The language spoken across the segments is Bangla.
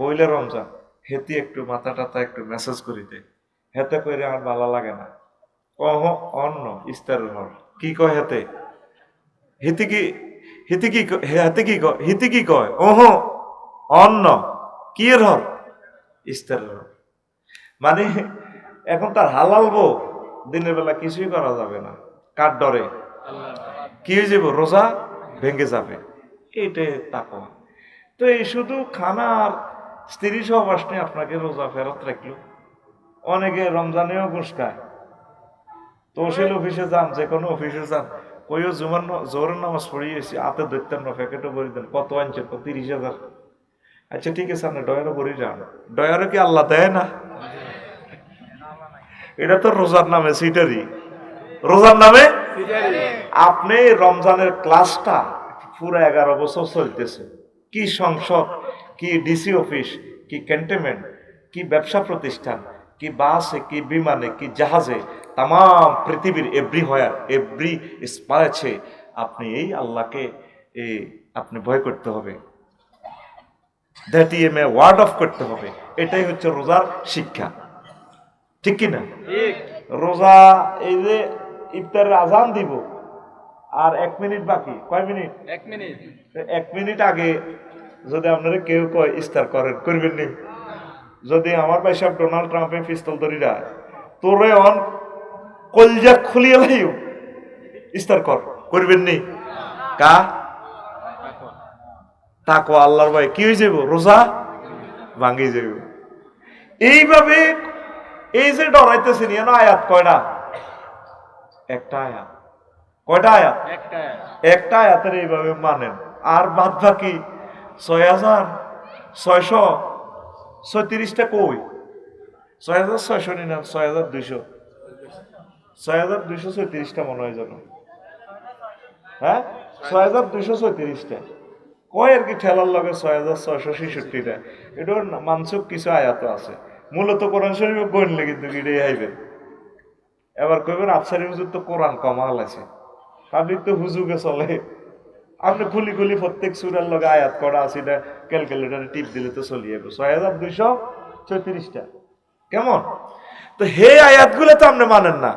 পয়লা রমজান হেতি একটু মাথা টাথা একটু মেসেজ করি দে, হেতে করে আমার ভালো লাগে না। অহ অন্য ইস্তারের হর কি কয় হেতে, হিতি কি হিতি কি হাতে কি কয়, হিতি কি কয় ওহ অন্য কি এর হর ইস্তারের হর। মানে এখন তার হালাল বউ দিনের বেলা কিছুই করা যাবে না, কার ডরে কি হয়ে যাবো, রোজা ভেঙে যাবে, এইটাই তাকওয়া। তো এই শুধু খানার স্ত্রী সহবাস নিয়ে আপনাকে রোজা ফেরত রাখলো। অনেকে রমজানেও ঘুষ খায়, তহসিল অফিসে যান, যে কোনো অফিসে যান, কইও জোরের নামাজ পড়িয়েছি হাতে ধরতেন না, প্যাকেটও ভরি দেন, কত আনছেন, 30,000। আচ্ছা ঠিক আছে, আপনি ডয়ারও ভরি যান, ডয়ারও কি আল্লাহ দেয় না? এটা তো রোজার নামে সিটারি, রোজার নামে আপনি রমজানের ক্লাসটা পুরো 11 বছর চলতেছে, কি সংসদ, কি ডিসি অফিস, কি ক্যান্টনমেন্ট, কি ব্যবসা প্রতিষ্ঠান, কি বাসে, কি বিমানে, কি জাহাজে, তাম পৃথিবীর এভরি হোয়ার এভরি স্পাইছে আপনি এই আল্লাহকে আপনি ভয় করতে হবে, দ্যাট মে ওয়ার্ড অফ করতে হবে। এটাই হচ্ছে রোজার শিক্ষা, ঠিক কিনা? রোজা এই যে ইফতারের আজান দিব আর 1 মিনিট বাকি, কয় মিনিট? 1 মিনিট আগে যদি আপনারা কেউ কয় ইফতার করেন, করবেন নি? যদি আমার ভাই সাহেব ডোনাল্ড ট্রাম্পে পিস্তল ধরিরা তোরে অন কলজা খুলিয়ে লাইও ইফতার কর, করবেন নি? কা তাকওয়া আল্লাহর ভয় কি হয়ে যাব, রোজা ভাঙি যাব। এইভাবে এই যে ডরাইতেছেন, আয়াত কয়টা? একটা আয়াত। কয়টা আয়াত? একটা আয়াতের এইভাবে মানেন, আর বাদ বাকি 6,636টা কই? 6,600 নি না, 6,200, 6,236টা মনে হয় যেন, হ্যাঁ 6,236টা কয় আর কি, ঠেলার লগে 6,666টা। এটার মানসুক কিছু আয়াত আছে, মূলত কোরআন শরীফ গণলে কিন্তু এটাই আইবেন। এবার কইবেন আফসারি হুজুর তো কোরআন কমাল আছে, পাবলিক তো হুজুগে চলে। আপনি খুলি খুলি প্রত্যেক সূরার লগে আয়াত করা আছে, এটা ক্যালকুলেটরে টিপ দিলে তো চলে যাবে। 6,236টা কেমন? তো হে আয়াতগুলো তো আপনি মানেন না,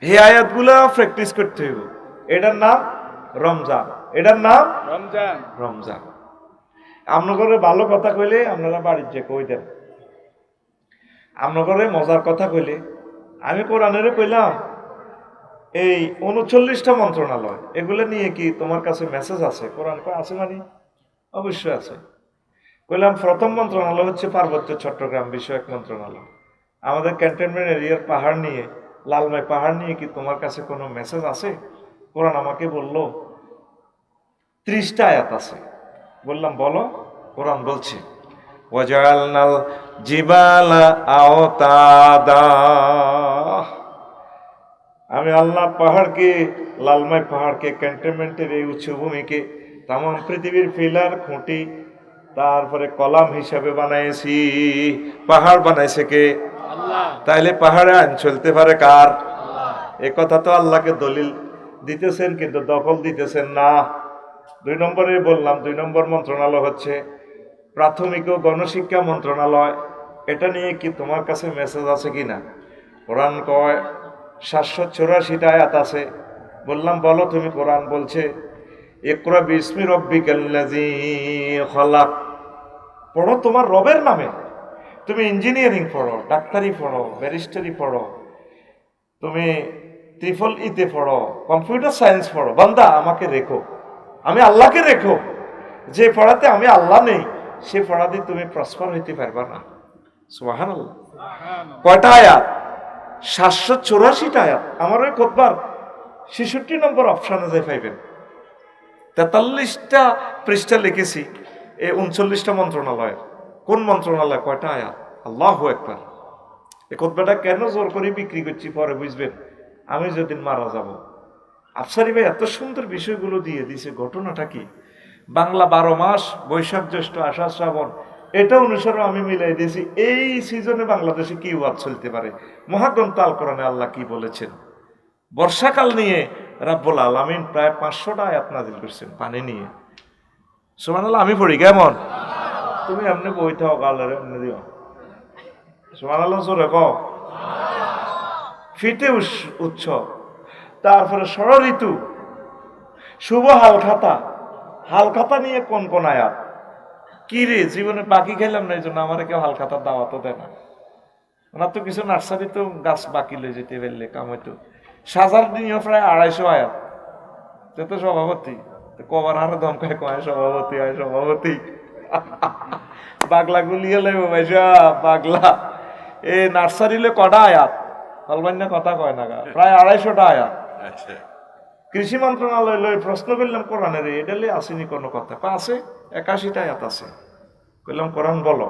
হে আয়াতগুলো প্র্যাকটিস করতে হইব। এটার নাম রমজান, এটার নাম রমজান। রমজান আপনাদের ভালো কথা কইলে আপনারা বাড়ির যে কই দেন, আপনাদের মজার কথা কইলে আমি কোরআনেরে কইলাম এই 39টা মন্ত্রণালয়, এগুলো নিয়ে কি তোমার কাছে মেসেজ আছে? কোরআন কয় আছে, মানে অবশ্যই আছে। কইলাম প্রথম মন্ত্রণালয় হচ্ছে পার্বত্য চট্টগ্রাম বিষয়ক মন্ত্রণালয়। আমাদের ক্যান্টনমেন্ট এরিয়ার পাহাড় নিয়ে, লালমাই পাহাড় নিয়ে কি তোমার কাছে কোনো মেসেজ আছে? কোরআন আমাকে বলল 30টা আয়াত আছে। বললাম বলো। কোরআন বলছে ওয়াজআলনাল জিবালা আওতাদা, আমি আল্লাহ পাহাড়কে, লালমাই পাহাড়কে, ক্যান্টনমেন্টের এই উচ্চভূমিকে তাম পৃথিবীর ফিলার খুঁটি, তারপরে কলাম হিসাবে বানাইছি। পাহাড় বানাইছে কে? আল্লাহ। তাইলে পাহাড়ে আইন চলতে পারে কার? আল্লাহ। এ কথা তো আল্লাহকে দলিল দিতেছেন, কিন্তু দখল দিতেছেন না। 2 নম্বরে বললাম, 2 নম্বর মন্ত্রণালয় হচ্ছে প্রাথমিক ও গণশিক্ষা মন্ত্রণালয়। এটা নিয়ে কি তোমার কাছে মেসেজ আছে কিনা? কোরআন কয় 784টা আয়াত আছে। বললাম বলো তুমি। কোরআন বলছে ইকরা বিসমি রব্বিকাল্লাযী খলাক, পড়ো তোমার রবের নামে। তুমি ইঞ্জিনিয়ারিং পড়ো, ডাক্তারি পড়ো, ব্যারিস্টারি পড়ো, তুমি ট্রিপল ইতে পড়ো, কম্পিউটার সায়েন্স পড়ো, বান্দা আমাকে রেখো, আমি আল্লাহকে রেখো। যে পড়াতে আমি আল্লাহ নেই, সে পড়াতে তুমি প্রসপার হইতে পারবা না। সুবহানাল্লাহ। কয়টা আয়াত? 784টা আয়াত। আমার ওই খুতবার 66 নম্বর অপশনে যাই পাইবেন। 43টা পৃষ্ঠা লিখেছি এই 39টা মন্ত্রণালয়ের। কোন মন্ত্রণালয়, কয়টা আয়াত? আল্লাহু আকবার। এই খুতবাটা কেন জোর করে বিক্রি করছি পরে বুঝবেন, আমি যেদিন মারা যাব। আফসারি ভাই এত সুন্দর বিষয়গুলো দিয়ে দিছে। ঘটনাটা কি? বাংলা 12 মাস, বৈশাখ জ্যৈষ্ঠ আষাঢ় শ্রাবণ, এটা অনুসারে আমি মিলাই দিয়েছি এই সিজনে বাংলাদেশে কি ওয়াজ চলতে পারে। মহাগ্রন্থ আল কোরআনে আল্লাহ কি বলেছেন। বর্ষাকাল নিয়ে রাব্বুল আলামিন প্রায় 500টা আয়াত নাযিল করেছেন পানি নিয়ে। সুবহানাল্লাহ আমি পড়ি কেমন? তুমি এমনি বই থাও গালের এমনি দিও। সুবহানাল্লাহ জোরে কও। ফিটে উৎসব, তারপরে ষড় ঋতু, শুভ হালখাতা। হালখাতা নিয়ে কোন কোন আয়াত? কি রে জীবনে বাকি খাইলাম না, এই জন্য আমার কেউ হালখাতার দাওয়াতও দেয় না। ওনার তো কিছু নার্সারি তো গাছ বাকি লয়ে যেতে পারলে কাম হইতো। সাজার নিয়ে প্রায় 250 আয়াত। তো সভাপতি কবার আরো ধমকায় কয় সভাপতি হয় সভাপতি। পাগলা গুলিয়ে লাগবে ভাই সাহেব, পাগলা। এই নার্সারিলে কটা আয়াত? হলবান্য কথা কয় না, প্রায় 250টা আয়াত। কৃষি মন্ত্রণালয় লই প্রশ্ন করলাম কোরআনের এটা লে আসেনি কোনো কথা? আছে 81টা আয়াত আছে। কইলাম কোরআন বলো।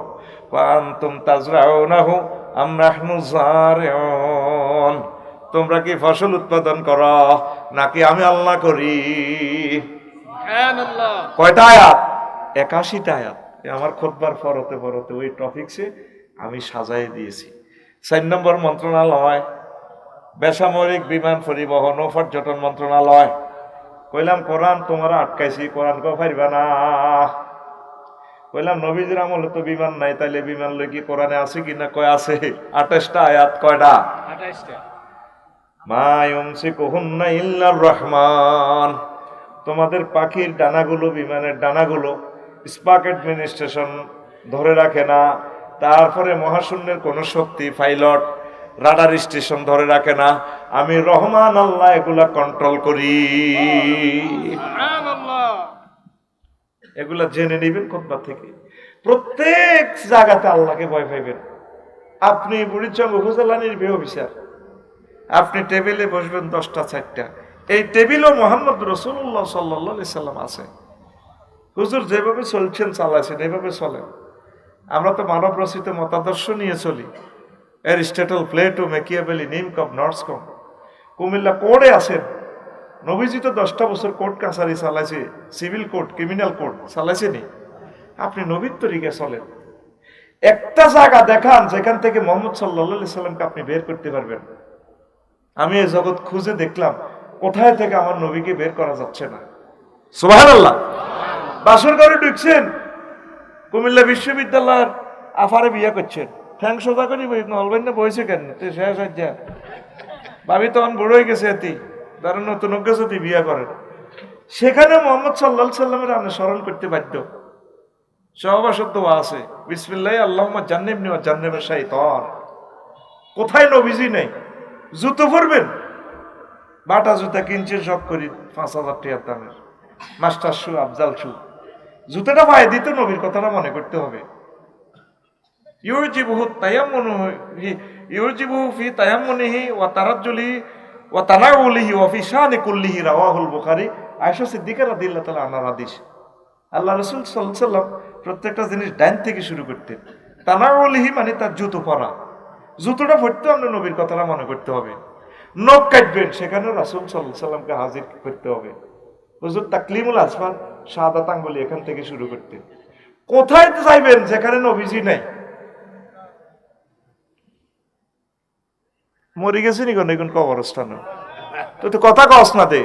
কুনতুম তাজরাউনাহু আম নাহনু যারিউন, তোমরা কি ফসল উৎপাদন করো নাকি আমি আল্লাহ করি? সুবহানাল্লাহ। কয়টা আয়াত? 81টা আয়াত। আমার খুতবার ফরতে ফরতে ওই টপিকসে আমি সাজাই দিয়েছি। 4 নম্বর মন্ত্রণালয় বেসামরিক বিমান পরিবহন ও পর্যটন মন্ত্রণালয়। কইলাম কোরআন তোমরা আটকাইছি, কোরআন কো পারবা না। কইলাম নবীজির আমলে তো বিমান নাই, তাইলে বিমান লই কি কোরআনে আছে কিনা? কয় আছে। 28টা আয়াত। কয়টা? 28টা। মা ইউমসিকুহুন্না ইল্লার রহমান, তোমাদের পাখির ডানাগুলো, বিমানের ডানাগুলো স্পাক অ্যাডমিনিস্ট্রেশন ধরে রাখে না। তারপরে মহাশূন্যের কোন শক্তি পাইলট রাডার স্টেশন ধরে রাখে না। আমি রহমান আল্লাহ এগুলা কন্ট্রোল করি। এগুলা জেনে নিবেন কোথা থেকে। প্রত্যেক জায়গাতে আল্লাহকে ভয় পাইবেন। আপনি বুড়িচং উপজেলা নির্বাহী অফিসার, আপনি টেবিলে বসবেন 10টা 4টা, এই টেবিলও মোহাম্মদ রাসূলুল্লাহ সাল্লাল্লাহু আলাইহি সাল্লাম আছে। হুজুর যেভাবে চলছেন চালাচ্ছেন এইভাবে চলেন। আমরা তো মানব রচিত মতাদর্শ নিয়ে চলি। অ্যারিস্টটল, প্লেটো, ম্যাকিয়াভেলি, নিমকম, নর্সকম। কুমিল্লা কোর্টে আছেন, নবীজি তো 10টা বছর কোর্ট কাছারি চালাইছে, সিভিল কোর্ট, ক্রিমিনাল কোর্ট চালাইছে নি? আপনি নবীর তরিকে চলেন। একটা জায়গা দেখান যেখান থেকে মোহাম্মদ সাল্লাল্লাহু আলাইহি সাল্লামকে আপনি বের করতে পারবেন। আমি এই জগৎ খুঁজে দেখলাম কোথায় থেকে আমার নবীকে বের করা যাচ্ছে না। সুবহানাল্লাহ। বাসর ঘরে ঢুকছেন, কুমিল্লা বিশ্ববিদ্যালয়ের আফারে বিয়ে করছেন, ঠ্যাং সোজা করি নলবেন না বইছে কেন? তুই শেষ হজ্জা ভাবি তখন বড় হয়ে গেছে, এতি ধরো নতুন গেছে তুই বিয়ে করেন। সেখানে মোহাম্মদ সাল্লাল্লাহু আলাইহি সাল্লামের আমি স্মরণ করতে বাধ্য। সহবাসত দোয়া আছে, বিসমিল্লাহি আল্লাহুম্মা জান্নিবনি ওয়া জান্নিব শাইতান। কোথায় নবীজি নেই? জুতো পরবেন, বাটা জুতা কিনছে শখ করি 5,000 টাকার দামের, মাস্টার শু, আফজাল শু। জুতাটা পায়ে দিতে নবীর কথাটা মনে করতে হবে। ইউজিবুহু তায়াম্মুনুহি, ইউজিবুহু ফি তায়াম্মুনিহি ওয়া তারাজ্জুলিহি ওয়া তানাউলিহি ওয়া ফি শানি কুল্লিহি, রাওয়াহুল বুখারী। আয়েশা সিদ্দিকা রাদিয়াল্লাহু তাআলা আনহার হাদিস। আল্লাহ রাসূল সাল্লাল্লাহু আলাইহি সাল্লাম প্রত্যেকটা জিনিস ডাইন থেকে শুরু করতেন। তানাউলিহি মানে তার জুতো পরা, জুতোটা পরতে আমরা নবীর কথাটা মনে করতে হবে। নখ কাটবেন, সেখানে রাসূল সাল্লাল্লাহু আলাইহি সাল্লামকে হাজির করতে হবে। হুজুর তাকলিমুল আসমান, শাহাদাত আঙ্গুলি এখান থেকে শুরু করতেন। কোথায় যাইবেন যেখানে নবীজি নাই? মরে গেছে নি কোন এখন কবরস্থানে? তো কথা কস না দে,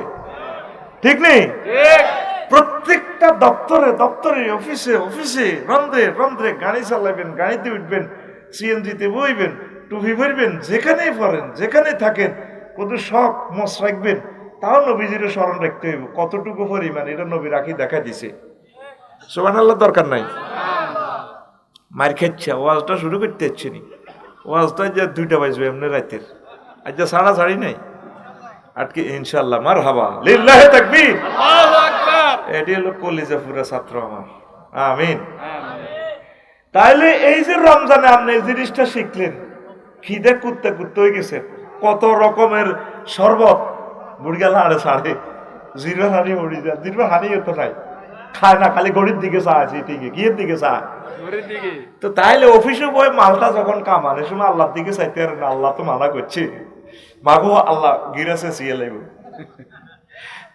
ঠিক নেই? প্রত্যেকটা দপ্তরে দপ্তরে, অফিসে অফিসে, রন্ধ্রে রন্ধ্রে গাড়ি চালাবেন, গাড়িতে উঠবেন, সিএনজিতে বইবেন, টুপি পরবেন, যেখানেই পড়েন যেখানে থাকেন, কত শখ মস রাখবেন। তাও নবীজির স্মরণ রাখতে হইব। কতটুকু পরিমাণ এটা নবী রাখি দেখা দিছে। সুবহানাল্লাহ। দরকার নাই মার খেচ্ছে, ওয়াজটা শুরু করতে হচ্ছে নি। ওয়াজটা যে 2টা বাজবে এমনি রাতের, আজ যা ছাড়া ছাড়ি নাই আটকে। ইনশাআল্লাহ মারহাবা, লিল্লাহি তাকবীর, আল্লাহু আকবার। এটি হলো কলিজা পুরা ছাত্র আমার। আমিন। তাইলে এই যে রমজানে আপনি এই জিনিসটা শিখলেন, খিদে কুত্তে কুত্তে হয়ে গেছে, কত রকমের শরবত বুড়িয়া হাড়ে ছাড়ে, জিরো হানি উড়ি যায়, জিরো হানি তো নাই, খায় না, খালি গড়ির দিকে চা আছে, ঠিক গিয়ের দিকে চা। তো তাইলে অফিসে বই মালটা যখন কামানে সময় আল্লাহর দিকে চাইতে আর না, আল্লাহ তো মানা করছে, মাগো আল্লাহ গিরাছে সিয়ে লাগব।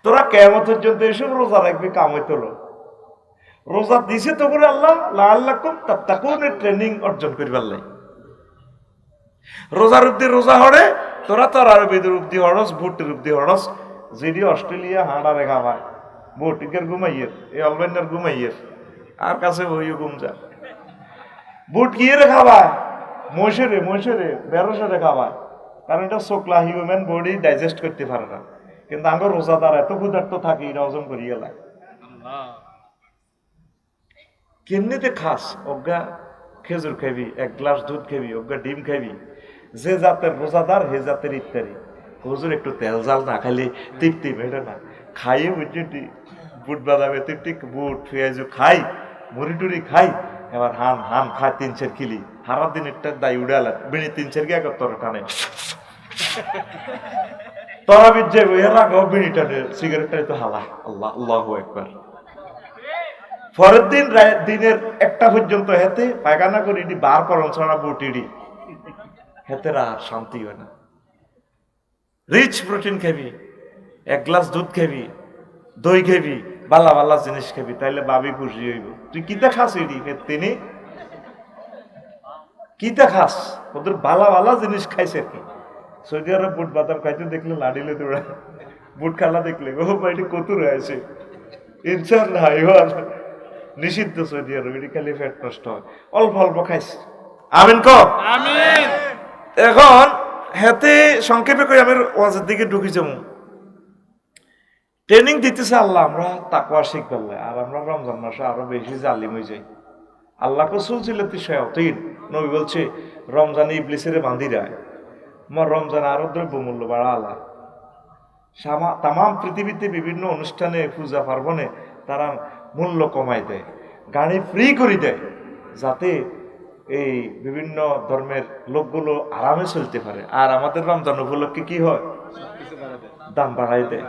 তোরা কেমন পর্যন্ত এসব রোজা রাখবি, কাম হইতো রোজা দিছে তো করে আল্লাহ লাআল্লাকুম তাত্তাকুনের ট্রেনিং অর্জন করিবার লাই। রোজার উদ্দি রোজা হরে, তোরা তো আর বিদের উদ্দি হরস, ভুট্টির উদ্দি হরস, যেটি অস্ট্রেলিয়া হাঁড়ারে খাওয়ায়, বুট ইকের ঘুমাইয়ের এই অলবাইনার ঘুমাইয়ের আর কাছে বইও ঘুম যা বুট গিয়ে রে খাবায় মহিষেরে বেরোসরে খাবায় কারণ এটা শোকলা হিউম্যান বডি ডাইজেস্ট করতে পারে না কিন্তু আঙ্গ রোজাদার এত ক্ষুধার্ত থাকি এটা ওজন করিয়ে লাগে কেমনিতে খাস অজ্ঞা খেজুর খাবি এক গ্লাস দুধ খাবি অজ্ঞা ডিম খাবি যে জাতের রোজাদার হে জাতের ইত্যাদি হুজুর একটু তেল জাল না খাইলে তৃপ্তি মেটে না খাইয়ে বুঝছি বুট বাদামে তৃপ্তি বুট পেঁয়াজু খাই মুড়ি টুড়ি খাই এবার হান হান খায় 3-4 কিলি হারার দিন একটা দায় উড়াল বিড়ি 3-4 গিয়ে তোর টানে তোরা বিজে এর আগে বিড়ি টানে সিগারেটটাই তো হালা আল্লাহ আল্লাহু আকবার পরের দিন দিনের 1টা পর্যন্ত হেতে পায়খানা করে এটি বার করন ছাড়া বুটিডি হেতে আর শান্তি হয় না রিচ প্রোটিন খাবি 1 গ্লাস দুধ খাবি দই খাবি বালা বালা জিনিস খাবি তাইলে বাবি খুশি হইব তুই কিতা খাস এটি তিনি কিতা খাস ওদের বালা বালা জিনিস খাইছে কি সৌদি আরব বুট বাদাম খাইতে দেখলে লাডিলে তোরা বুট খালা দেখলে ও ভাইটি কত রয়েছে ইনশাআল্লাহ এবার নিষিদ্ধ সৌদি আরব এটি খালি ফ্যাট নষ্ট হয় অল্প অল্প খাইছে আমিন ক আমিন এখন হাতে সংক্ষেপে কই আমি ওয়াজের দিকে ঢুকি যাবো ট্রেনিং দিতেছে আল্লাহ আমরা তাকওয়া শিখবে আর আমরা রমজান মাসে আরো বেশি জালিম হয়ে যাই আল্লাহ রসূল ছিলেন শায়াতিন নবী বলছে রমজানে ইবলিসের বাঁধি রায় আমার রমজান আরো দ্রব্যমূল্য বাড়া আল্লাহ তাম পৃথিবীতে বিভিন্ন অনুষ্ঠানে পূজা পার্বণে তারা মূল্য কমাই দেয় গাড়ি ফ্রি করে দেয় যাতে এই বিভিন্ন ধর্মের লোকগুলো আরামে চলতে পারে আর আমাদের রমজান উপলক্ষে কি হয় দাম বাড়াই দেয়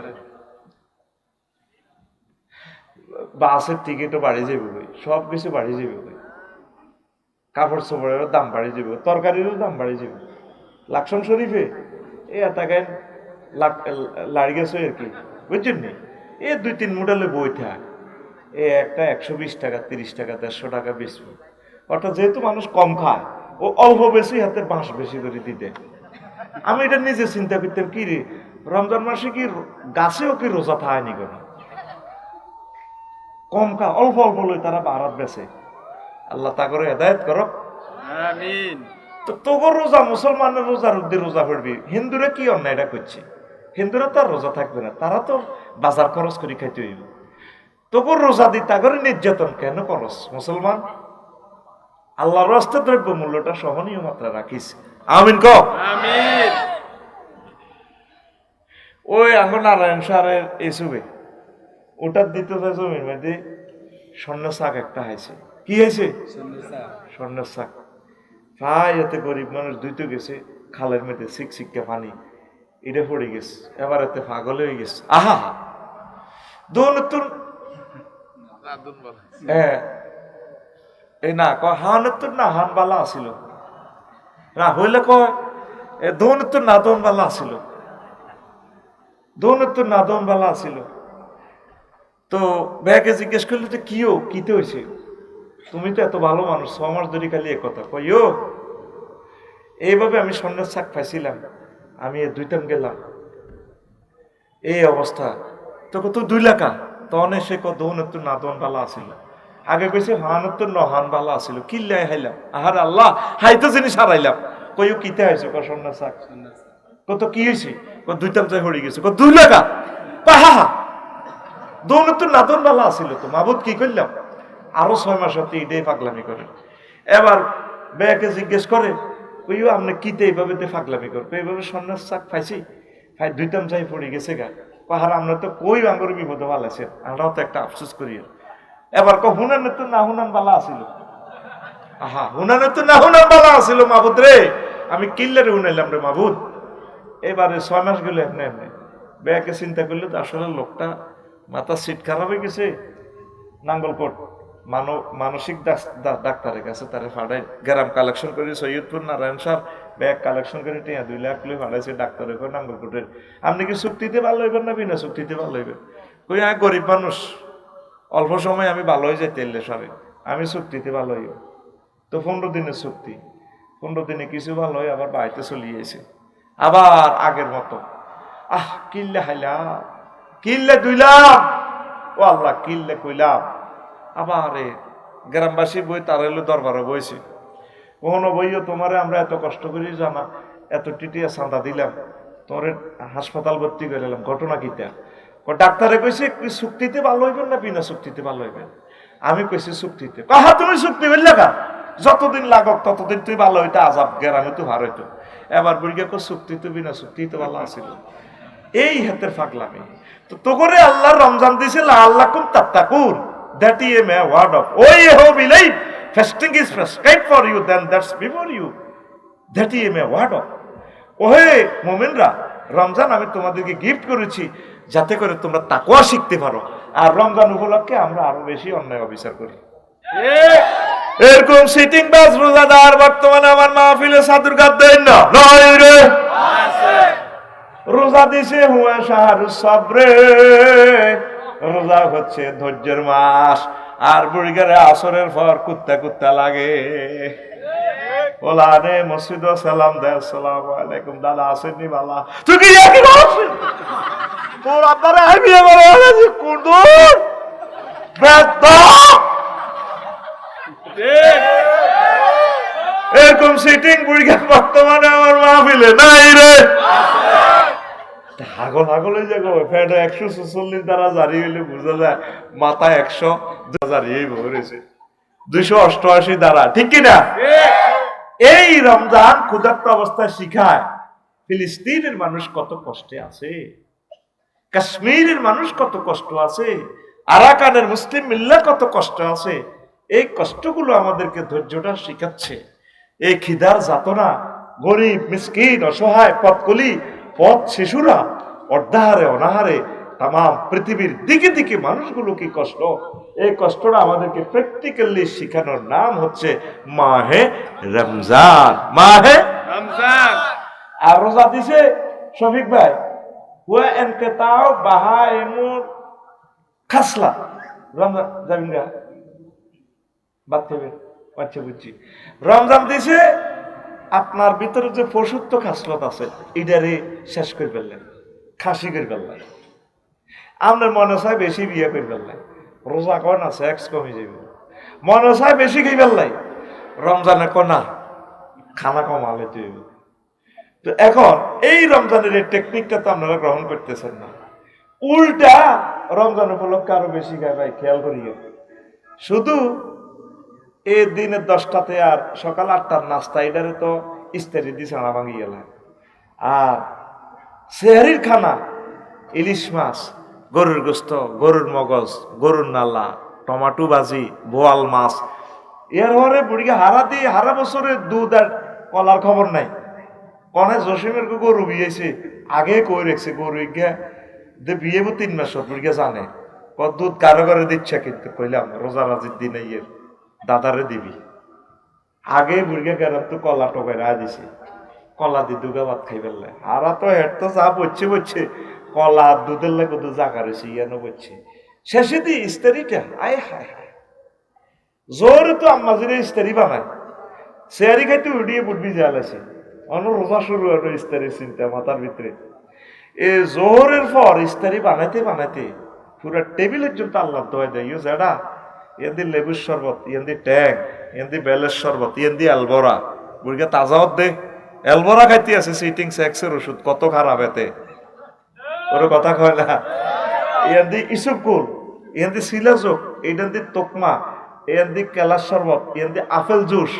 বাসের টিকিটও বাড়ি যাবে সব কিছু বাড়ি যাবে কাপড় চোপড়েরও দাম বাড়ি যাবে তরকারিরও দাম বাড়ি যাবে লাকসাম শরীফে এ এতাকায় লাড়ি গেছে আর কি বুঝছেন নি এ 2-3 মডেলে বই থাক এ একটা 120 টাকা 30 টাকা 150 টাকা বেশি অর্থাৎ যেহেতু মানুষ কম খায় ও অল্প বেশি হাতে বাঁশ বেশি করে দিতে আমি এটা নিজে চিন্তা করতাম কি রে রমজান মাসে কি গাছেও কি রোজা থায়নি কেন কম খা অল্প অল্প লই তারা বারাত বেছে আল্লাহ তা করে হেদায়েত করো আমিন তো তোর রোজা মুসলমানের রোজার উদ্দে রোজা পড়বি হিন্দুরা কি অন্যায়টা করছে হিন্দুরা তো আর রোজা থাকবে না তারা তো বাজার খরচ করে খাইতে হইব তোর রোজা দি তা করে নির্যাতন কেন করস মুসলমান আল্লাহর রাস্তায় দ্রব্য মূল্যটা সহনীয় মাত্রা রাখিস আমিন ক আমিন ওই আঙ্গ নারায়ণ সারের এসবে ওটার দ্বিতীয় জমির মধ্যে স্বর্ণ শাক একটা হয়েছে কি হয়েছে স্বর্ণ শাক প্রায় এতে গরিব মানুষ ধুইতে গেছে খালের মধ্যে শিক্ষা পানি এটা পড়ে গেছে এবার এতে পাগল হয়ে গেছে আহা নতুন হ্যাঁ এই না হানতুর না হান বালা আসিল না হইলে কয় দৌনতুর না দৌন বালা আসিল দৌনতুর না দৌন বালা আসিল তো ব্যাগে জিজ্ঞেস করলে তো কিও কিতে হয়েছে তুমি তো এত ভালো মানুষ 6 মাস ধরে খালি এ কথা কইও এইভাবে আমি স্বর্ণের শাক পাইছিলাম আমি দুইটাম গেলাম এই অবস্থা তোকে তো 2 লাখ তখন সে দৌনতুর না দৌন বালা আসিল আগে কইছে হানতুর নহান বালা আসিল কিল্লাই হাইলাম আহার আল্লাহ হাইতো জিনিস হারাইলাম কইও কিতে হয়েছে স্বর্ণের শাক কত কি হয়েছে দুইটাম যাই হয়ে গেছে 2 লাখ হা হা দৌনতুর নাদন বালা আসিল তো মাবুদ কি করলাম আরো 6 মাস হতে এটাই পাগলামি করে এবার বেয়াকে জিজ্ঞেস করে ওইও আপনি কিতে এইভাবে পাগলামি করবে এইভাবে স্বর্ণের শাক পাইছি ভাই দুইটাম যাই পড়ে গেছে গা পাহাড় আমরা তো কই আঙ্গুর বিপদে বালাইছে আমরাও তো একটা আফসোস করি এবার হুনানের তো না হুনান বালা আসিল আহা হুনানের তো না হুনান বালা আসিল মাবুদ রে আমি কিল্লারে হুনাইলাম রে মাবুদ এবারে 6 মাস গেলে এমনি এমনি বেয়াকে চিন্তা করলে তো আসলে লোকটা মাথা সিট খারাপ হয়ে গেছে নাঙ্গলকোট মানসিক ডাক্তারের কাছে তারা ফাড়াই গ্রাম কালেকশন করে সৈয়দপুর নারায়ণ সার ব্যাগ কালেকশন করে 2 লাখ লই ফাড়াইছে ডাক্তারের নাঙ্গলকোটের আপনি কি চুক্তিতে ভালো হইবেন না বিনা চুক্তিতে ভালো হইবেন কই গরিব মানুষ অল্প সময় আমি ভালো হয়ে যাই তেলে সারে আমি চুক্তিতে ভালো হইব তো 15 দিনের চুক্তি 15 দিনে কিছু ভালো হয় আবার বাড়িতে চলিয়েছে আবার আগের মতো কিল্লা হাইলা কিল্লা 2 লাখ ও আল্লাহ কিল্লে কইলাম আবার গ্রামবাসী বই তার হইলো দরবারে বইছে কখনো বইও তোমারে আমরা এত কষ্ট করি জানা এত টিটিয়া চাঁদা দিলাম তোমার হাসপাতাল ভর্তি করে এলাম ঘটনা কিটা ডাক্তারে কইছে চুক্তিতে ভালো হইবেন না বিনা চুক্তিতে ভালো হইবেন আমি কইছি চুক্তিতে কাহা তুমি চুক্তি বললে কা যতদিন লাগক ততদিন তুই ভালো হইতে আজাব গেরামে তো ভার হইতো এবার বুড়িকে কো চুক্তি তো বিনা চুক্তি তো ভালো আছিল এই হাতের ফাগলামি তো তোরে আল্লাহর রমজান দিছে আল্লাহকুম তাত্তাকুন that ye a ward off O ye who believe fasting is prescribed for you then that's before you that ye a ward off ওহে মুমিনরা রমজান আমি তোমাদেরকে গিফট করেছি যাতে করে তোমরা তাকওয়া শিখতে পারো আর রমজান উপলক্ষে আমরা আরো বেশি অন্যায় অবিচার করি এরকম সিটিং বাস রোজাদার বর্তমানে আমার মাহফিলে সাদুরগাদ দেন না নয় রে রোজা দিছে হুয়া শাহরু সবরে রোজা হচ্ছে ধৈর্যের মাস আর বুড়িগারে আসরের পর কুত্তা কুত্তা লাগে ওলানে মসজিদ সালাম দে আসসালামু আলাইকুম দাদা আসেননি বালা তুই কি একই করছিস তোর আপনারা আমি আমার আলাজি কুদুর বেদ এরকম সিটিং বুড়িগা বর্তমানে আমার মাহফিলে নাই রে হাগল হাগল হয়ে যাবো ফ্যাট 146 দ্বারা জারি হইলে বোঝা যায় মাথা 100 জারিয়েই ভরেছে 288 দ্বারা ঠিক কিনা এই রমজান ক্ষুধার্ত অবস্থায় শিখায় ফিলিস্তিনের মানুষ কত কষ্টে আছে কাশ্মীরের মানুষ কত কষ্ট আছে আরাকানের মুসলিম মিল্লা কত কষ্ট আছে এই কষ্টগুলো আমাদেরকে ধৈর্যটা শিখাচ্ছে এই খিদার যাতনা গরিব মিসকিন অসহায় পথকলি পথ শিশুরা অর্ধাহারে অনাহারে তাম পৃথিবীর দিকে দিকে মানুষগুলো কি কষ্ট এই কষ্টটা আমাদেরকে প্র্যাকটিক্যালি শেখানোর নাম হচ্ছে মাহে রমজান মাহে রমজান আর রোজা দিছে শফিক ভাই হুয়া এনকেতাও বাহাইমুর খাসলা রমজান যাবেন গা বাদ থেকে আচ্ছা বুঝছি রমজান দিছে আপনার ভিতরে যে পশুত্ব খাসলত আছে এটারে শেষ করে ফেললেন খাসি করে ফেললেন আপনার মনে চায় বেশি বিয়ে করে ফেললেন রোজা কয় না সেক্স কমে যাবে মনে চায় বেশি খেয়ে ফেললাই রমজানে কনা খানা কমালে তুই তো এখন এই রমজানের এই টেকনিকটা তো আপনারা গ্রহণ করতেছেন না উল্টা রমজান উপলক্ষে আরো বেশি খায় ভাই খেয়াল করিয়ে শুধু এই দিনের 10টাতে আর সকাল 8টার নাস্তা এটারে তো ইস্তারি দিয়ে ছাড়া ভাঙি গেলাম আর সেহারির খানা ইলিশ মাছ গরুর গোস্ত গরুর মগজ গরুর নালা টমাটো ভাজি বোয়াল মাছ এর পরে বুড়িকে হারা বছরে দুধ আর কলার খবর নাই কনে জসিমের গরু বিয়েছে আগে কই রেখছে গরু গিয়া বিয়ে 3 মাস বুড়িকে জানে দুধ কারো করে দিচ্ছে কিন্তু কইলাম রোজা রাজির দিনে ইয়ে দাদারে দিবি আগে বুড়িকে গেলাম তো কলা টোকাই রা দিছে কলা দি দুগা ভাত খাই ফেললে হারা তো হেড তো চা বলছে কলা দুধের লাগে তো জাগা রয়েছে ইয়ানো বলছে শেষে দি ইস্তারিটা আয় হায় হায় জোরে তো আম্মাজিরে ইস্তারি বানায় সেয়ারি খাইতে উঠিয়ে বুটবি জ্বালাইছে অন্য রোজা শুরু হলো ইস্তারির চিন্তা মাথার ভিতরে এ জোহরের পর ইস্তারি বানাইতে বানাইতে পুরো টেবিলের জন্য আল্লাহ দোয়া দেয় ইউ জেডা ইয়ান্দি লেবুর শরবত ইয়ান্দি ট্যাং ইয়ান্দি বেলের শরবত ইয়ান্দি অ্যালবোরা বুড়িকে তাজাও দে অ্যালবোরা খাইতে আছে সিটিং সেক্সের ওষুধ কত খারাপ এতে ওর কথা কয় না ইয়ান্দি ইসুকুল ইয়ান্দি সিলাজোক এইটান্দি তোকমা ইয়ান্দি কেলার শরবত ইয়ান্দি আপেল জুস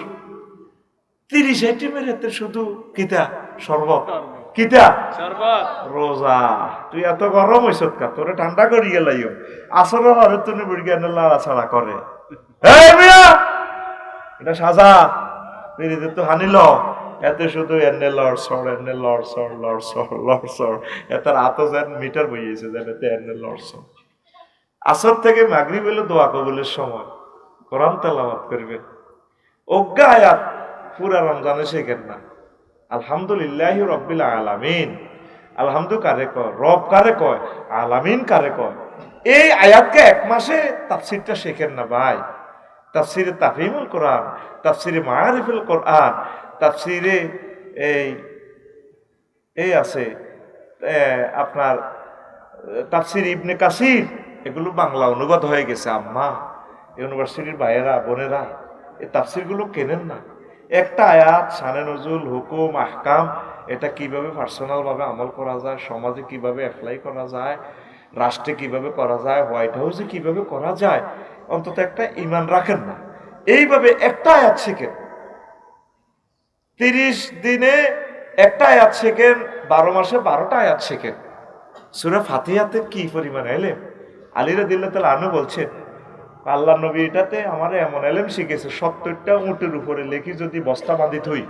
30 আইটেমের এতে শুধু কিতা শরবত কিতা শরবত রোজা তুই এত গরম হইছ কা তোরে ঠান্ডা করি গেলাইও আসর হরে তুমি বুড়ি এনে লাড়া ছাড়া করে এই মিয়া এটা সাজা মেরিতে তো হানিল এতে শুধু এনে লড়সড় এটার আতো যেন মিটার বইয়েছে যেন এতে এনে লড়সড় আসর থেকে মাগরিব হলো দোয়া কবুলের সময় কোরআন তেলাওয়াত করবে অজ্ঞা আয়াত পুরা রমজানে শেখেন না আলহামদুলিল্লাহি রব্বিল আলামিন আলহামদু কারে কয় রব কারে কয় আলামিন কারে কয় এই আয়াতকে 1 মাসে তাফসীরটা শেখেন না ভাই তাফসীরে তাফহিমুল কোরআন তাফসীরে মাআরিফুল কোরআন তাফসীরে এই আছে আপনার তাফসীর ইবনে কাসির এগুলো বাংলা অনুবাদ হয়ে গেছে। আম্মা, ইউনিভার্সিটির ভাইয়েরা বোনেরা, এই তাফসিরগুলো কেনেন না। একটা আয়াত, শানে নজুল, হুকুম, আহকাম, এটা কিভাবে পার্সোনাল ভাবে আমল করা যায়, সমাজে কিভাবে অ্যাপ্লাই করা যায়, রাষ্ট্রে কিভাবে করা যায়, হোয়াইট হাউসে কিভাবে করা যায়, অন্তত একটা ইমান রাখেন না। এইভাবে একটা আয়াত শেখেন, 30 দিনে একটা আয়াত শেখেন, 12 মাসে 12টা আয়াত শেখেন। সূরা ফাতিহাতে কি পরিমাণ এলেম! আলী রাদিয়াল্লাহু তাআলা আনহু বলছেন, আল্লাহ নবী এটাতে আমার এমন এলেম শিখেছে, 70টা উটের উপরে লেখি যদি বস্তা বাঁধি থই,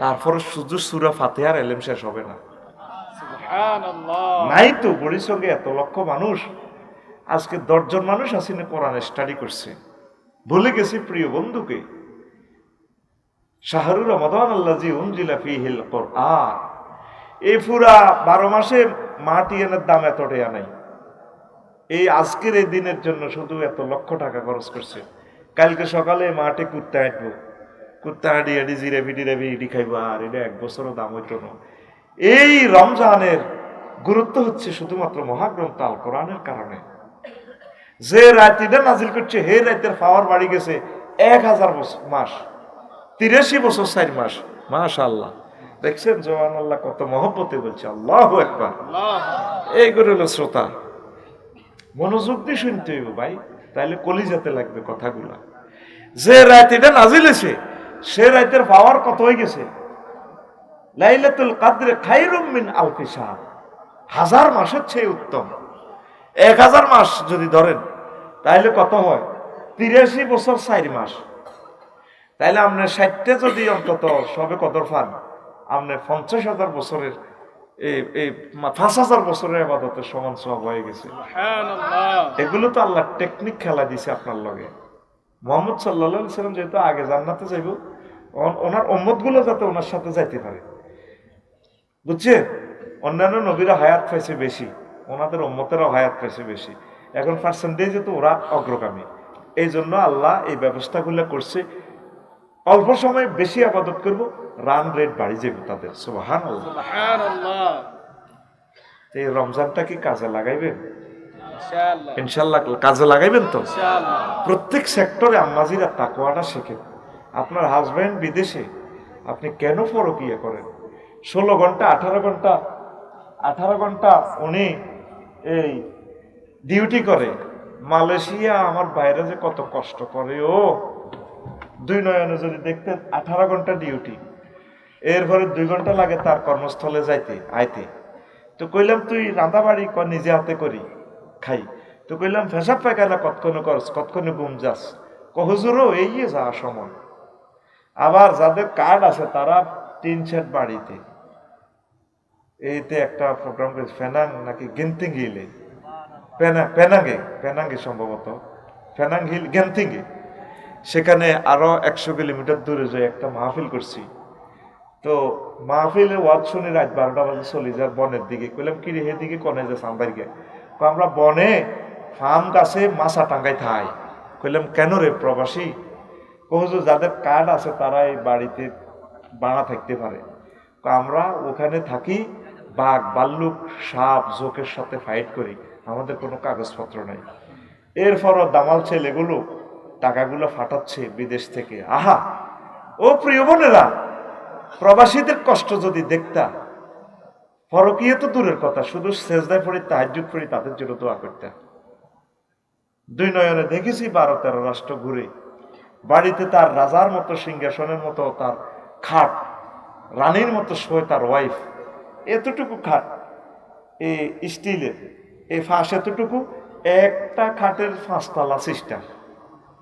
তারপরে শুধু সূরা ফাতিহার এলেম শেষ হবে না। নাই তো বড়ির সঙ্গে এত লক্ষ মানুষ, আজকে 10 জন মানুষ আসেনি কোরআন স্টাডি করছে। ভুলে গেছি প্রিয় বন্ধুকে। শাহরুর রমাদান আল্লাযী উনজিলা ফীহিল কুরআন, এই পুরা 12 মাসে মাটি এনের দাম এত টাকা নাই। এই আজকের এই দিনের জন্য শুধু এত লক্ষ টাকা খরচ করছে। কালকে সকালে মাঠে কুত্তা হাঁটবো, কুত্তা হাঁটি হাঁটি জিরেবি ইডি খাইবো, আর এটা 1 বছরও দাম হইতো না। এই রমজানের গুরুত্ব হচ্ছে শুধুমাত্র মহাগ্রন্থ আল কোরআনের কারণে। যে রাতিটা নাজিল করছে, হে রাতের পাওয়ার বাড়ি গেছে 1000 মাস, 83 বছর 4 মাস। মাশাআল্লাহ, দেখছেন জওয়ান আল্লাহ কত মহব্বতে বলছে আল্লাহু আকবার। এইগুলো হলো শ্রোতা, মনোযোগ দিয়ে শুনতে হইব ভাই, তাইলে কলিজাতে লাগবে কথাগুলা। যে রাতিটা নাজিল হয়েছে, সে রাতের পাওয়ার কত হয়ে গেছে? লাইলাতুল কদর খায়রুম মিন আলফি শাহর, 1000 মাসের চেয়ে উত্তম। 1000 মাস যদি ধরেন তাহলে কত হয়? 83 বছর 4 মাস। তাইলে আপনি 60টা যদি অন্তত সবে কদর পান, আপনি 50,000 বছরের এই 5000 বছরের ইবাদতের সমান সওয়াব হয়ে গেছে। এগুলো তো আল্লাহ টেকনিক খেলা দিছে আপনার লগে। মুহাম্মদ সাল্লাল্লাহু আলাইহি সাল্লাম যেহেতু আগে জান্নাতে যাইব, ওনার উম্মত গুলো যাতে ওনার সাথে যাইতে পারে, বুঝছেন? অন্যান্য নবীরা হায়াত পাইছে বেশি, ওনাদের উম্মতেরাও হায়াত পাইছে বেশি। এখন পার্সেন্টেজে তো ওরা অগ্রগামী। এই জন্য আল্লাহ এই ব্যবস্থাগুলো করছে, অল্প সময় বেশি আবাদত করব, রান রেট বাড়ি যাবে তাদের। সুবহানাল্লাহ, সুবহানাল্লাহ। এই রমজানটা কি কাজে লাগাইবেন? ইনশাআল্লাহ কাজে লাগাইবেন তো। প্রত্যেক সেক্টরে আম্মাজিরা তাকওয়াটা শেখেন। আপনার হাজবেন্ড বিদেশে, আপনি কেন পরকিয়া করেন? 16 ঘন্টা 18 ঘন্টা উনি এই ডিউটি করে। মালয়েশিয়া আমার বাইরে যে কত কষ্ট করে, ও 2 নয়নে যদি দেখতেন, 18 ঘন্টা ডিউটি, এরপরে 2 ঘন্টা লাগে তার কর্মস্থলে যাইতে আইতে। তো কইলাম তুই রাঁধা বাড়ি কর, নিজে হাতে করি খাই। তো কইলাম ফেসাব পায়খানা কতক্ষণ করস, কতক্ষণ ঘুম যাস? হুজুরও এই যাওয়া সময়। আবার যাদের কার্ড আছে তারা 3 সেট বাড়িতে। এইতে একটা প্রোগ্রাম করেছে ফেনাং নাকি গেন্তিং হিলে, পেনাঙ্গে সম্ভবত, ফেনাং হিল গেন্তিঙ্গে। সেখানে আরো 100 কিলোমিটার দূরে যে একটা মাহফিল করছি। তো মাহফিলে ওয়াজ শুনে রাত 12টা বাজে চলে যায় বনের দিকে। কইলাম কি রে, এদিকে কনে যে সাম্বার গে? আমরা বনে ফার্ম গাছে মাছা টাঙ্গাই থাই। কইলাম কেন রে প্রবাসী? কহুজুর যাদের কার্ড আছে তারা এই বাড়িতে বাড়া থাকতে পারে। আমরা ওখানে থাকি, বাঘ ভাল্লুক সাপ জোকের সাথে ফাইট করি, আমাদের কোনো কাগজপত্র নাই। এরপরও দামাল ছেলেগুলো টাকাগুলো ফাটাচ্ছে বিদেশ থেকে। আহা, ও প্রিয় বোনেরা, প্রবাসীদের কষ্ট যদি দেখতা, পরকীয়া তো দূরের কথা, শুধু সেজদায় পড়ি তাহাজ্জুদ পড়ি তাদের জন্য দোয়া করতে। 2 নয়নে দেখেছি 12-13 রাষ্ট্র ঘুরে, বাড়িতে তার রাজার মতো সিংহাসনের মতো তার খাট, রানীর মতো শোয় তার ওয়াইফ, এতটুকু খাট এই স্টিলের, এই ফাঁস এতটুকু, একটা খাটের 5 তলা সিস্টেম,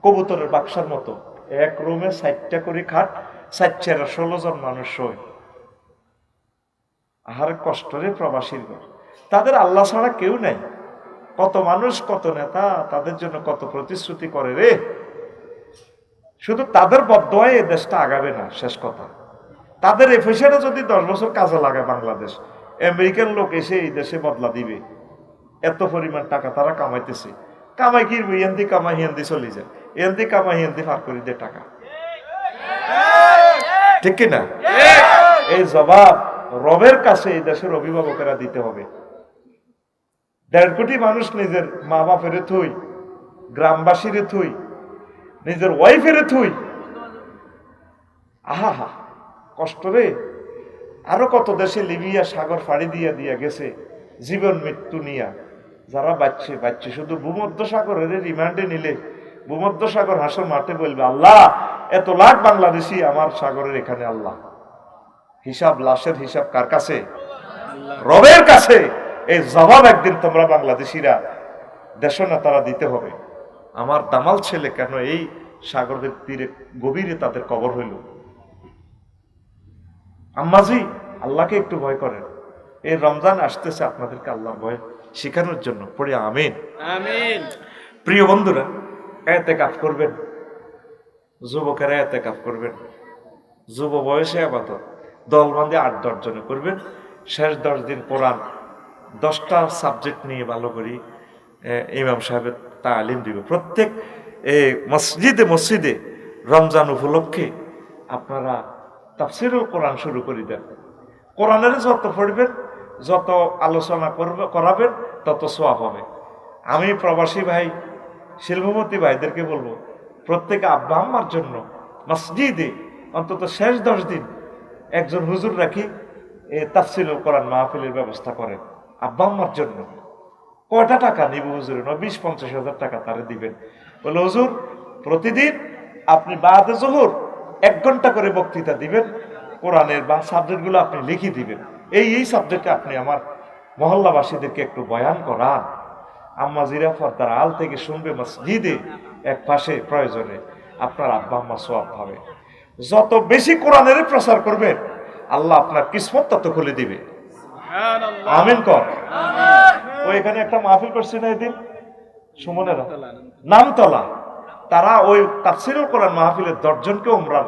কবুতরের বাক্সার মতো। এক রুমে 4টা করে খাট, 4-16 জন মানুষ শোয়। আহার কষ্ট রে প্রবাসীর ঘর। তাদের আল্লাহ ছাড়া কেউ নাই। কত মানুষ, কত নেতা তাদের জন্য কত প্রতিশ্রুতি করে রে। শুধু তাদের বদদোয়ায় এই দেশটা আগাবে না, শেষ কথা। তাদের এই পয়সাটা যদি 10 বছর কাজে লাগায় বাংলাদেশ, আমেরিকান লোক এসে এই দেশে বদলা দিবে। এত পরিমাণ টাকা তারা কামাইতেছে। কামাই কি হিন্দি কামাই হিন্দি চলে যায়, হিন্দি কামাই হিন্দি ফার করে দেয় টাকা, ঠিক কিনা? এই জবাব রবের কাছে এই দেশের অভিভাবকেরা দিতে হবে। 1.5 কোটি মানুষ নিজের মা বাপের থুই, গ্রামবাসীর থুই, নিজের ওয়াইফের থুই, আহা হা কষ্ট রে। আরো কত দেশে লিবিয়া সাগর ফাড়ি দিয়া দিয়া গেছে জীবন মৃত্যু নিয়া, যারা বাচ্চে শুধু ভূমধ্য সাগরের রিমান্ডে নিলে ভূমধ্য সাগর হাসর মাঠে বলবে, আল্লাহ এত লাখ বাংলাদেশি আমার সাগরের এখানে, আল্লাহ হিসাব, লাশের হিসাব কার কাছে? রবের কাছে। এই জবাব একদিন তোমরা বাংলাদেশিরা দেশ নেতারা দিতে হবে। আমার দামাল ছেলে কেন এই সাগরের তীরে গভীরে তাদের কবর হইল? আম্মাজি, আল্লাহকে একটু ভয় করেন। এই রমজান আসতেছে আপনাদেরকে আল্লাহর ভয় শেখানোর জন্য। পড়ি আমিন আমিন। প্রিয় বন্ধুরা, ইতিকাফ করবেন, যুবকেরা ইতিকাফ করবেন, যুব বয়সে আবাদত দল বাঁধে 8-10 জনে করবেন। শেষ 10 দিন কোরআন 10টা সাবজেক্ট নিয়ে ভালো করি ইমাম সাহেবের তালিম দিব। প্রত্যেক মসজিদে রমজান উপলক্ষে আপনারা তাফসীরুল কোরআন শুরু করে দেন। কোরআনের যত পড়বেন, যত আলোচনা করাবেন, তত সওয়াব হবে। আমি প্রবাসী ভাই, শিল্পপতি ভাইদেরকে বলবো, প্রত্যেকে আব্বা আম্মার জন্য মসজিদে অন্তত শেষ 10 দিন একজন হুজুর রাখি তাফসীরুল কোরআন মাহফিলের ব্যবস্থা করেন আব্বা আম্মার জন্য। কয়টা টাকা নিব হুজুর? 20-50 হাজার টাকা তারে দিবেন। বলে হুজুর প্রতিদিন আপনি বাদে জোহর 1 ঘন্টা করে বক্তৃতা দিবেন, কোরআনের বা সাবজেক্টগুলো আপনি লিখে দিবেন। এই সাবজেক্টে আপনি আমার মহল্লাবাসীদেরকে একটু বয়ান করান। আম্মা জিরা পর্দার আল থেকে শুনবে মসজিদে এক পাশে, প্রয়োজনে আপনার আব্বা আম্মা সওয়াব পাবে। যত বেশি কোরআনের প্রচার করবেন, আল্লাহ আপনার কিসমত তত খুলে দিবে। আমিন কর। ওই এখানে একটা মাহফিল করছি না এদিন, সুমনেরা নামতলা, তারা ওই তাফসীরুল কোরআন মাহফিলের 10 জনকে উমরার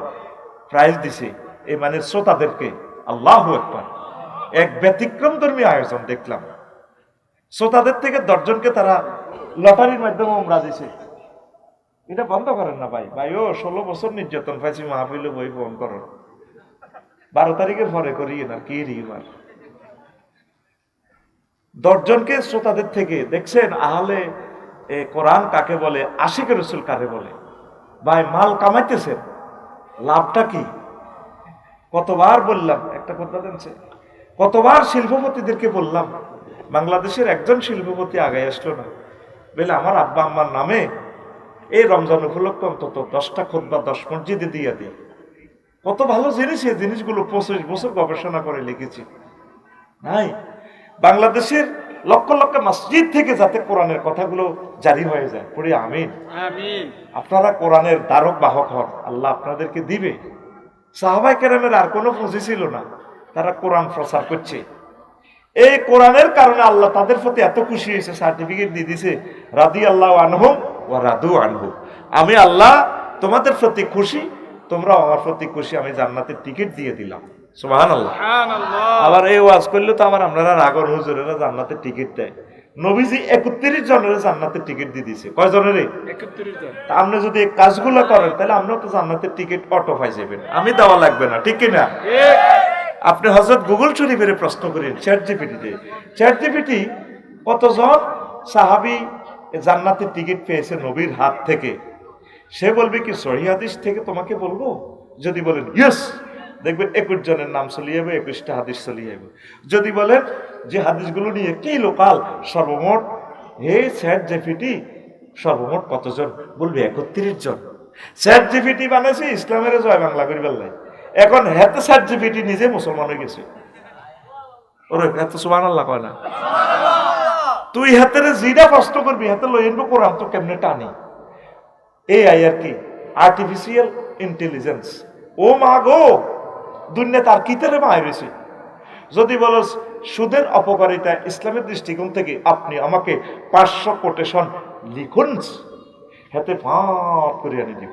প্রাইজ দিছে, এই মানে শ্রোতাদেরকে। আল্লাহু আকবার, এক ব্যতিক্রমধর্মী আয়োজন দেখলাম। শ্রোতাদের থেকে 10 জনকে তারা লটারির মাধ্যমে উমরা দিছে। এটা বন্ধ করেন না ভাই। ও 16 বছর নির্যাতন পাইছি, মাহফিলে বই ফোন করো, 12 তারিখের পরে করিয়ে না কি রিমার। 10 জনকে শ্রোতাদের থেকে দেখছেন। আহলে কোরআন কাকে বলে, আশিকে রসুল কারে বলে? ভাই মাল কামাইতেছেন, লাভটা কি? কতবার বললাম একটা কথা জানছে, কতবার শিল্পপতিদেরকে বললাম, বাংলাদেশের একজন শিল্পপতি আগে আসলো না, বলে আমার আব্বা আম্মার নামে এই রমজান উপলক্ষে অন্তত 10টা খুতবা 10 মসজিদে দিয়ে দিই। কত ভালো জিনিস, এই জিনিসগুলো 25 বছর গবেষণা করে লিখেছি। নাই, বাংলাদেশের লক্ষ লক্ষ মসজিদ থেকে যাতে কোরআনের কথাগুলো জারি হয়ে যায়। পড়ি আমিন আমিন। আপনারা কোরআনের দ্বারক বাহক হন, আল্লাহ আপনাদেরকে দিবে। সাহাবায়ে কেরামের আর কোনো পুঁজি ছিল না, তারা কোরআন প্রচার করছে। এই কোরআনের কারণে আল্লাহ তাদের প্রতি এত খুশি হয়েছে, সার্টিফিকেট দিয়ে দিছে, রাদিয়াল্লাহু আনহুম ওয়া রাদু আনহু। আমি আল্লাহ তোমাদের প্রতি খুশি, তোমরাও আমার প্রতি খুশি, আমি জান্নাতের টিকিট দিয়ে দিলাম। সুবহানাল্লাহ। আবার এই ওয়াজ করলে তো আমার আপনারা রাগর হুজুরেরা জান্নাতের টিকিট দেয়। নবীজি 31 জনের জান্নাতের টিকিট দিয়ে দিছে। কয় জনের? 31 জন। আপনি যদি এই কাজগুলো করেন তাহলে আপনিও তো জান্নাতের টিকিট অটো পাই যাবেন, আমি দেওয়া লাগবে না, ঠিক কিনা? আপনি হযরত গুগল শরীফের প্রশ্ন করেন, চ্যাট জিপিটিতে, চ্যাট জিপিটি কতজন সাহাবী জান্নাতের টিকিট পেয়েছে নবীর হাত থেকে, সে বলবে কি সহিহ হাদিস থেকে তোমাকে বলবো? যদি বলেন ইয়েস, দেখবেন 21 জনের নাম চলে যাবে, 21টা হাদিস চলে যাবে। যদি বলেন যে হাদিসগুলো নিয়ে কি লোকাল, সর্বমোট হে চ্যাট জিপিটি সর্বমোট কতজন? বলবে 31 জন। চ্যাট জিপিটি বানাইছে ইসলামের জয় বাংলা করিবার লাই। এখন হেতে চ্যাট জিপিটি নিজে মুসলমান হয়ে গেছে। ওরে এত সুবহানাল্লাহ কয় না? তুই হাতের জিরা প্রশ্ন করবি, হাতে লই আনবো কোরআন তো কেমনে টানি। এই আর কি আর্টিফিশিয়াল ইন্টেলিজেন্স। ও মা গো, দুনিয়া তার কিতারে মায় রয়েছে। যদি বলো সুদের অপকারিতা ইসলামের দৃষ্টিকোণ থেকে, আপনি আমাকে 500 কোটেশন লিখুন, হাতে ফাঁপ করে আনি দিব।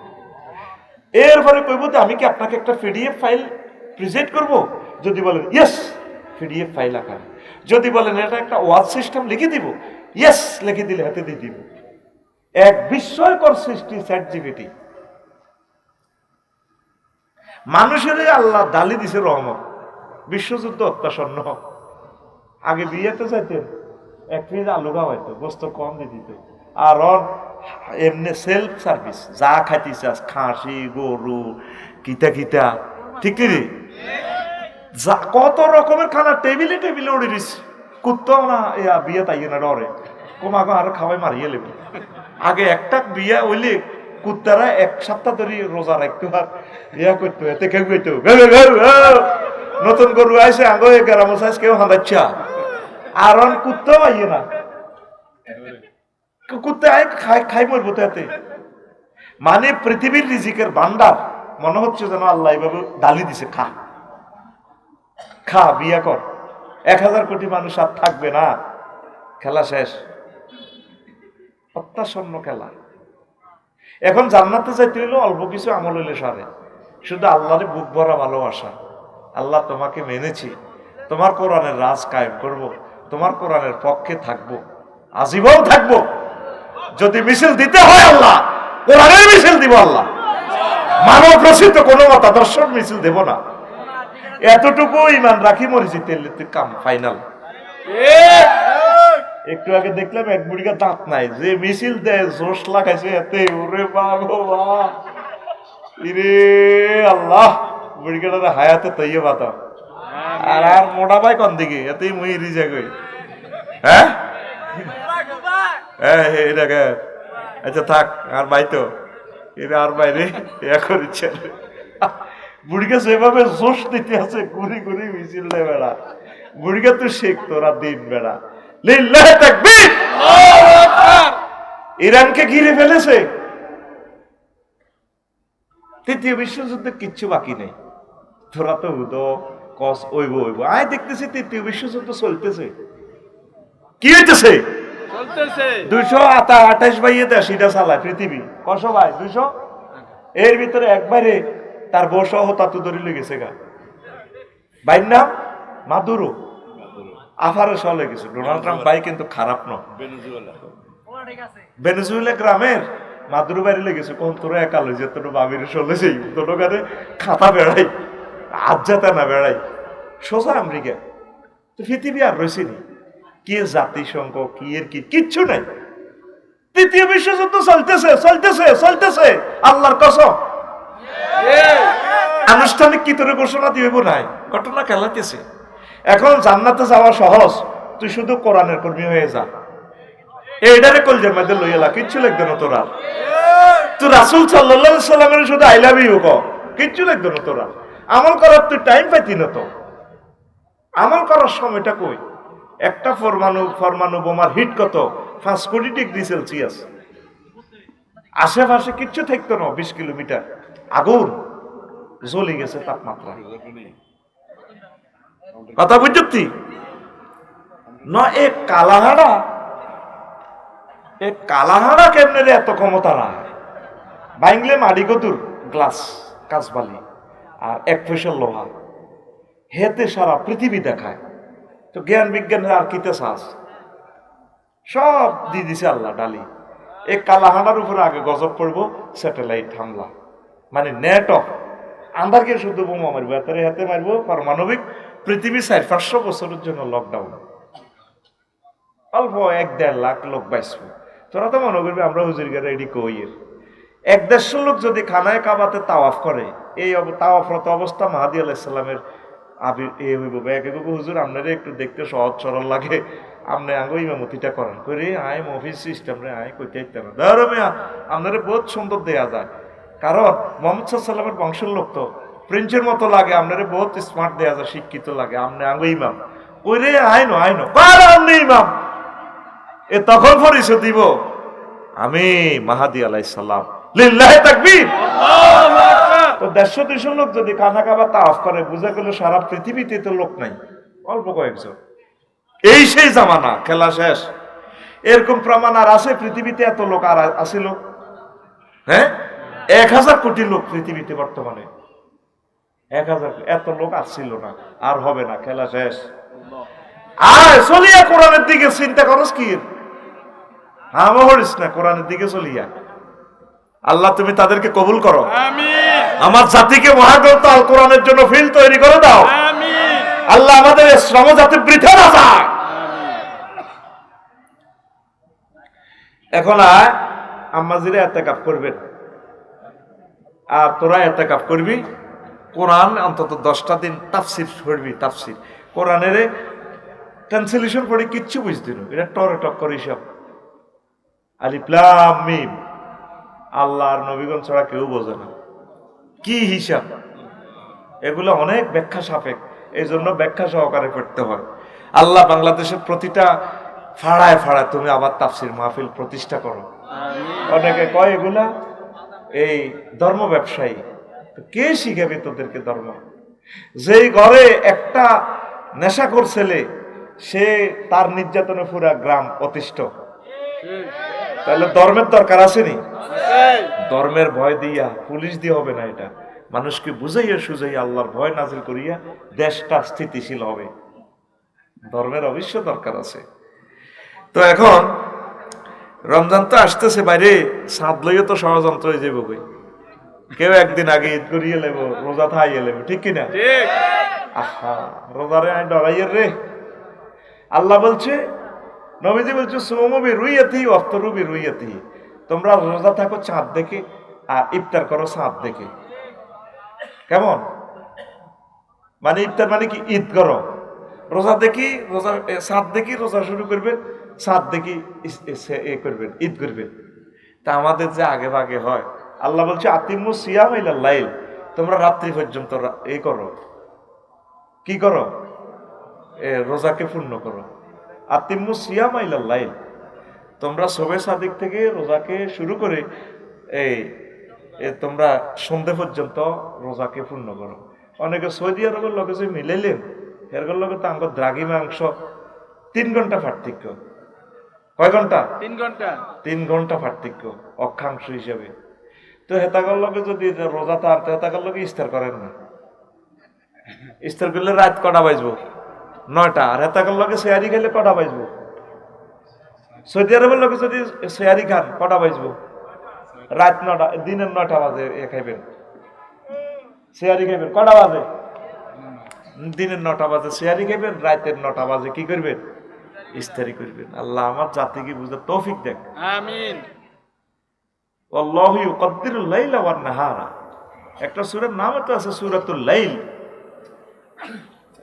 এরপরে কইব যে আমি কি আপনাকে একটা পিডিএফ ফাইল প্রেজেন্ট করব? যদি বলেন ইয়েস, পিডিএফ ফাইল আকারে। যদি বলেন এটা একটা ওয়াজ সিস্টেম লিখে দিব, ইয়েস লিখে দিলে হাতে দিয়ে দিব। এক বিস্ময়কর সৃষ্টি চ্যাট জিপিটি। মানুষের আল্লাহ ডালি দিছে রহমত। বিশ্বযুদ্ধ অত্যাসন্ন, আগে বিয়েতে যাইতেন এক পিস আলু খাওয়াইতো, গোস্ত কম দিয়ে দিত। আর এমনি সেলফ সার্ভিস, যা খাইতে চাস, খাসি গরু কিতা কিতা, ঠিক রে, যা কত রকমের খানা টেবিলে টেবিলে উড়ে দিস। কুত্তাও না বিয়ে তাইয়ে না ডরে, কমাগো আরো খাওয়াই মারিয়ে লেবে। আগে একটা বিয়া হইলে কুত্তারা এক সপ্তাহ ধরে রোজা রাখতো আর ইয়া করতো, এতে কেউ কইতো নতুন গরু আইসে আগে গ্রাম সাইজ কেউ হাঁদাচ্ছা, আর কুত্তাও আইয়ে না, কুত্তা খাই মরবো তো এতে। মানে পৃথিবীর রিজিকের ভান্ডার মনে হচ্ছে যেন আল্লাহ এইভাবে ডালি দিছে, খা খা বিয়া কর। 1000 কোটি মানুষ আর থাকবে না, খেলা শেষ, অত্যাসন্ন খেলা। এখন জান্নাতে যাইতে হইলে অল্প কিছু আমল হইলে সারে, শুধু আল্লাহরে বুক ভরা ভালোবাসা। আল্লাহ তোমাকে মেনেছি, তোমার কোরআনের রাজ কায়েম করব, তোমার কোরআনের পক্ষে থাকবো, আজীবন থাকবো। যদি মিছিল দিতে হয় আল্লাহ কোরআনের মিছিল দিব, আল্লাহ মানব রচিত কোনো মতাদর্শের মিছিল দেব না। এতটুকু ইমান রাখি মরে যেতে কাম ফাইনাল। একটু আগে দেখলাম এক বুড়িকা দাঁত নাই, যে মিছিল দেয় জোশ লাগাইছে এতে, ওরে বাবা ইরে আল্লাহ, বুড়িকাটা হায়াতে তৈয়ে বাতা। আর আর মোটা ভাই কোন দিকে, এতেই মুই রিজে গই। হ্যাঁ আচ্ছা থাক, আর ভাই তো এরা আর বাইরে ইয়া করেছে। বুড়িকে যেভাবে জোশ দিতে আছে, ঘুরি ঘুরি মিছিল দেয় বেড়া। বুড়িকে তো শেখ তোরা দিন বেড়া। লিল্লাহি তাকবীর। ইরানকে ঘিরে ফেলেছে, তৃতীয় বিশ্বযুদ্ধে কিচ্ছু বাকি নেই। তোরা তো হুদো কস ওইব ওইব, আয় দেখতেছি তৃতীয় বিশ্বযুদ্ধ চলতেছে। কি হইতেছে? 228 বাইয়ে দেশ এটা চালায় পৃথিবী। কশো ভাই 200, এর ভিতরে একবারে তার বউ সহ তাতু ধরে লেগেছে গা। বাইর নাম মাদুরো, আফারে সহ লেগেছে। ডোনাল্ড ট্রাম্প ভাই কিন্তু খারাপ নয়। ভেনেজুয়েলা গ্রামের মাদুরো বাইরে লেগেছে, কোন তোরা একা লই যে তোর বাবির চলে যাই, তোর কানে খাতা বেড়াই, আজ্জাতা না বেড়াই, সোজা আমেরিকা। তো পৃথিবী আর রয়েছে নি, কি জাতিসংঘ কি এর কি কিচ্ছু নাই। তৃতীয় বিশ্বযুদ্ধ চলতেছে চলতেছে চলতেছে, আল্লাহর কসম। আনুষ্ঠানিক কি তোর ঘোষণা দিব নাই, ঘটনা খেলাতেছে। এখন জান্নাতে যাওয়া সহজ, তুই শুধু কোরআনের কর্মী হয়ে যা। এইটারে কলজের মধ্যে লইয়া লা, কিচ্ছু লাগবে না তোরা। তুই রাসূল সাল্লাল্লাহু আলাইহি সাল্লামের শুধু আই লাভ ইউ কও, কিচ্ছু লাগবে না তোরা। আমল করার তুই টাইম পাইতি না তো। আমল করার সময়টা কই? একটা পরমাণু বোমার হিট কত? 5 কোটি ডিগ্রি সেলসিয়াস। আশেপাশে কিচ্ছু থাকতো না, 20 কিলোমিটার আগুন জ্বলে গেছে তাপমাত্রা। কথা বুঝছি না? এ কালাহাড়া কেমনে রে এত ক্ষমতা না? বাইংলে মাড়ি কতুর গ্লাস কাঁচবালি আর 1 পয়সা লোহা, হেতে সারা পৃথিবী দেখায়। তো জ্ঞান বিজ্ঞানের আর কিতে চাস, সব দিয়ে দিছে আল্লাহ ডালি। এই কালাহাড়ার উপরে আগে গজব পড়বো স্যাটেলাইট হামলা, মানে নেট অফ আন্দারকে শুধু বোমা মারবো, এতরে হাতে মারবো পারমাণবিক। পৃথিবী 400-500 বছরের জন্য লকডাউন, অল্প 1-1.5 লাখ লোক বাঁচবে। তোরা তো মনে করবি আমরা হুজুরগারে এডি কইয়ের 1-150 লোক যদি খানায় কাবাতে তাওয়াফ করে, এই তাওয়াফরত অবস্থা মাহাদী আলাইহিস সালামের হুজুর আপনারা একটু দেখতে সহজ সরল লাগে, আপনি আগে ইমামতিটা করেন করে আয় মফিস সিস্টেম রে আয় কইতে না ধরো মেয়া, আপনারা বহুত সুন্দর দেয়া যায়। কারণ মোহাম্মদ সাল্লামের বংশের লোক তো প্রিন্সের মতো লাগে, আপনারা বহুত স্মার্ট দেয়া যায়, শিক্ষিত লাগে। আপনি আগে ইমাম কইরে আইনো আপনি ইমাম। এ তখন পরিচয় দিব আমি মাহাদী আলাইহিস সালাম। লিল্লাহি তাকবীর। তো 150-200 লোক যদি খানা খাবার তাওয়াফ করে, বুঝা গেল সারা পৃথিবীতে তো লোক নাই, অল্প কয়েকজন। এই সেই জামানা, খেলা শেষ। এরকম প্রমাণ আর আছে পৃথিবীতে? এত লোক আর আছে লোক? হ্যাঁ, 1000 কোটি লোক পৃথিবীতে বর্তমানে। 1000, এত লোক আসছিল না, আর হবে না, খেলা শেষ। আর চলিয়া কোরআনের দিকে চিন্তা করস কি? হ্যাঁ মহরিস না, কোরআনের দিকে চলিয়া। আল্লাহ তুমি তাদেরকে কবুল করো, আমার জাতিকে মহাগ্রন্থ আল কোরআনের জন্য ফিল তৈরি করে দাও। আল্লাহ আমাদের শ্রম যাতে বৃথা না যায়। এখন আম্মাজিরা এতেকাফ করবেন, আর তোরা এতেকাফ করবি, কোরআন অন্তত 10টা দিন তাফসির পড়বি। তাফসির কোরআনের ট্রান্সলেশন পড়ে কিচ্ছু বুঝতে না, এটা টরে টক করে সব আলিফ লাম মিম, আল্লাহর নবীগণ ছাড়া কেউ বোঝে না কি হিসাব। এগুলো অনেক ব্যাখ্যা সাপেক্ষ, এই জন্য ব্যাখ্যা সহকারে পড়তে হয়। আল্লাহ বাংলাদেশের প্রতিটা ফাড়ায় ফাড়ায় তুমি আবার তাফসির মাহফিল প্রতিষ্ঠা করো। অনেকে কয় এগুলা এই ধর্ম ব্যবসায়ী, কে শিখাবে তোদেরকে ধর্ম? যেই ঘরে একটা নেশাখোর ছেলে, সে তার নির্যাতনে পুরা গ্রাম অতিষ্ঠ, তাহলে ধর্মের দরকার আসেনি? ধর্মের ভয় দিয়া পুলিশ দিয়ে হবে না, এটা মানুষকে বুঝাইয়া সুঝাইয়া আল্লাহর ভয় নাজিল করিয়া দেশটা স্থিতিশীল হবে। ধর্মের অবশ্য দরকার আছে। তো এখন রমজান তো আসতেছে, বাইরে সাঁত লইয়া তো ষড়যন্ত্র হয়ে যাবো, কেউ একদিন আগে ঈদ করিয়ে লেব, রোজা থাইয়ে লেব, ঠিক কিনা? আহা, রোজারে আমি ডরাইয়ের রে। আল্লাহ বলছে, নবীজি বলছে, সুমবি রুইয়াতি অফতরুবি রুইয়াতি, তোমরা রোজা থাকো চাঁদ দেখে আর ইফতার করো চাঁদ দেখে। কেমন মানে ইফতার মানে কি? ঈদ করো, রোজা দেখি রোজা, চাঁদ দেখি রোজা শুরু করবেন, চাঁদ দেখি এ করবেন, ঈদ করবেন। তা আমাদের যে আগে ভাগে হয়, আল্লাহ বলছে আতিমু সিয়াম ইলাল লাইল, তোমরা রাত্রি পর্যন্ত এই করো, কি করো? রোজাকে পূর্ণ করো। আতিমু সিয়াম ইলাল লাইল, তোমরা সবে সাদিক থেকে রোজাকে শুরু করে এই তোমরা সন্ধে পর্যন্ত রোজাকে পূর্ণ করো। অনেকে সৌদি আরবের লোকে যে মিলাইলেন, এর লগে তো আমার দ্রাঘি মাংস 3 ঘন্টা পার্থক্য। কয় ঘন্টা? 3 ঘন্টা। 3 ঘন্টা পার্থক্য অক্ষাংশ হিসেবে। তো হেতাগর লগে যদি রোজা তার, হেতাগর লগে ইফতার করেন না, ইফতার করলে রাত কটা বাজবো? 9টা। আর হেতাগর লগে সেয়ারি খেলে কটা বাজবো? সৌদি আরবের লোকে যদি সেয়ারি খান কটা বাজবো? রাত 9টা, দিনের 9টা বাজে এ খাইবেন, সেয়ারি খাইবেন কটা বাজে? দিনের 9টা বাজে সেয়ারি খাইবেন, রাতের 9টা বাজে কি করবেন? ইফতারি করবেন। আল্লাহ আমার জাতিকে বুঝার তৌফিক দেন, আমিন। আল্লাহু ইউকদ্দিরুল লাইলা ওয়ান নাহারা, একটা সূরার নাম তো আছে সূরাতুল লাইল,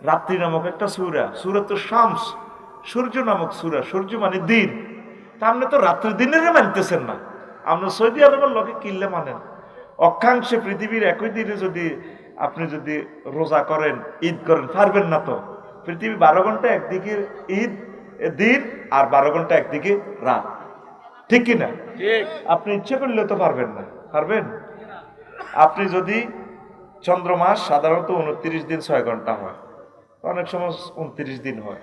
রাত্রি নামক একটা সূরা। সূরাতুশ শামস, সূর্য নামক সূরা। সূর্য মানে দিন। তা আপনি তো রাত্রি দিনের মানতেছেন না, আমরা সৌদি আরবের লোকে কিনলে মানেন। অক্ষাংশে পৃথিবীর একই দিনে যদি আপনি যদি রোজা করেন, ঈদ করেন, পারবেন না তো। পৃথিবী 12 ঘন্টা একদিকে ঈদ দিন, আর 12 ঘন্টা একদিকে রাত, ঠিক কিনা? আপনি ইচ্ছে করলে তো পারবেন না। পারবেন? আপনি যদি চন্দ্রমাস সাধারণত 29 দিন 6 ঘন্টা হয়, অনেক সময় 29 দিন হয়,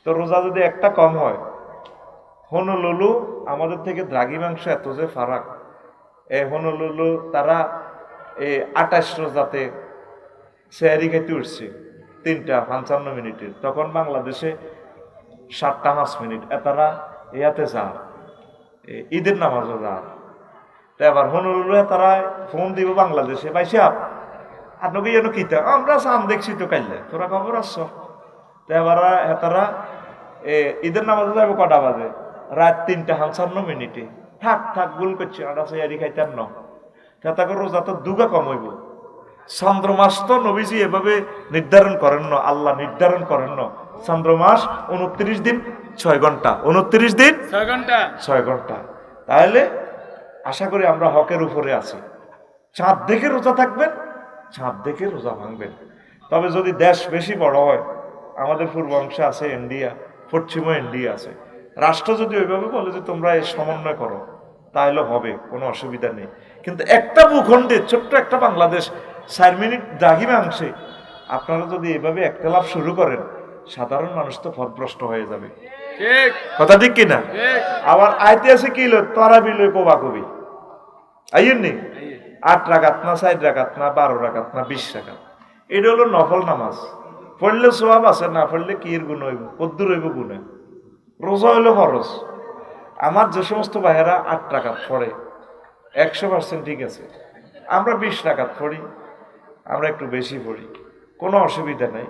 তো রোজা যদি একটা কম হয়, হনুলুলু আমাদের থেকে দ্রাঘিমাংশ এত যে ফারাক, হনুলুলু তারা 28 রোজাতে সেহারি খেতে উঠছে 3টা 55 মিনিটের, তখন বাংলাদেশে 7টা 5 মিনিট। তারা ইয়াতে যান, ঈদের নামাজও যান। তো এবার হনুলুলু তারা ফোন দিব বাংলাদেশে, ভাই সাহেব আপনাকে যেন কিতা, আমরা চান দেখছি তো কাইলে, তোরা খবর আসছ। তো এবার তারা ঈদের নামাজে যাবো কটা বাজে? রাত 3টা 55 মিনিটে। থাক থাক ভুল করছি, আমরা সেয়ারি খাইতাম না। তা করে রোজা তো দুগা কম হইব। চন্দ্রমাস তো নবীজি এভাবে নির্ধারণ করেন না, আল্লাহ নির্ধারণ করেন না। চন্দ্রমাস 29 দিন 6 ঘন্টা, 29 দিন 6 ঘন্টা, 6 ঘন্টা। তাহলে আশা করি আমরা হকের উপরে আছি। চাঁদ দেখে রোজা থাকবেন, চাঁদ দেখে রোজা ভাঙবেন। তবে যদি দেশ বেশি বড় হয়, আমাদের পূর্ব অংশে আছে ইন্ডিয়া, পশ্চিমে ইন্ডিয়া আছে, রাষ্ট্র যদি ওইভাবে বলে যে তোমরা এই সমন্বয় করো, তাহলে হবে, কোনো অসুবিধা নেই। কিন্তু একটা ভূখণ্ডে ছোট্ট একটা বাংলাদেশ 4 মিনিট দ্রাঘিমাংশে আপনারা যদি এভাবে একতলাপ শুরু করেন, সাধারণ মানুষ তো পথভ্রষ্ট হয়ে যাবে। ঠিক কথা ঠিক কিনা? ঠিক। আবার আইতে আছে কি লো তারা বিলয় কোবা কবি আইয়েন নি 8 রাকাত না 4 রাকাত না 12 রাকাত না 20 রাকাত, এটা হলো নফল নামাজ। পড়লে সওয়াব আছে, না পড়লে কি এর গুণ হইব, কদ্দুর হইব গুণে। রোজা হইলো ফরজ। আমার যে সমস্ত ভাইয়েরা 8 রাকাত পড়ে 100% ঠিক আছে। আমরা 20 রাকাত পড়ি, আমরা একটু বেশি পড়ি, কোনো অসুবিধা নাই।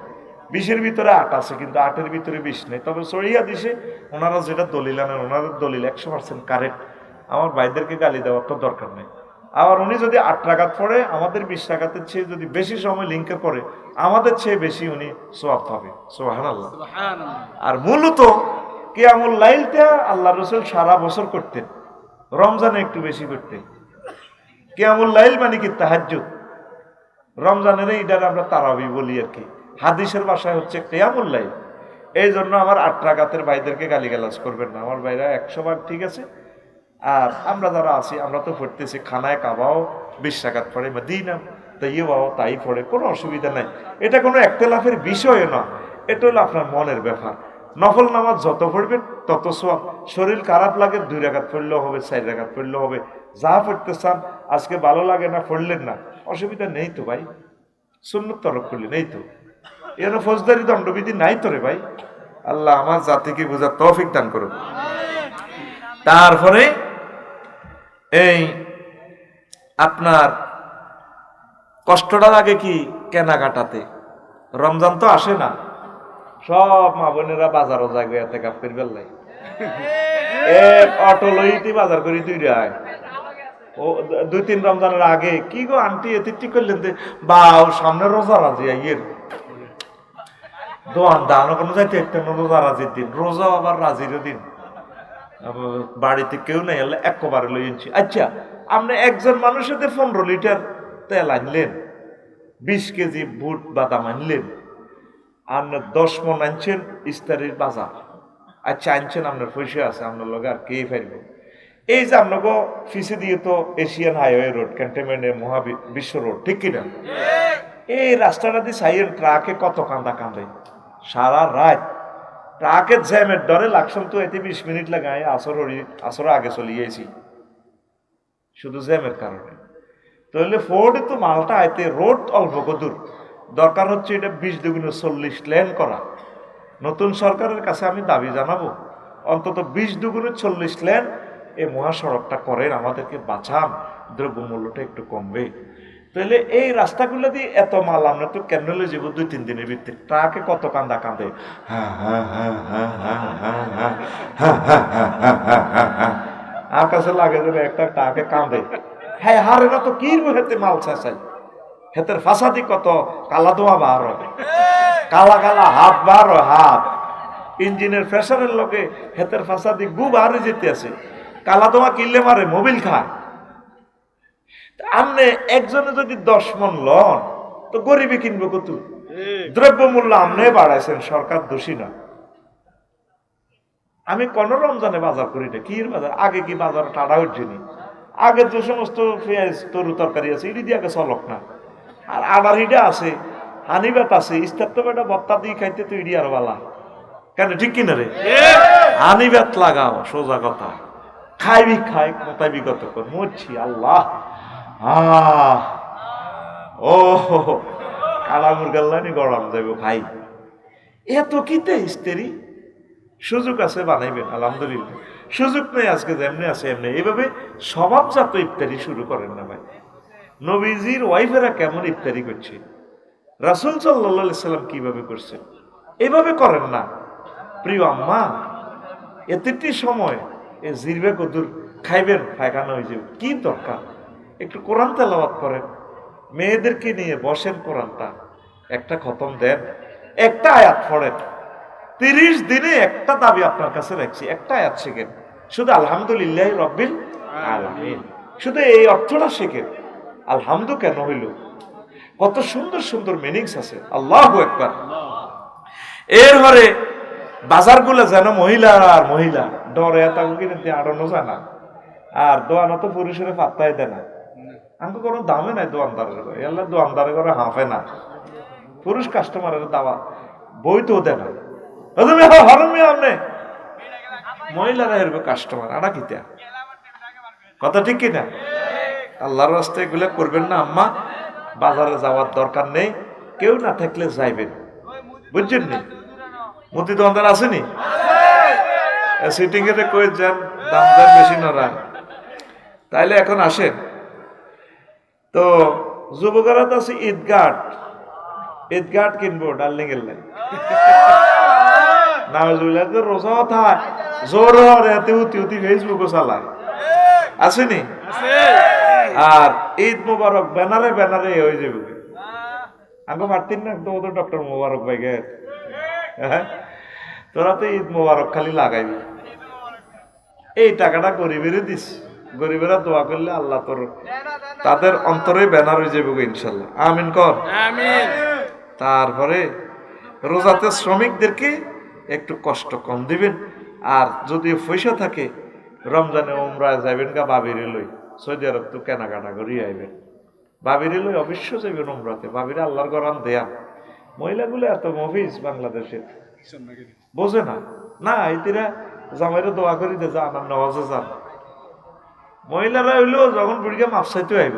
20-এর ভিতরে 8 আছে, কিন্তু 8-এর ভিতরে 20 নেই। তবে সহিহ হাদিসে ওনারা যেটা দলিল আনেন, ওনাদের দলিল 100% কারেক্ট। আমার ভাইদেরকে গালি দেওয়ার তো দরকার নেই। আবার উনি যদি 8 রাকাত পড়ে, আমাদের 20 রাকাতের চেয়ে যদি বেশি সময় লিঙ্কে পড়ে, আমাদের চেয়ে বেশি উনি সওয়াব পাবে। সুবহানাল্লাহ। আর মূলত কিয়ামুল লাইলটা আল্লাহ রাসূল সারা বছর করতেন, রমজানে একটু বেশি করতেন। কিয়ামুল লাইল মানে কি? তাহাজ্জুদ। রমজানের এইটার আমরা তারাবি বলি আর কি, হাদিসের ভাষায় হচ্ছে কিয়ামুল লাইল। এই জন্য আমার 8 রাকাতের ভাইদেরকে গালিগালাজ করবেন না, আমার ভাইরা 100 ভাগ ঠিক আছে। আর আমরা যারা আছি, আমরা তো পড়তেছি, খানায় কাবাও 20 রাকাত পড়ে, মদিনা তাইয়্যিবাও তাই পড়ে, কোনো অসুবিধা নাই। এটা কোনো একতলাফের বিষয় না, এটা হলো আপনার মনের ব্যাপার। নফল নামাজ যত পড়বেন তত সওয়াব। শরীর খারাপ লাগে 2 রাকাত পড়লেও হবে, 4 রাকাত পড়লেও হবে, যা পড়তে চান। আজকে ভালো লাগে না, পড়লেন না, অসুবিধা নেই তো ভাই। সুন্নত তরক করলেন, এই তো, এর ফৌজদারি দণ্ডবিধি নাই তো রে ভাই। আল্লাহ আমার জাতিকে বোঝার তৌফিক দান করুন। তারপরে এই আপনার কষ্টটা লাগে কি? কেনাকাটাতে। রমজান তো আসে না, সব মা বোনেরা বাজারও যাবে এতে কাপের বেলায়, এক অটো লইতে বাজার করি 2 টাকায়। ও 2-3 রমজানের আগে কি গো আন্টি এতে ঠিক করলেন বা সামনে রোজা রাজি আইয়ের দোয়ান দানো কোনো যাইতে একটা রোজা রাজির দিন, রোজা আবার রাজির দিন, বাড়িতে কেউ নাই, এলে একবারে লই আনছি। আচ্ছা, আপনি একজন মানুষের 15 লিটার তেল আনলেন, 20 কেজি বুট বাদাম আনলেন, আপনার 10 মন আনছেন ইস্তারির বাজার। আচ্ছা, আনছেন, আপনার পয়সা আছে, আপনার লগে আর কে ফেলবে? এই যে আপনাকে ফিসে দিয়ে তো এশিয়ান হাইওয়ে রোড, ক্যান্টনমেন্টের বিশ্ব রোড, ঠিক কিনা? এই রাস্তাটা দিয়ে সাইয়ের ট্রাকে কত কান্দা কান্দে সারা রাত। ট্রাকের জ্যামের ডরে লাগছন তো এতে 20 মিনিট লাগায়, আসর আগে চলে গিয়েছি শুধু জ্যামের কারণে। তাহলে ফোর্ডে তো মালটা আইতে রোড অল্প দূর, দরকার হচ্ছে এটা 20 দুগুণে 40 লেন করা। নতুন সরকারের কাছে আমি দাবি জানাবো, অন্তত 20 দুগুণে 40 লেন এই মহাসড়কটা করেন, আমাদেরকে বাঁচান, দ্রব্যমূল্যটা একটু কমবে। তাহলে এই রাস্তাগুলো দিয়ে এত মাল আমরা তো কেন লয়ে যাবো 2-3 দিনের ভিতরে? ট্রাকে কত কান্দা কান্দে, আর কাছে লাগে যেন একটা ট্রাকে কান্দে। হ্যাঁ, হারে না তো কি হেতে মাল চাই, হেতের ফাঁসাদি কত কালা দোয়া বার হয়, কালা কালা হাত বার হাত, ইঞ্জিনের প্রেসারের লোকে হেতের ফাঁসাদি গু বাহারে যেতে আছে, কালা দোয়া কিনলে মারে মোবিল খায়। আপনি একজনে যদি 10 মন লন তো গরিবে কিনবো কত? দ্রব্যমূল্য আপনি বাড়াইছেন, সরকার দোষী না। আমি কোন রমজানে বাজার করি না, কি বাজার? আগে কি বাজার টাটা উঠছেনি? আগে যে সমস্ত পেঁয়াজ তরু তরকারি আছে এটি দিয়ে আগে চলক না। আর আবার হিডা আছে, হানিবাত আছে, ইস্তার তো বেটা বত্তা দিয়ে খাইতে তো ইডি আর বালা কেন, ঠিক কিনা রে? হানিবাত লাগাও, সোজা কথা, খাইবি খাই কোথায় বিগত কর মরছি। আল্লাহ ও কালা মুরগাল্লানি গরম যাইব ভাই, এত কিতে ইস্তেরি। সুযোগ আছে বানাইবেন, আলহামদুলিল্লাহ। সুযোগ নেই, আজকে যেমনি আছে এমনি। এইভাবে স্বভাবজাত ইফতারি শুরু করেন না ভাই। নবীজির ওয়াইফেরা কেমন ইফতারি করছে, রাসূল সাল্লাল্লাহু আলাইহি সাল্লাম কিভাবে করছেন, এভাবে করেন না। প্রিয় আম্মা, এতটি সময় এ জিরবে কদুর খাইবেন, পায়খানা হয়ে যাবে, কি দরকার? একটু কোরআন তেলাওয়াত করেন, মেয়েদেরকে নিয়ে বসেন, কোরআনটা একটা খতম দেন, একটা আয়াত পড়েন। 30 দিনে একটা দাবি আপনার কাছে রাখছি, একটা আয়াত শেখেন, শুধু আলহামদুলিল্লাহ রব্বিল আলামিন, শুধু এই অর্থটা শেখেন। আলহামদু কেন হইল, কত সুন্দর সুন্দর মিনিংস আছে। আল্লাহু আকবার। এরপরে বাজারগুলো যেন মহিলা আর মহিলা ডরে এত কিনে আড়ানো যায় না, আর দোয়ানো তো পুরুষের পাত্তাই দেয় না। আমাকে কোনো দামে নাই দোয়ানদারের ঘরে, আল্লাহ দোয়ানদারের ঘরে হাঁফে না, পুরুষ কাস্টমারের দাওয়া বই তো দেয় না। আপনি মহিলারা এরকম কাস্টমার আড়া কিতা কথা, ঠিক কিনা? আল্লাহর রাস্তায় এগুলো করবেন না আম্মা। বাজারে যাওয়ার দরকার নেই, কেউ না থাকলে যাইবেন, বুঝছেন নি? মুদি দোকানদার আসেনি, সিটিং এ কই যান, দাম দাম বেশি না রান। তাইলে এখন আসেন তো, যুবকেরা তো আছে ঈদগাহ, ঈদগাহ কিনবো ডার্লিং এর লাই নাউজুবিল্লাহ তো রোজা থাক জোর হরে উতি উতি ফেসবুকও চালায় আসেনি আর ঈদ মোবারক ব্যানারে ব্যানারে হয়ে যাবে আগে পারতেন না তো ওদের ডক্টর মোবারক ভাই গে তোরা তো ঈদ মোবারক খালি লাগাইবি এই টাকাটা গরিবের দিস গরিবেরা দোয়া করলে আল্লাহ তোর তাদের অন্তরে ব্যানার হয়ে যাবে ইনশাল্লাহ আমিন কর আমিন। তারপরে রোজাতে শ্রমিকদেরকে একটু কষ্ট কম দিবেন আর যদি পয়সা থাকে রমজানে উমরায় যাবেন গা বাবির লই সৌদি আরব তো কেনাকাটা করিয়ে আইবেন বাবির লই অবশ্য যাবেন উমরাতে বাবির আল্লাহর গরান দেয়া মহিলাগুলো এত মফিজ বাংলাদেশের বোঝে না না এতিরা জামাইরে দোয়া করি দে যা আমার নওয়াজে যান মহিলারা হইলো যখন বুড়িকে মাপ চাইতে আইব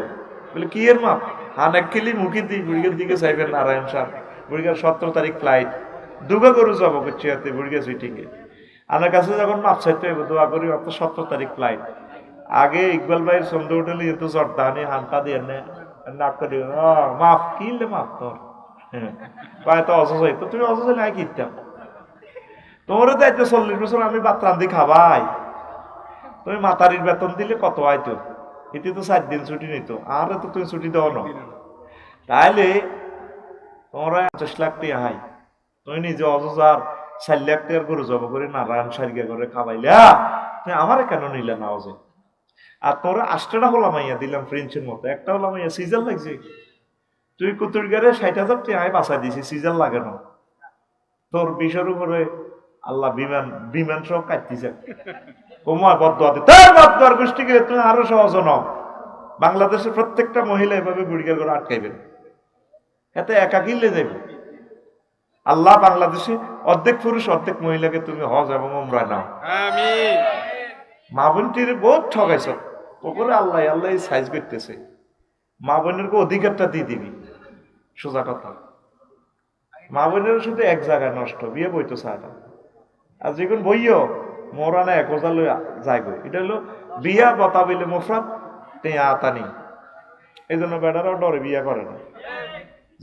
বলে কি এর মাপ হান এক কিলি মুখি দিই বুড়িকের দিকে চাইবেন নারায়ণ সাহ বুড়িকার 17 তারিখ ফ্লাইট দুগা গরু যাবো করছি হাতে বুড়িকে সুইটিংয়ে আমার কাছে যখন মাপ চাইতে আইব দোয়া করি অত 17 তারিখ ফ্লাইট আগে ইকবাল ভাইয়ের সন্ধ্যে উঠলে এত জর্দানি হানটা দিয়ে নাক করে মাফ কিনলে মাপ তোর কয় তো অসুস্থ তো তুমি অসুস্থ নাই কিনতাম তোমারও দায়িত্ব 40 বছর আমি ভাত রান্ধি খাবাই তুমি মাতারির বেতন দিলে কত আইতো এতে তো 4 দিন ছুটি নিত আর তো তুমি ছুটি দাও না তাইলে তোমরা 50 লাখ টাকা হাই তুমি নিজে অজজার 4 লাখ টাকার গরু জব করে নারায়ণ সারিগা করে খাবাইলে তুমি আমারে কেন নিলে না অজে আর তোরা 8টা হলাম মাইয়া দিলাম ফ্রেঞ্চের মতো একটা হলাম মাইয়া সিজন লাগছে তুই কুতুর গারে 60,000 টাকা বাঁচাই দিছি সিজন লাগে না তোর বিষের উপরে আল্লাহ বিমান সব কাটতেছে কোমা বদদোয়াতে তার বদদোয়ার গোষ্ঠীকে তুমি আরো সহজ নাও বাংলাদেশের প্রত্যেকটা মহিলা এভাবে গুড়িকার করে আটকাইবেন এতে একা কিনলে যাবে আল্লাহ বাংলাদেশে অর্ধেক পুরুষ অর্ধেক মহিলাকে তুমি হজ এবং উমরা নাও আমিন মা বোনটির বহুত ঠকাইছ ওপরে আল্লাহ আল্লাহ সাইজ করতেছে মা বোনের অধিকারটা দিয়ে দিবি সোজা কথা মা বোনের শুধু এক জায়গায় নষ্ট বিয়ে বইতো সাহাটা আর যেগুন বইও মোরানা 1000 লই যায় গো এটা হলো বিয়া বতা বইলে মুফরাদ তে আতানি এই জন্য বেটারাও ডরে বিয়া করে না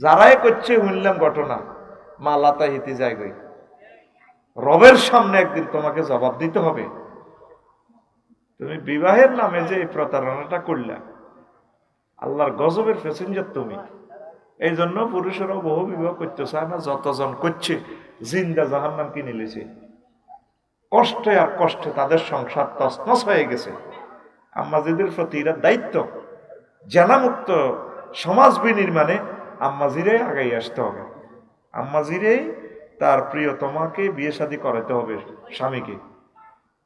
যারাই করছে শুনলাম ঘটনা মালাতা হিতে যায় গই রবের সামনে একদিন তোমাকে জবাব দিতে হবে তুমি বিবাহের নামে যে এই প্রতারণাটা করলা আল্লাহর গজবের প্যাসেঞ্জার তুমি এই জন্য পুরুষেরাও বহু বিবাহ করতে চায় না যতজন করছে জিন্দা জাহান্নাম কিনে নিয়েছে কষ্টে আর কষ্টে তাদের সংসার তছনছ হয়ে গেছে আম্মাজিদের প্রতি এরা দায়িত্ব জেনামুক্ত সমাজ বিনির্মাণে আম্মাজিরে আগাই আসতে হবে আম্মাজিরে তার প্রিয়তমাকে বিয়ে শাদী করাতে হবে স্বামীকে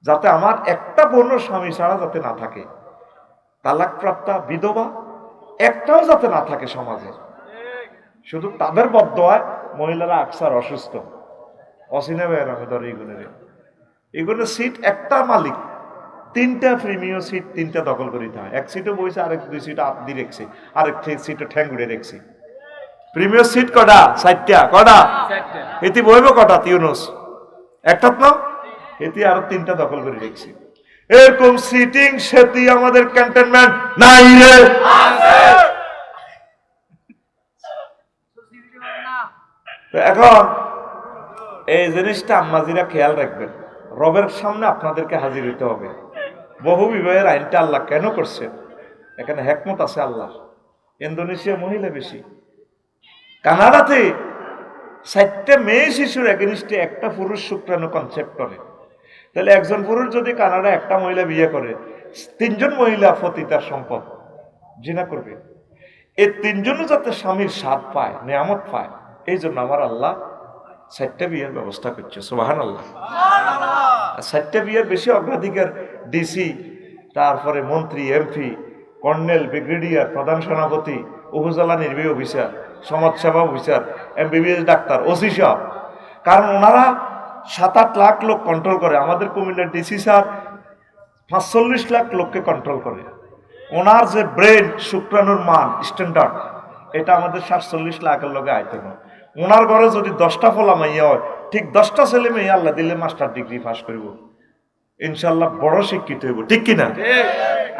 যাতে আমার একটা বোন স্বামী ছাড়া যাতে না থাকে তালাকপ্রাপ্তা বিধবা একটাও যাতে না থাকে সমাজে শুধু তাদের বদদোয়ায় মহিলারা আকসার অসুস্থ অসিনে ভাইয়ের আমি ধর এগুলো সিট একটা মালিক 3টা প্রিমিয়াম সিট 3টা দখল করিতে হয় এক সিটও বইছে আরেক 2 সিট আপ দিয়ে রেখেছে আরেক সিটও ঠ্যাং ঘুরে রেখেছে প্রিমিয়াম সিট কটা 4টা কটা এটি বইব কটা তিউনুস একটাত না এটি আরো 3টা দখল করে রেখেছে এরকম সিটিং সেটি আমাদের ক্যান্টনমেন্ট নাই রে আছে এখন এই জিনিসটা আম্মাজিরা খেয়াল রাখবেন রবের সামনে আপনাদেরকে হাজির হইতে হবে বহু বিবাহের আইনটা আল্লাহ কেন করছেন এখানে হিকমত আছে আল্লাহ ইন্দোনেশিয়া মহিলা বেশি কানাডাতে 4টা মেয়ে শিশুর এগেইনস্টে একটা পুরুষ শুক্রাণু কনসেপ্ট করে তাহলে একজন পুরুষ যদি কানাডা একটা মহিলা বিয়ে করে 3জন মহিলা প্রতি তার সম্পদ জিনা করবে এই 3জনও যাতে স্বামীর স্বাদ পায় নিয়ামত পায় এই জন্য আমার আল্লাহ 4টা বিয়ের ব্যবস্থা করছে সুবহানাল্লাহ 4টা বিয়ের বেশি অগ্রাধিকার ডিসি তারপরে মন্ত্রী এমপি কর্নেল ব্রিগেডিয়ার প্রধান সেনাপতি উপজেলা নির্বাহী অফিসার সমাজসেবা অফিসার এমবিবিএস ডাক্তার ওসি সাহেব কারণ ওনারা 7-8 লাখ লোক কন্ট্রোল করে আমাদের কুমিল্লার ডিসি স্যার 45 লাখ লোককে কন্ট্রোল করে ওনার যে ব্রেন শুক্রাণুর মান স্ট্যান্ডার্ড এটা আমাদের 47 লাখের লোকে আইতে না ওনার ঘরে যদি 10টা ফলা মাইয়া হয় ঠিক 10টা ছেলে মেয়ে আল্লাহ দিলে মাস্টার ডিগ্রি পাস করব ইনশাল্লাহ বড় শিক্ষিত হইব ঠিক কিনা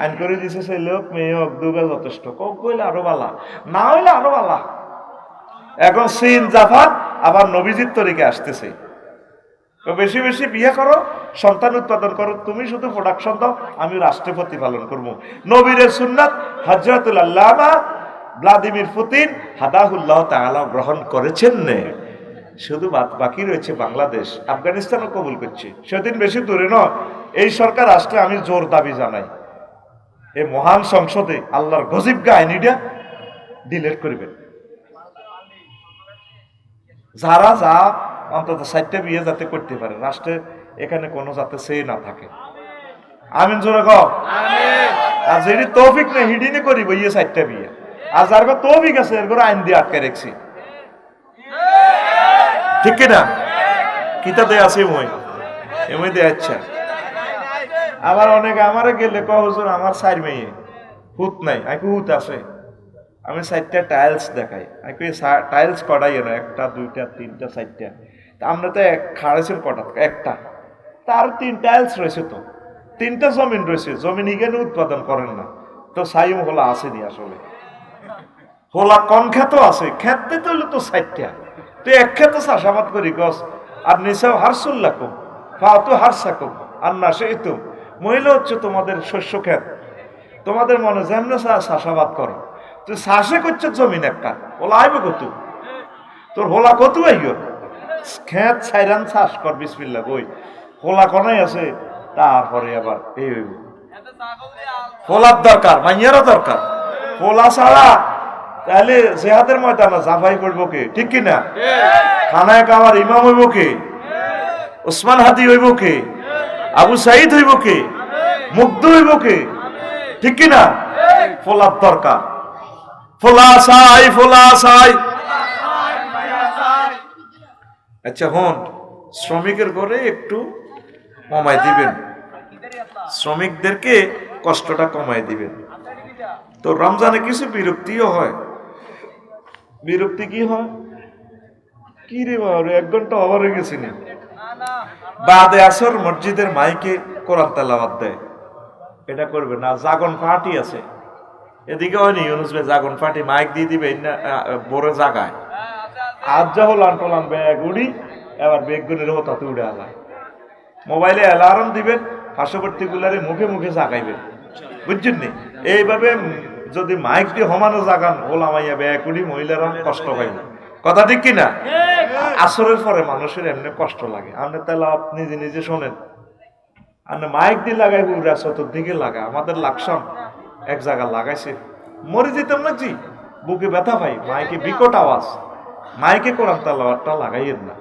আইন করে দিছে ছেলে হোক মেয়ে হোক দুগা যথেষ্ট কক কইলে আরো বালা না হইলে আরো বালা এখন চীন জাপান আবার নবীজির তরিকে আসতেছে। তো বেশি বেশি বিয়ে করো, সন্তান উৎপাদন করো, তুমি শুধু প্রোডাকশন দাও, আমি রাষ্ট্র প্রতিপালন করবো। নবীরের সুন্নাত হযরতুল আল্লামা ভ্লাদিমির পুতিন হাদাহুল্লাহ তাআলা গ্রহণ করেছেন নে। শুধু বাকি রয়েছে বাংলাদেশ, আফগানিস্তানও কবুল করছে। সেদিন বেশি দূরে নয়, এই সরকার আসলে আমি জোর দাবি জানাই, এই মহান সংসদে আল্লাহর গজিবগা আইনিটা ডিলেট করবেন। যারা যা অন্তত 4টা বিয়ে যাতে করতে পারে রাষ্ট্রে, এখানে কোনো যাতে সেই না থাকে। আমিন জোরে কও। আর যেটি তৌফিক নেই হিডিনি করিব ইয়ে 4টা বিয়ে, আর যার তৌফিক আছে এর করে আইন দিয়ে আটকে রেখছি, ঠিক কিনা? কিতা দেয় আছে এমই দেয়। আচ্ছা, আবার অনেকে আমারে গেলে ক হুজুর আমার 4 মেয়ে, হুত নাই। আমি হুত আছে, আমি 4টা টাইলস দেখাই। আমি টাইলস কটাই না, 1টা 2টা 3টা 4টা। আমরা তো খাড়েছেন কটা? একটা। তার 3 টাইলস রয়েছে, তো 3টা জমিন রয়েছে, জমিন এখানে উৎপাদন করেন না তো সাইম হোলা আসেনি। আসলে হোলা কন ক্ষেত আছে, ক্ষেতে তো হইলো তো 4টা, তো এক ক্ষেত চাষাবাদ করি গছ। আর নিসাও হারসুল্লাকুম ফাতু হারসাকুম আর না সেইতুম, মহিলা হচ্ছে তোমাদের শস্য ক্ষেত, তোমাদের মনে যেমন চাষাবাদ করো। তুই চাষে করছে জমিন একটা, ওলা আইব কত তোর, হোলা কত আইব? ক্ষেত ছাইরান চাষ কর বিসমিল্লাহ বই, হোলা কনাই আছে। তারপরে আবার এই হইব, হোলার দরকার, মাইয়ারও দরকার। হোলা ছাড়া তাহলে জেহাদের ময়দানে জাফাই করবো কে, ঠিক কিনা? খানায় কামার ইমাম হইব কে? ওসমান হাদি হইব কে? আবু সাইদ হইব কে? মুগ্ধ হইব কে, ঠিক কিনা? ফোলার দরকার, ফোলা চাই, ফোলা চাই। আচ্ছা হন, শ্রমিকের ঘরে একটু কমাই দিবেন, শ্রমিকদেরকে কষ্টটা কমাই দিবেন। তো রমজানে কিছু বিরক্তিও হয়। বিরক্তি কি হয়? কি রে বাবা, 1 ঘন্টা ওভার হয়ে গেছি না। বাদে আসর মসজিদের মাইকে কোরআন তেলাওয়াত দেয়, এটা করবে না। জাগন পার্টি আছে এদিকে, হয়নি ইউনুস ভাই জাগন পার্টি মাইক দিয়ে দিবে বড় জায়গায়। আজ যা হল আন্টলান ব্যাগ উড়ি, এবার বেগ গুলির হতাতে উড়ে আলায়। মোবাইলে অ্যালার্ম দিবেন, পার্শ্ববর্তী গুলারে মুখে মুখে জাগাইবেন, বুঝছেন নি? এইভাবে যদি মাইক দিয়ে হমানো জাগান, ওলামাইয়া ব্যাগ উড়ি মহিলারা কষ্ট হয় না, কথা ঠিক কিনা? আসরের পরে মানুষের এমনি কষ্ট লাগে। আপনি তাহলে নিজে নিজে শোনেন, আপনি মাইক দিয়ে লাগাই উড়া চতুর্দিকে লাগা। আমাদের লাকসাম এক জায়গা লাগাইছে, মরে যেতাম না জি, বুকে ব্যথা পাই। মাইকে বিকট আওয়াজ, মাইকে কোরআন তেলাওয়াতটা লাগাইয়েন না।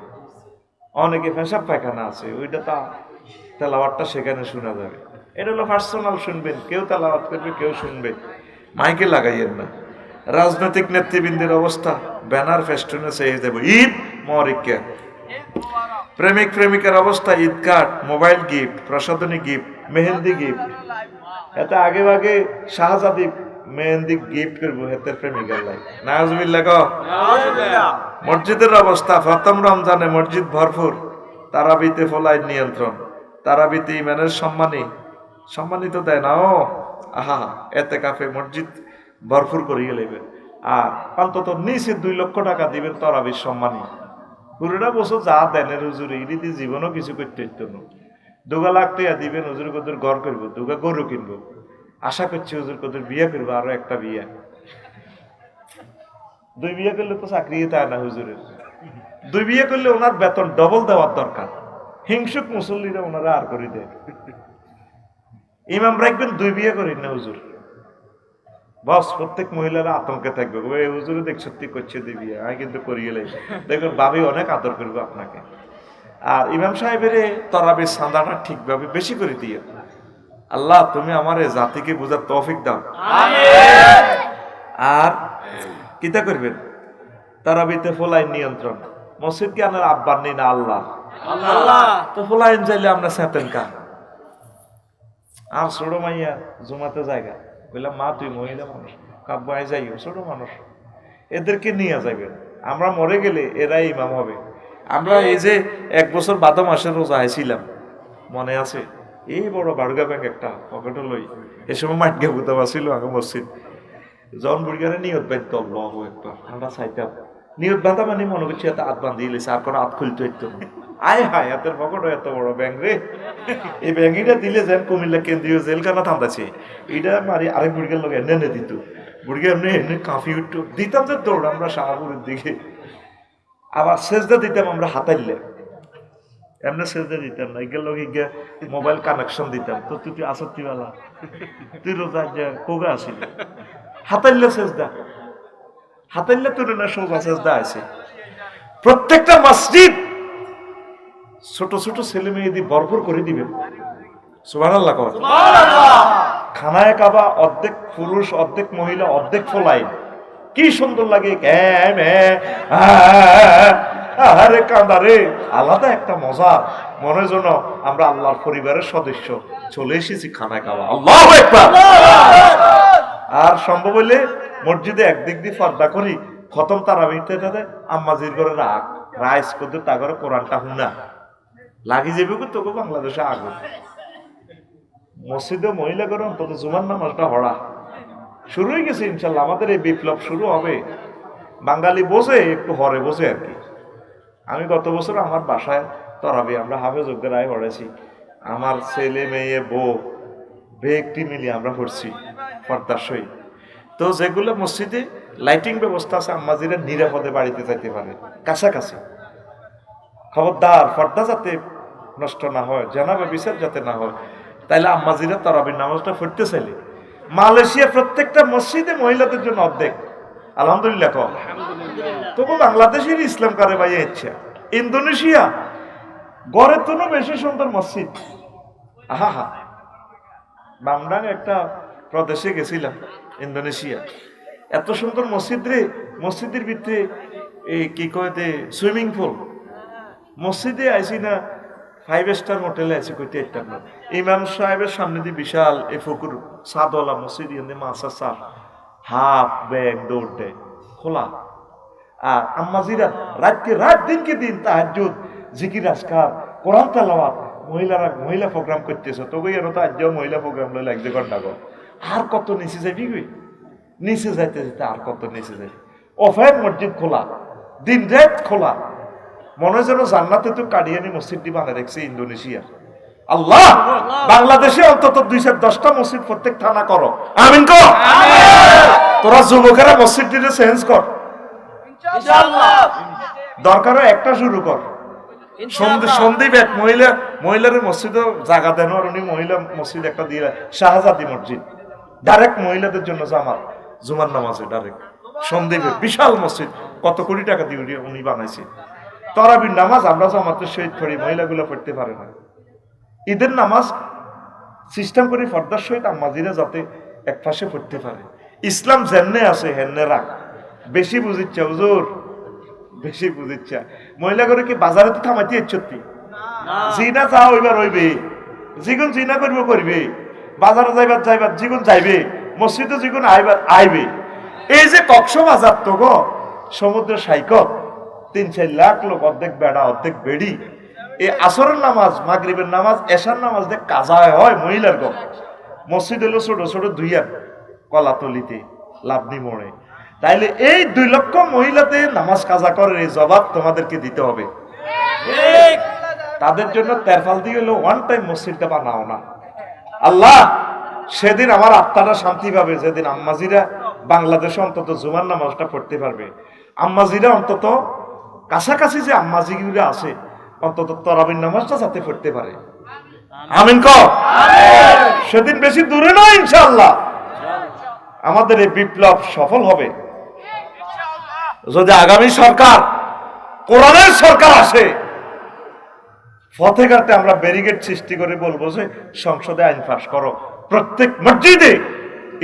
অনেকে পেশাব পায়খানা আছে, ওইটা তা তেলাওয়াতটা সেখানে শোনা যাবে। এটা হলো পার্সোনাল, শুনবেন, কেউ তেলাওয়াত করবে, কেউ শুনবে, মাইকে লাগাইয়েন না। রাজনৈতিক নেতৃবৃন্দের অবস্থা, ব্যানার ফেস্টুনে চেয়ে দেব ঈদ মরিকা। প্রেমিক প্রেমিকার অবস্থা, ঈদ কার্ড, মোবাইল গিফট, প্রসাধনী গিফট, মেহেন্দি গিফট। এতে আগে আগে শাহজাদি মেহেন্দি গিফট করবো হেতের প্রেমিকার লাই, নাউজুবিল্লাহ গো। মসজিদের অবস্থা, প্রথম রমজানে মসজিদ ভরপুর, তারাবিতে ফলায় নিয়ন্ত্রণ, তারাবিতে ইমানের সম্মানিত দেয় না। ও আহা, এতে কাফে মসজিদ ভরপুর করিয়ে নেবেন। আর অন্তত নিচে 2 লক্ষ টাকা দিবেন তরাবির সম্মানী। পুরোটা বছর যা দেন হুজুর, এই রীতি জীবনও কিছু করতে হইতো না। 2 লাখ টাকা দিবেন, হুজুর কদুর ঘর করবো, 2 গরু কিনবো, আশা করছি হুজুর কদুর বিয়ে করবো, আরো একটা বিয়ে। 2 বিয়ে করলে তো চাকরি তাই না হুজুরের। 2 বিয়ে করলে ওনার বেতন ডবল দেওয়ার দরকার। হিংসুক মুসল্লিরা ওনারা আর করে দেয়। ইমাম রাখবেন 2 বিয়ে করেন না হুজুর, বস প্রত্যেক মহিলারা আতঙ্কে থাকবে, ওই হুজুরে দেখ সত্যি করছে 2 বিয়ে, আমি কিন্তু করি গেলে দেখুন ভাবি অনেক আদর করবে আপনাকে। আর ইমাম সাহেবের তরাবির সান্দাটা ঠিকভাবে বেশি করে দিও। আল্লাহ তুমি আমার জাতিকে বোঝার তৌফিক দাও। আর কিতা করবেন, তারাবিতে ফোলাইন নিয়ন্ত্রণ। মসজিদ কি আপনার আব্বার নেই না আল্লাহ? তো ফোলাইন চাইলে আমরা সেতেন কা। আর ছোট মাইয়া জুমাতে জায়গা, বললাম মা তুই মহিলা মানুষ, কাব্বায় যাইও, ছোট মানুষ, এদেরকে নিয়ে যাবেন। আমরা মরে গেলে এরাই ইমাম হবে। আমরা এই যে 1 বছর 12 মাসের রোজা আইছিলাম, মনে আছে? এই বড় বাড়ুগা ব্যাংক একটা পকেটে লই, এ সময় মাঠকে বুঝতে পারছিল আগে মসজিদ জন বুড়িগারে নিয়ত বাইত আল্লাহু আকবার, আমরা চাইতাম নিয়ত বাঁধা মানে মনে করছি এত হাত বাঁধিয়ে লেছে, আর কোনো হাত খুলতে হইতো না। আয় হায়, হাতের পকেট এত বড় ব্যাংক রে, এই ব্যাংকিটা দিলে যেন কুমিল্লা কেন্দ্রীয় জেলখানা থামতাছে, এটা মারি আরেক বুড়িকের লোক এনে দিত, বুড়িকে এমনি এমনি কাঁপি উঠত, দিতাম যে দৌড় আমরা শাহপুরের দিকে। আবার সেজদা দিতাম আমরা হাতাইলে, এমনি সেজদা দিতাম না, এগুলো লোক ইগে মোবাইল কানেকশন দিতাম, তো তুই আসত্তিওয়ালা, তুই রোজা কোগা আসিল, হাতাইলে সেজদা, হাতাইলে তোর না সোজা সেজদা আছে। প্রত্যেকটা মসজিদ ছোট ছোট ছেলে মেয়ে দিয়ে ভরপুর করে দিবেন, সুবহানাল্লাহ। খানায় কাবা অর্ধেক পুরুষ অর্ধেক মহিলা অর্ধেক ফলাই, কি সুন্দর লাগে, আরে কাঁদারে, আলাদা একটা মজা, মনে যেন আমরা আল্লাহর পরিবারের সদস্য চলে এসেছি খানায় কাবা। আল্লাহু আকবার। আর সম্ভব হইলে মসজিদে একদিক দিয়ে পর্দা করি, খতম তারাবিতে তাদের আম্মাজির ঘরে রাইস করতে তা করে কোরআনটা হুনা লাগি যাবে, তোকে বাংলাদেশে আগুন। মসজিদে মহিলা করে অন্তত জুমার নামাজটা হড়া শুরু হয়ে গেছে ইনশাল্লাহ। আমাদের এই বিপ্লব শুরু হবে, বাঙালি বোঝে একটু হরে বোঝে আর কি। আমি গত বছর আমার বাসায় তরাবি আমরা হাফেজ রায় পড়েছি, আমার ছেলে মেয়ে বউ বেগটি মিলিয়ে আমরা পড়ছি পর্দার সহিত। তো যেগুলো মসজিদে লাইটিং ব্যবস্থা আছে, আম্মাজিরা নিরাপদে বাড়িতে যাইতে পারে, কাছাকাছি। খবরদার পর্দা যাতে নষ্ট না হয়, জানাবে বিচার যাতে না হয়, তাইলে আম্মাজিরা তারাবির নামাজটা পড়তে চাইলে মালয়েশিয়া প্রত্যেকটা মসজিদে মহিলাদের জন্য অর্ধেক, আলহামদুলিল্লাহ কম। তবু বাংলাদেশের ইসলাম করে ভাই ইচ্ছা। ইন্দোনেশিয়া গড়ের তো বেশি সুন্দর মসজিদ, আহা হা। বামডাং একটা প্রদেশে গেছিলাম ইন্দোনেশিয়া, এত সুন্দর মসজিদ রে, মসজিদের ভিতরে এই কি কয় সুইমিং পুল, মসজিদে আইসি না 5 স্টার হোটেলে আছে কইতে একটা না। ইমাম সাহেবের সামনে দিয়ে বিশাল এই ফকুর সাদওয়ালা মসজিদ, ইয়ে মাছ আছে, হাফ ব্যাগ দৌড় দেয় খোলা। আর আম্মাজিরা রাত দিনকে দিন তাহাজ্জুদ, জিকির আজকার, কোরআন তেলাওয়াত, মহিলারা মহিলা প্রোগ্রাম করতেছে, তবে এর তো আজও মহিলা প্রোগ্রাম লইলে 1 ঘন্টা গো। আর কত নিচে যাবি গই, নিচে যাইতে যেতে আর কত নিচে যাবি। অফায়ের মসজিদ খোলা, দিন রাত খোলা, মনে যেন জান্নাতে তো কাডিয়ানি মসজিদটি বানিয়ে রেখেছে ইন্দোনেশিয়া। আল্লাহ বাংলাদেশে অন্তত 210টা মসজিদ প্রত্যেক থানা করো, আমিন কর। তোরা যুবকেরা মসজিদটিতে চেঞ্জ কর, দরকার একটা শুরু কর। সন্দীপ এক মহিলার মসজিদে জায়গা দেন, আর উনি মহিলা মসজিদ একটা দিয়ে, শাহজাদি মসজিদ, ডাইরেক্ট মহিলাদের জন্য জামাত জুমার নামাজে ডাইরেক্ট সন্দীপের বিশাল মসজিদ, কত কোটি টাকা দিয়ে উনি বানাইছে। তরাবির নামাজ আমরা জামাতের সহিত পড়ি, মহিলাগুলো পড়তে পারে না। ঈদের নামাজ সিস্টেম করে ফর্দার সহিত আম্মাজিরা যাতে এক পাশে পড়তে পারে। ইসলাম যেমনে আছে হেন্নে রাখ, বেশি বুঝিচ্ছা হুজুর, বেশি বুঝিচ্ছা। মহিলা করে কি বাজারে তো থামাইতে ইচ্ছতি, জিনা যা হইবার হইবে, যিগুন জিনা করবো করবে, বাজারে যাইবার যিগুন যাইবে, মসজিদে যিগুন আইবে। এই যে কক্সবাজার তো গো সমুদ্রের সাইকত, 3-4 লাখ লোক, অর্ধেক বেড়া অর্ধেক বেড়ি। এই আসরের নামাজ, মাগরিবের নামাজ, এশার নামাজ দেখ কাজা হয় মহিলার গো। মসজিদ হলো ছোট ছোট দুইয়ার কলাতলিতে লাভনি মোড়ে, তাইলে এই 2 লক্ষ মহিলাতে নামাজ কাজা করে, এই জবাব তোমাদেরকে দিতে হবে। তাদের জন্য তেরফাল দিয়ে হলো ওয়ান টাইম মসজিদটা বানাও না। আল্লাহ সেদিন আমার আত্মাটা শান্তি পাবে, যেদিন আম্মাজিরা বাংলাদেশে অন্তত জুমার নামাজটা পড়তে পারবে। আম্মাজিরা অন্তত কাছাকাছি যে আম্মাজিরা আছে, অন্তত তরাবির নামাজটা যাতে পড়তে পারে, আমিন কর। সেদিন বেশি দূরে নয় ইনশাআল্লাহ আমাদের এই বিপ্লব সফল হবে। যদি আগামী সরকার কোরআনের সরকার আসে, ফতেঘাটে আমরা ব্যারিকেড সৃষ্টি করে বলবো যে সংসদে আইন পাস করো, প্রত্যেক মসজিদে,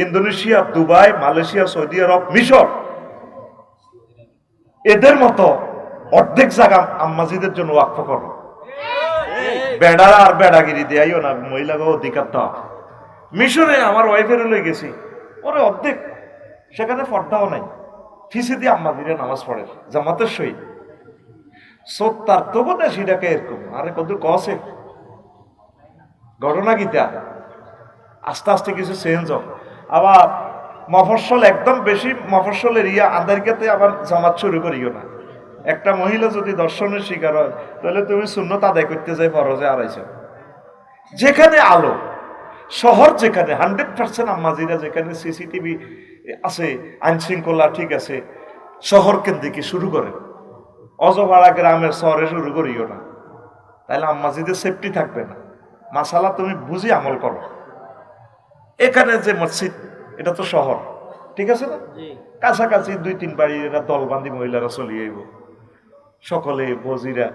ইন্দোনেশিয়া, দুবাই, মালয়েশিয়া, সৌদি আরব, মিশর, এদের মতো অর্ধেক জায়গা আম্মাজিদের জন্য ওয়াকফ করো। বেড়া আর বেড়াগিরি দেয়াইও না, মহিলাকে অধিকার দাও। মিশরে আমার ওয়াইফের লয়ে গেছি, ওরে অর্ধেক সেখানে পর্দাও নাই, ফিসে দিয়ে আম্মাজিরা নামাজ পড়ে জামাতের সহিত। সত্যার তবু না সেটাকে এরকম, আরে কত কসে ঘটনা গীতা আস্তে আস্তে কিছু চেঞ্জ হোক। আবার মফস্বল একদম বেশি মফস্বল এরিয়া আদারিকাতে আবার জামাত শুরু করিও না। একটা মহিলা যদি দর্শনের শিকার হয় তাহলে তুমি সুন্নত আদায় করতে যাই ফরজে আড়াইছো। যেখানে আলো শহর, যেখানে 100% আম্মাজিরা, যেখানে সিসিটিভি আছে, আইন শৃঙ্খলা ঠিক আছে, শহর কেন্দ্রিক শুরু করে, অজপাড়া গ্রামের শহরে শুরু করিও না, তাহলে আম্মাজিদের সেফটি থাকবে না। মাসালা তুমি বুঝি আমল করো। এখানে যে মসজিদ, এটা তো শহর, ঠিক আছে না? কাছাকাছি 2-3 বাড়ি এরা দলবান্দি মহিলারা চলিয়ে আইব, সকলে বজিরা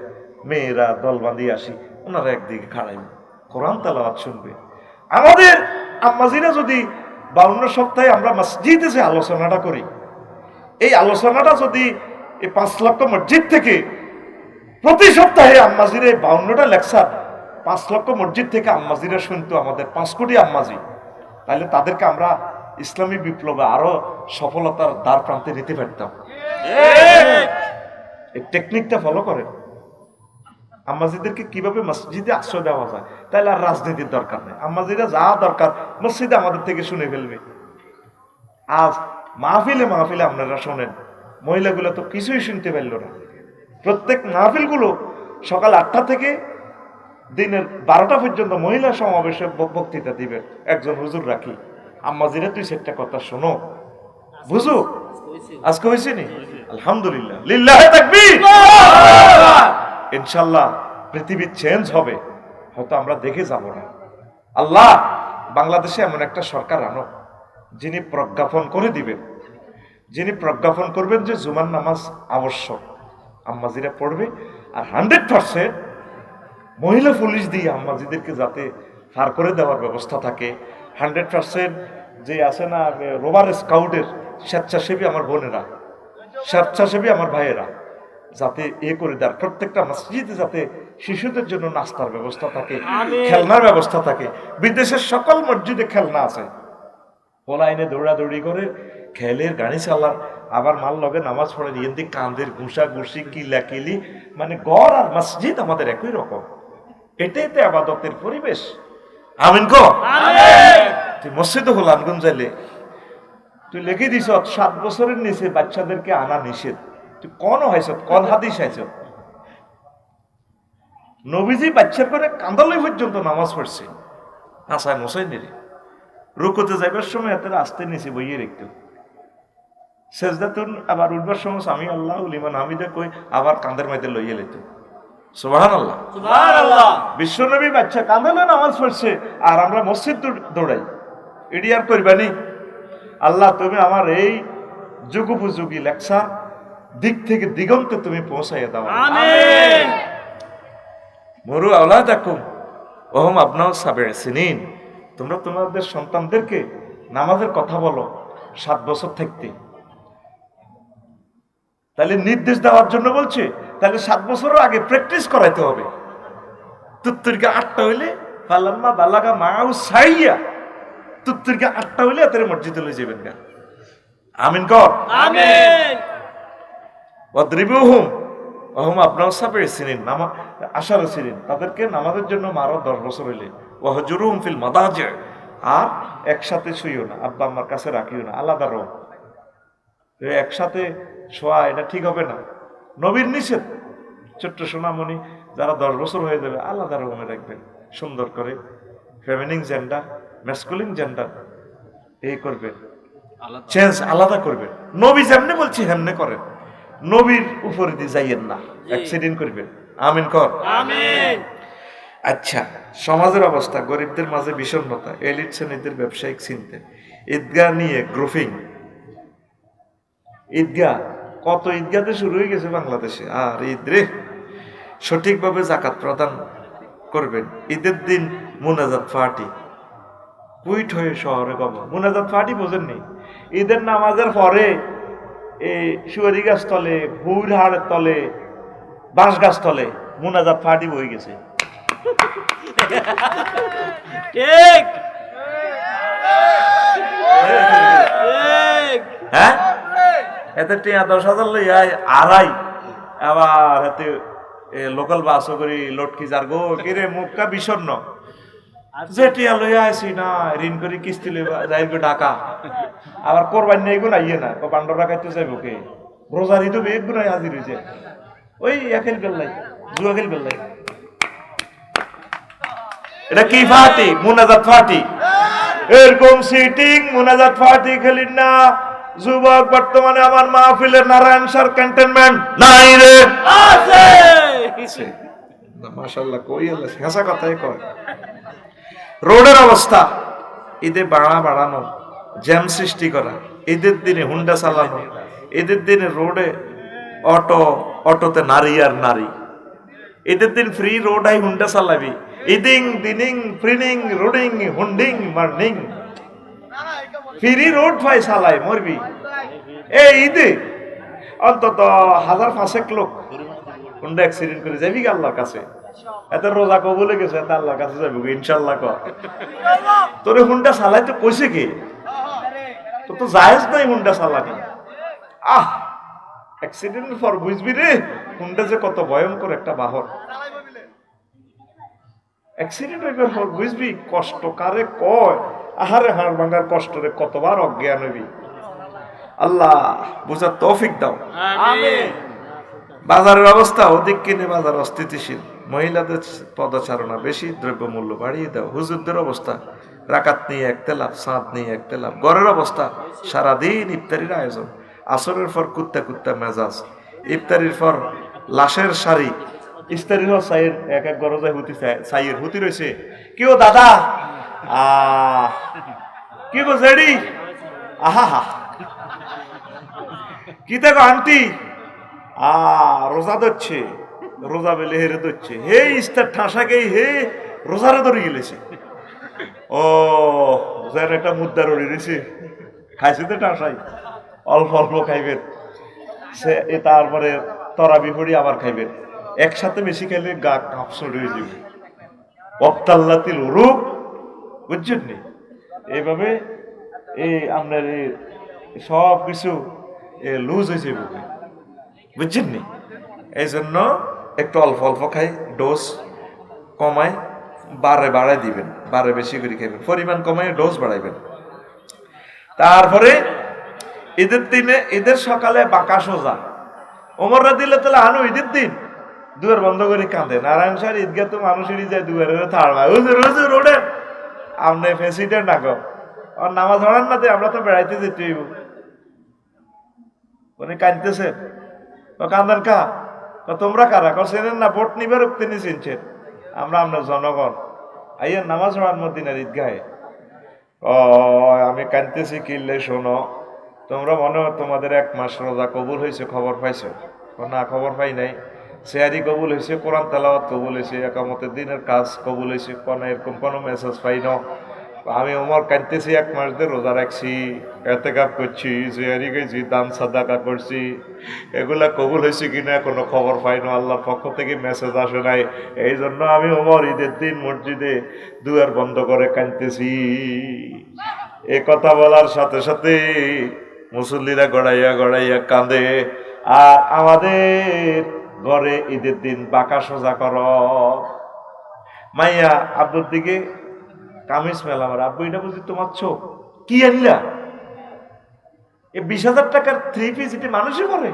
মেয়েরা দলবান্দি আসি, ওনারা একদিকে খাড়াইব, কোরআন তেলাওয়াত শুনবে। আমাদের আম্মাজিরা যদি 52 সপ্তাহে আমরা মসজিদে যে আলোচনাটা করি, এই আলোচনাটা যদি এই 5 লক্ষ মসজিদ থেকে প্রতি সপ্তাহে আম্মাজির এই 52টা লেকচার 5 লক্ষ মসজিদ থেকে আম্মাজিরা শুনতো, আমাদের 5 কোটি আম্মাজি, তাহলে তাদেরকে আমরা ইসলামী বিপ্লবে আরো সফলতার দ্বার প্রান্তে নিতে পারতাম। এই টেকনিকটা ফলো করেন। আম্মাজিদেরকে কিভাবে মসজিদে আশ্রয় দেওয়া যায়, তাহলে আর রাজনীতির দরকার নেই। আম্মাজিরা যা দরকার মসজিদে আমাদের থেকে শুনে ফেলবে। আজ মাহফিলে মাহফিলে আপনারা শোনেন, মহিলাগুলো তো কিছুই শুনতে পারল না। প্রত্যেক মাহফিলগুলো সকাল 8টা থেকে দিনের 12টা পর্যন্ত মহিলা সমাবেশে বক্তৃতা দিবে একজন হুজুর রাখি। আম্মাজিরা তুই সেটা কথা শোনো, বুঝো। আজকে হয়েছে নি? আলহামদুলিল্লাহ, লিল্লাহে তাকবীর। ইনশাআল্লাহ পৃথিবী চেঞ্জ হবে, হয়তো আমরা দেখে যাব না। আল্লাহ বাংলাদেশে এমন একটা সরকার আনো যিনি প্রজ্ঞাপন করে দিবেন, যিনি প্রজ্ঞাপন করবেন যে জুমার নামাজ আবশ্যক, আম্মাজিরা পড়বে। আর 100% মহিলা পুলিশ দিয়ে আম্মাজিদেরকে যাতে পার করে দেওয়ার ব্যবস্থা থাকে। 100% যে আছে না রোভার স্কাউটের স্বেচ্ছাসেবী আমার বোনেরা, স্বেচ্ছাসেবী আমার ভাইয়েরা, যাতে করে দেয় প্রত্যেকটা মসজিদে, যাতে শিশুদের জন্য নাস্তার ব্যবস্থা থাকে, খেলনার ব্যবস্থা থাকে। বিদেশের সকল মসজিদে খেলনা আছে, পলাইনে দৌড়াদৌড়ি করে খেলের গাড়ি চালার, আবার মাল লগে নামাজ পড়ে ইয়েন্দি কান্দের ঘুষা ঘুষি কিলা কিলি, মানে ঘর আর মসজিদ আমাদের একই রকম। এটাই তো আবাদতের পরিবেশ। আমিন কো। তুই মসজিদে হল আনগুন যাইলে তুই লিখে দিস 7 বছরের নিচে বাচ্চাদেরকে আনা নিষেধ। তুই কোন হয়েছ, কোন হাদিস হয়েছ? নবীজি বাচ্চার করে কান্দালই পর্যন্ত নামাজ পড়ছে, আসায় মশাই নেই। রুকুতে যাইবার সময় এত আস্তে নিচে বইয়ে রেখত, সেজদাতুন আবার উঠবার সময় আমি আল্লাহ লিমান হামিদা কই আবার কান্দের মাইতে লইয়ে লেত। সুবহানাল্লাহ, সুবহানাল্লাহ। বিশ্বনবী বাচ্চা কাঁদালে নামাজ পড়ছে আর আমরা মসজিদ দৌড়াই, এডি আর করবানি। আল্লাহ তুমি আমার এই যুগোপযোগী লেকচার দিক থেকে দিগন্তে তুমি পৌঁছাইয়া দাও, আমিন। মরু আওলাদাকুম ওহুম আবনাউ সাবঈ সিনিন, তোমরা তোমাদের সন্তানদেরকে নামাজের কথা বলো 7 বছর থাকতে। তাহলে নির্দেশ দেওয়ার জন্য বলছে, তাহলে 7 বছরের আগে প্র্যাকটিস করাইতে হবে। তুত্তুরকে 8টা হইলে ফালাম্মা বালাগা মাউ সাইয়া, তুত্তুরকে 8টা হইলে এত মসজিদে লই যাবেন গা। আমিন কর, আমিন। ওয়াদরিবুহুম ওহুম আবনাউ সাবঈ সিনিন, আশার সিনিন, তাদেরকে নামাজের জন্য মারো 10 বছর হইলে। ওয়াহজুরুহুম ফিল মাদাজি, আর একসাথে শুইও না, আব্বা আম্মার কাছে রাখিও না, আলাদা রও। একসাথে শোয়া এটা ঠিক হবে না, নবীর নিষেধ। ছোট্ট সোনামণি যারা 10 বছর হয়ে যাবে আলাদা রুমে রাখবেন, সুন্দর করে ফেমিনিন জেন্ডার ম্যাসকুলিন জেন্ডার এই করবেন, চেঞ্জ আলাদা করবেন। নবী যেমনি বলছি হেমনে করেন, নবীর উপরে দিয়ে যাইয়েন না, অ্যাক্সিডেন্ট করবেন। আমিন কর, আমিন। আচ্ছা, সমাজের অবস্থা, গরিবদের মাঝে বিষণ্ণতা, এলিট শ্রেণীদের ব্যবসায়িক চিন্তা, ঈদগাহ নিয়ে গ্রুপিং। ঈদগাহ কত ঈদগাহতে শুরু হয়ে গেছে বাংলাদেশে। আর ঈদ রে, সঠিকভাবে জাকাত প্রদান করবেন। ঈদের দিন মুনাজাত পার্টি, কুইট হয়ে শহরে কব মুনাজাত পার্টি বোঝেননি? ঈদের নামাজের পরে এই সুয়ারি গাছ তলে, ভুর হাড়ের তলে, বাঁশ গাছ তলে মুনাজাত পার্টি বই গেছে। ঠিক, হ্যাঁ, এতে টিয়া 10,000 লই আড়াই, আবার এতে লোকাল বাসও করি লটকি যার গো কিরে মুখটা বিষণ্ণ। যেটিয়া লইয়া আইছি না ঋণ করে কিস্তি লইবা যাইব ঢাকা আবার কোরবানি নেই গুণ আইয়ে না বান্ডর রাখাইতে যাইব কে রোজার ঈদ এক গুণাই হাজির হয়েছে ওই একেল বেল্লাই জুয়া খেল বেল্লাই এটা কি ফাটি মুনাজাত ফাটি এরকম সিটিং মুনাজাত ফাটি খেলিন না যুবক বর্তমানে আমার মাহফিলের নারায়ণ স্যার ক্যান্টনমেন্ট নাই রে আছে মাশাআল্লাহ কই আল্লাহ হাসা কথাই কয় রোডের অবস্থা ঈদে বাড়ানো জ্যাম সৃষ্টি করা ঈদের দিনে হুন্ডা চালানো ঈদের দিনে রোডে অটোতে নারী আর নারী ঈদের দিন ফ্রি রোড আই হুন্ডা চালাবি ইদিং দিনিং ফ্রিনিং রোডিং হুন্ডিং মার্নিং ফ্রি রোড ভাই চালাই মরবি এই ঈদে অন্তত 1000-500 লোক হুন্ডা অ্যাক্সিডেন্ট করে যাবি আল্লাহর কাছে এত রোজা কবুলে গেছে এত আল্লাহর কাছে যাবি ইনশাআল্লাহ কর তোরে হুন্ডা চালাই তো কইছে কি তো জায়েজ নাই হুন্ডা চালানি অ্যাক্সিডেন্ট ফর বুঝবি রে হুন্ডা যে কত ভয়ঙ্কর একটা বাহন অ্যাক্সিডেন্ট হইবার পর বুঝবি কষ্ট কারে কয় আহারে হাড় ভাঙার কষ্ট রে কতবার অজ্ঞান হইবি আল্লাহ বুঝার তৌফিক দাও আমিন বাজারের অবস্থা ওদিক কিনে বাজার অস্থিতিশীল মহিলাদের পদচারণা বেশি দ্রব্যমূল্য বাড়িয়ে দাও হুজুরদের অবস্থা রাকাত নিয়ে একতে লাভ সাঁত নিয়ে একতে লাভ ঘরের অবস্থা সারাদিন ইফতারির আয়োজন আসরের পর কুত্তা মেজাজ ইফতারির পর লাশের শাড়ি ইফতারির পর সাইয়ের এক গরজায় হুতি সাইয়ের হুতি রয়েছে কেউ দাদা কি গো জেডি আহা হা কি দেখো আন্টি রোজা ধরছে রোজা বেলে হেরে ধরছে হে ইস্তার ঠাসাকেই হে রোজারে ধরে গেলেছে ও যেন একটা মুদ্রা রড়ি রয়েছে খাইছে তো ঠাসাই অল্প অল্প খাইবেন সে তারপরে তরাবি পড়ি আবার খাইবেন একসাথে বেশি খাইলে গা কাপসড হয়ে যাবে অক্তাল্লাতিল রূপ বুঝছেন নি এইভাবে এই আপনার সব কিছু লুজ হয়ে যাবে বুঝছেন নি এই জন্য একটু অল্প অল্প খাই ডোজ কমায় বাড়াই দিবেন বারে বেশি করে খাইবেন পরিমাণ কমায় ডোজ বাড়াইবেন তারপরে ঈদের দিনে ঈদের সকালে বাঁকা সোজা ওমররা দিলে তাহলে আনু ঈদের দিন দুয়ার বন্ধ করে কাঁদে নারায়ণ স্যার ঈদগাহ তো মানুষেরই যায় দুয়ারে থাড় মায় হুজুর ওঠেন আপনি প্রেসিডেন্ট আগো আর নামাজ পড়ান না আমরা তো বেড়াইতে যেতে হইব উনি কাঁদতেছে কান্দান কা তোমরা কারা চেনেন না ভোট নিবার তিনি চিনছেন আমরা আপনার জনগণ আইয়ের নামাজ পড়ার মদিনার ঈদগাহে আমি কাঁদতেছি কিনলে শোনো তোমরা মনে হয় তোমাদের 1 মাস রোজা কবুল হয়েছে খবর পাইছো না খবর পাই নাই সেহারি কবুল হয়েছে কোরআন তেলাওয়াত কবুল হয়েছে একামতের দিনের কাজ কবুল হয়েছে কোনো এরকম কোনো মেসেজ পাই না আমি ওমর কাঁদতেছি 1 মাস ধরে রোজা রাখছি এতেকাফ করছি সেহারি গেছি দান সাদাকা করছি এগুলা কবুল হয়েছে কিনা কোনো খবর পাই না আল্লাহর পক্ষ থেকে মেসেজ আসে নাই এই জন্য আমি ওমর ঈদের দিন মসজিদে দুয়ার বন্ধ করে কাঁদতেছি এ কথা বলার সাথে সাথে মুসল্লিরা গড়াইয়া কাঁদে আর আমাদের ঘরে ঈদের দিন বাঁকা সোজা কর মাইয়া আব্বুর দিকে কামিজ মেলা আমার আব্বু এটা বুঝি তোমার চোখ কি আনলা এই 20,000 টাকার 3 পিস এটি মানুষই করে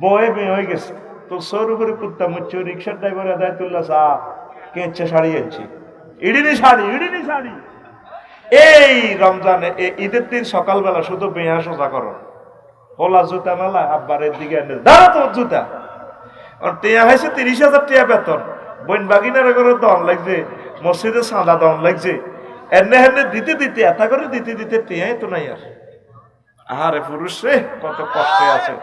বয়ে মেয়ে হয়ে গেছে তো সর উপরে কুত্তা মুচ্ছ রিক্সার ড্রাইভার আদায়তুল্লাহ সাহ কেঁচে শাড়ি আনছি ইডিনি শাড়ি এই রমজানে ঈদের দিন সকালবেলা শুধু বেয়া সোজা করো হোলা জুতা মেলা আব্বারের দিকে এনে দাঁড়া তোর জুতা টেয়া হয়েছে 30,000 টাকা বেতন বইন বাগিনার করে দন লাগছে মসজিদে সাদা দন লাগছে এনে হেনে দিতে এত করে দিতে টেয়াই তো নাই আর আহারে পুরুষ রে কত কষ্টে আছে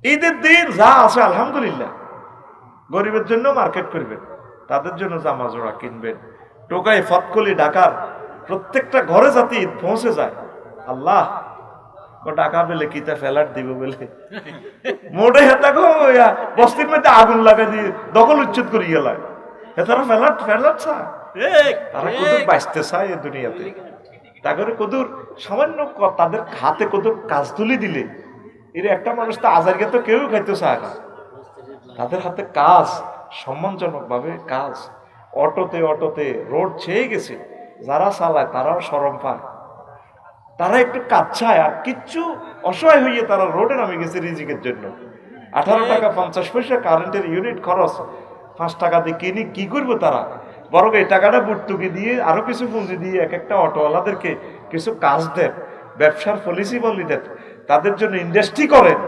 ঈদের দিন যা আছে আলহামদুলিল্লাহ গরিবের জন্য মার্কেট করবেন তাদের জন্য জামা জোড়া কিনবেন টোকাই ফতকলি ঢাকার প্রত্যেকটা ঘরে যাতে ঈদ পৌঁছে যায় আল্লাহ টাকা পেলে কিতা ফেলার দিব বলে মোটে হেতা বস্তির মধ্যে আগুন লাগা দিয়ে দখল উচ্ছেদ করি গেলাম হেতারা ফেলার চায় তারা কদূর বাঁচতে চায় এ দুনিয়াতে তারপরে কদূর সামান্য তাদের হাতে কদূর কাজ তুলি দিলে এর একটা মানুষ তো আজারকে তো কেউ খাইতে চায় না তাদের হাতে কাজ সম্মানজনক ভাবে কাজ অটোতে অটোতে রোড ছেয়ে গেছে, যারা চালায় তারাও শরম পায়, তারা একটু কাচ্ছায় আর কিচ্ছু অসহায় হইয়ে তারা রোডে নামে গেছে রিজিকের জন্য। 18 টাকা 50 পয়সা কারেন্টের ইউনিট খরচ, 5 টাকা দিয়ে কিনি কি করবো তারা? বরং এই টাকাটা বুটটুকি দিয়ে আরো কিছু পুঁজি দিয়ে এক একটা অটোওয়ালাদেরকে কিছু কাজ দেন, ব্যবসার পলিসি বলি দেন, তাদের জন্য ইন্ডাস্ট্রি করেন,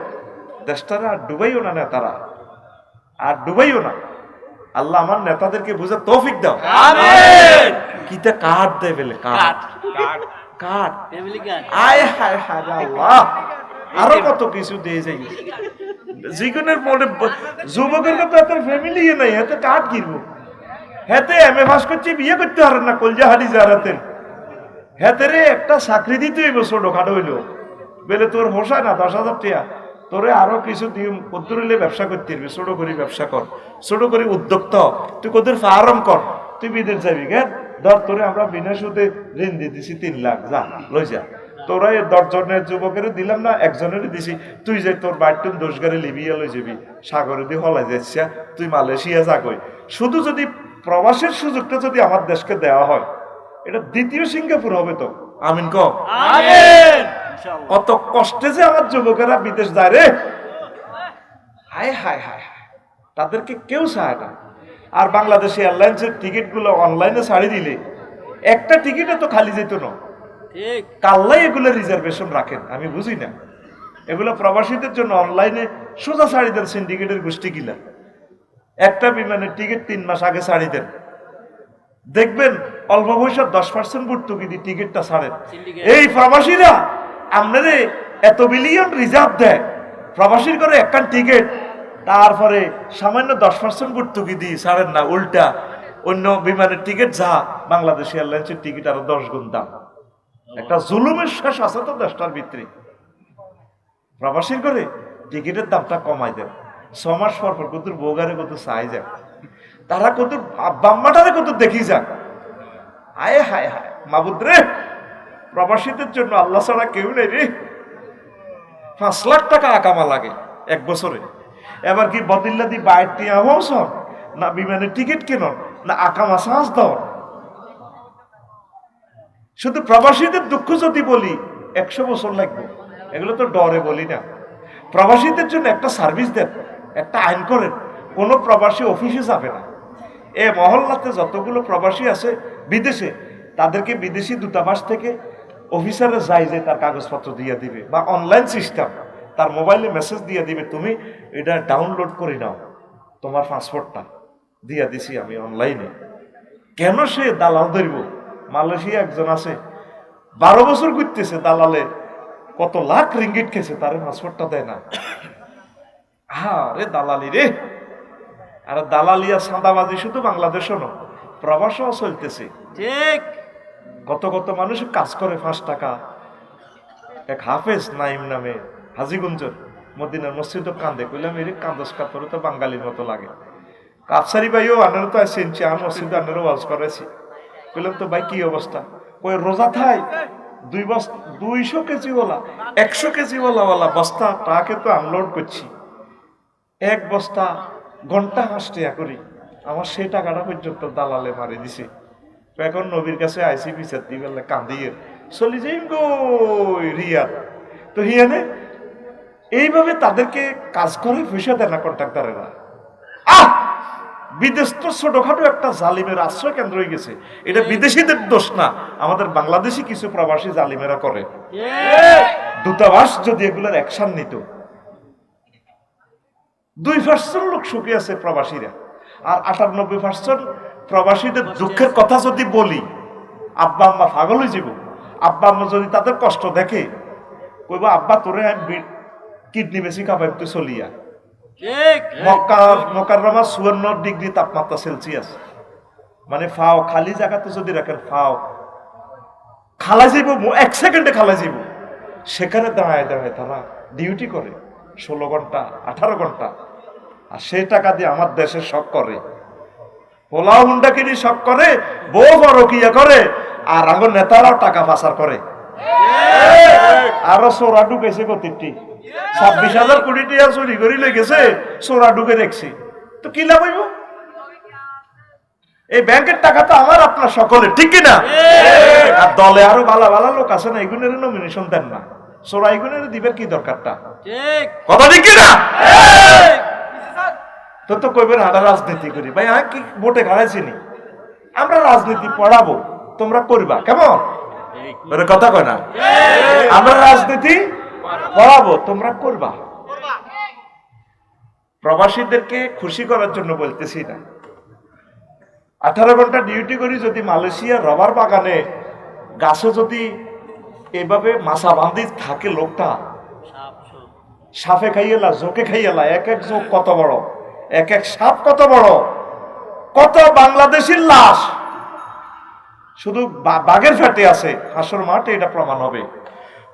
দেশটারা আর ডুবাইও না নেতারা, আর ডুবাইও না। আল্লাহ আমার নেতাদেরকে বুঝে তৌফিক দাও, আমিন। কিটা কাট দেয় বলে, কাট কাট আয় হায় হায় আল্লাহ, আরো কত কিছু দিয়ে যাই। জীবনের মনে যুবকের তো তার ফ্যামিলি নাই, হাতে কাঠ কিনবো, হাতে এমএ পাস করছে, বিয়ে করতে পারেন না, কলজা হাড়ি যারাতেন হাতে রে একটা চাকরি দিতে হইব, ছোট খাটো হইলো বেলে তোর হোসায় না 10,000 টাকা, তোরে আরো কিছু দিয়ে কদ্দুর হইলে ব্যবসা করতে পারবি, ছোট করে ব্যবসা কর, ছোট করে উদ্যোক্তা তুই কদ্দুর ফার্ম কর, তুই বিদেশ যাবি কেন, ধর তোরে আমরা বিনা সুদে ঋণ দিয়ে দিছি 3 লাখ, যা লই যা। তোরা 10 জনের যুবকের দিলাম না, একজনের দিছি, তুই যে তোর বাড়িটুন 10 গাড়ি লিবিয়া লই যাবি, সাগরে দিয়ে হলাই যাচ্ছা, তুই মালয়েশিয়া যা কই। শুধু যদি প্রবাসের সুযোগটা যদি আমার দেশকে দেওয়া হয়, এটা দ্বিতীয় সিঙ্গাপুর হবে তো, আমিন ক আমিন। কত কষ্টে যে আমার যুবকেরা বিদেশ যায় রে, হায় হায় হায় হায়, তাদেরকে কেউ চায় না। আর বাংলাদেশে এয়ারলাইন্সের টিকিট গুলো অনলাইনে ছাড়ি দিলে একটা টিকিটে তো খালি যেত না, কাল্লাই এগুলো রিজার্ভেশন রাখেন, আমি বুঝি না। এগুলো প্রবাসীদের জন্য অনলাইনে সোজা ছাড়ি দেন, সিন্ডিকেটের গোষ্ঠী গিলা একটা বিমানের টিকিট 3 মাস আগে ছাড়ি দেন, দেখবেন অল্প পয়সা 10% ভর্তুকি দিয়ে টিকিটটা ছাড়েন। এই প্রবাসীরা আপনারে এত বিলিয়ন রিজার্ভ দেয়, প্রবাসীর করে একখান টিকিট, তারপরে সামান্য 10% ভর্তুকি দিয়ে ছাড়েন না, উল্টা অন্য বিমানের টিকিট যা, বাংলাদেশ এয়ারলাইন্সের টিকিট আরো 10 গুণ দাম। একটা জুলুমের শেষ আছে তো দেশটার ভিতরে, প্রবাসীর করে টিকিটের দামটা কমাই দেন, 6 মাস পর পর কত বোগারে কত চাই যাক, তারা কত বাম্মাটারে কত দেখি যাক, হায় হায় হায় মাবুদ রে, প্রবাসীদের জন্য আল্লাহ ছাড়া কেউ নেই রে। 5 লাখ টাকা আকামা লাগে 1 বছরে, এবার কি বদিল্লা দি বাইর টিয়া হোস না বিমানের টিকিট কেন না আকামা সাহস দাও। শুধু প্রবাসীদের দুঃখ যদি বলি 100 বছর লাগবে, এগুলো তো ডরে বলি না। প্রবাসীদের জন্য একটা সার্ভিস দেন, একটা আইন করেন, কোনো প্রবাসী অফিসে যাবে না। এ মহল্লাতে যতগুলো প্রবাসী আছে বিদেশে, তাদেরকে বিদেশি দূতাবাস থেকে অফিসারে যাই যে তার কাগজপত্র দিয়ে দিবে, বা অনলাইন সিস্টেম, তার মোবাইলে মেসেজ দিয়ে দিবে, তুমি এটা ডাউনলোড করে নাও, তোমার পাসপোর্টটা দিয়ে দিছি আমি অনলাইনে। কেন সে দালাল ধরব? মালয়েশিয়া একজন আছে 12 বছর ঘুরতেছে, দালালে কত লাখ রিঙ্গিট খেয়েছে, তার পাসপোর্টটা দেয় না। আরে দালালি রে, আর দালালিয়া সাদাবাজি শুধু বাংলাদেশও নয়, প্রবাসও চলতেছে। ঠিক, কত কত মানুষ কাজ করে 5 টাকা। এক হাফেজ নাইম নামে হাজিগঞ্জের মদিনার মসজিদ কান্দে, কইলাম এর কান্দস কাতরে তো বাঙালির মতো লাগে। কাপসারি ভাইও আনারও তো আসেনছি, আর মসজিদ আনারও ওয়াজ করেছি। কইলাম তো ভাই কি অবস্থা? কই রোজা থাই 200 কেজি ওলা 100 কেজি ওলা বস্তা টাকে তো আনলোড করছি, এক বস্তা ঘন্টা 5 টাকা করি, আমার সেই টাকাটা পর্যন্ত দালালে মারি দিছে। এখন নবীর কাছে আইসি বিচার দিবে কান্দিয়ে চলি যাই গো রিয়া। তো হিয়ানে এইভাবে তাদেরকে কাজ করে পয়সা দেয় না কন্ট্রাক্টারেরা। বিদেশ তো ছোটখাটো একটা জালিমের আশ্রয় কেন্দ্র হয়ে গেছে। এটা বিদেশিদের দোষ না, আমাদের বাংলাদেশি কিছু প্রবাসী জালিমেরা করে। দূতাবাস যদি এগুলোর অ্যাকশন নিত, 2% লোক সুখী আছে প্রবাসীরা, আর 98% প্রবাসীদের দুঃখের কথা যদি বলি, আব্বা আম্মা পাগল হয়ে যাব। আব্বা আম্মা যদি তাদের কষ্ট দেখে, কইবা আব্বা তোরে কিডনি বেশি খাবার তুই চলিয়া। মক্কাররমা 54 ডিগ্রি তাপমাত্রা সেলসিয়াস, মানে ফাও খালি জায়গাতে যদি রাখেন ফাও খালা যাইব, 1 সেকেন্ডে খালা যাইব। সেখানে দাঁড়ায় দাঁড়ায় তারা ডিউটি করে 16 ঘন্টা 18 ঘন্টা, আর সেই টাকা দিয়ে আমার দেশের শখ করে, পোলাও হুন্ডা কিনি শখ করে, বউ বড়কিয়া করে, আর আমার নেতারাও টাকা পাচার করে। আরো চোরা ঢুকেছে কতিটি 26,000 কোটি টাকা চুরি করে লই গেছে, চোরা ঢুকে রেখছি, তো কি লাভ হইব? এই ব্যাংকের টাকা তো আমার আপনার সকলে, ঠিক কিনা? আর দলে আরো ভালো ভালো লোক আছে না, এগুনের নমিনেশন দেন না, সোরা এগুনের দিবেন কি দরকারটা? কথা ঠিক কিনা? তো কইবেন আমরা রাজনীতি করি, ভাই আমি কি ভোটে হারাইছি নি? আমরা রাজনীতি পড়াবো, তোমরা করবা, কেমন কথা কয় না? আমরা রাজনীতি পড়াবো, তোমরা করবা। প্রবাসীদেরকে খুশি করার জন্য বলতেছি না। 18 ঘন্টা ডিউটি করি, যদি মালয়েশিয়ার রবার বাগানে গাছে যদি এভাবে মাছা বাঁধি থাকে লোকটা, সাপে খাইয়েলা, জোকে খাইয়েলা, এক এক জোক কত বড়, এক এক সাপ কত বড়, কত বাংলাদেশের লাশ শুধু বাঘের ফ্যাটে আছে, হাসর মাঠে এটা প্রমাণ হবে।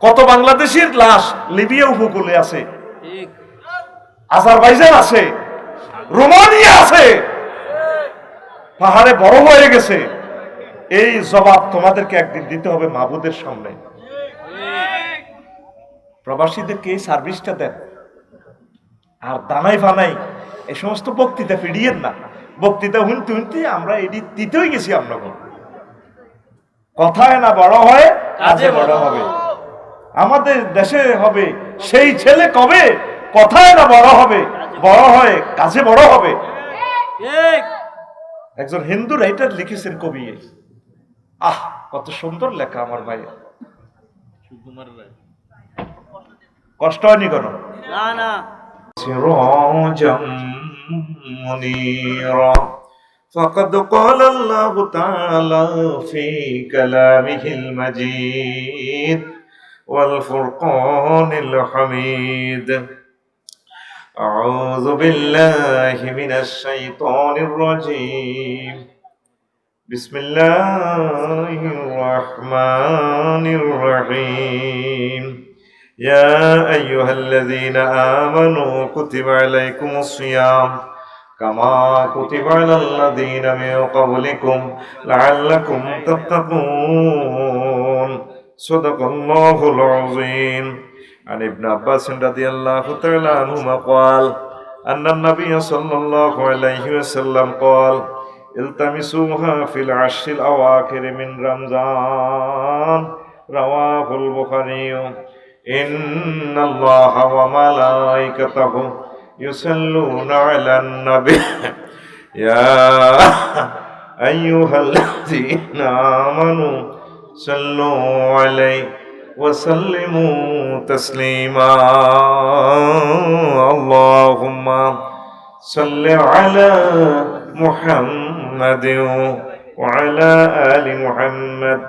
কত বাংলাদেশের লাশ লিবিয়া উপকূলে আছে, আজারবাইজান আছে, রোমানিয়া আছে, পাহাড়ে বড় হয়ে গেছে। এই জবাব তোমাদেরকে একদিন দিতে হবে মাহবুদের সামনে। প্রবাসীদেরকে এই সার্ভিসটা দেন, আর দানাই ফানাই এই সমস্ত বক্তৃতা ফিরিয়েন না। বক্তৃতা শুনতে শুনতে আমরা এটি দিতেই গেছি। আমরা কথায় না বড় হয়, কাজে বড় হবে। আমাদের দেশে হবে সেই ছেলে কবে কথায় না বড় হবে, বড় হয় কাজে বড় হবে। একজন হিন্দু রাইটার লিখেছেন, কবি, আহ কত সুন্দর লেখা আমার ভাই, কষ্ট হয়নি কেন? না না। সিরাজাম মুনীরা فقد قال الله تعالى في كلامه المجيد والفرقان الحميد أعوذ بالله من الشيطان الرجيم بسم الله الرحمن الرحيم يا أيها الذين آمنوا كتب عليكم الصيام كما كتب على الذين من قبلكم لعلكم تتقون صدق الله العظيم عن ابن عباس رضي الله تعالى عنهما قال أن النبي صلى الله عليه وسلم قال التمسوها في العشر الأواخر من رمضان رواه البخاري إن الله وملائكته يصلون على النبي يا أيها الذين آمنوا صلوا عليه وسلموا تسليما اللهم صل على محمد وعلى آل محمد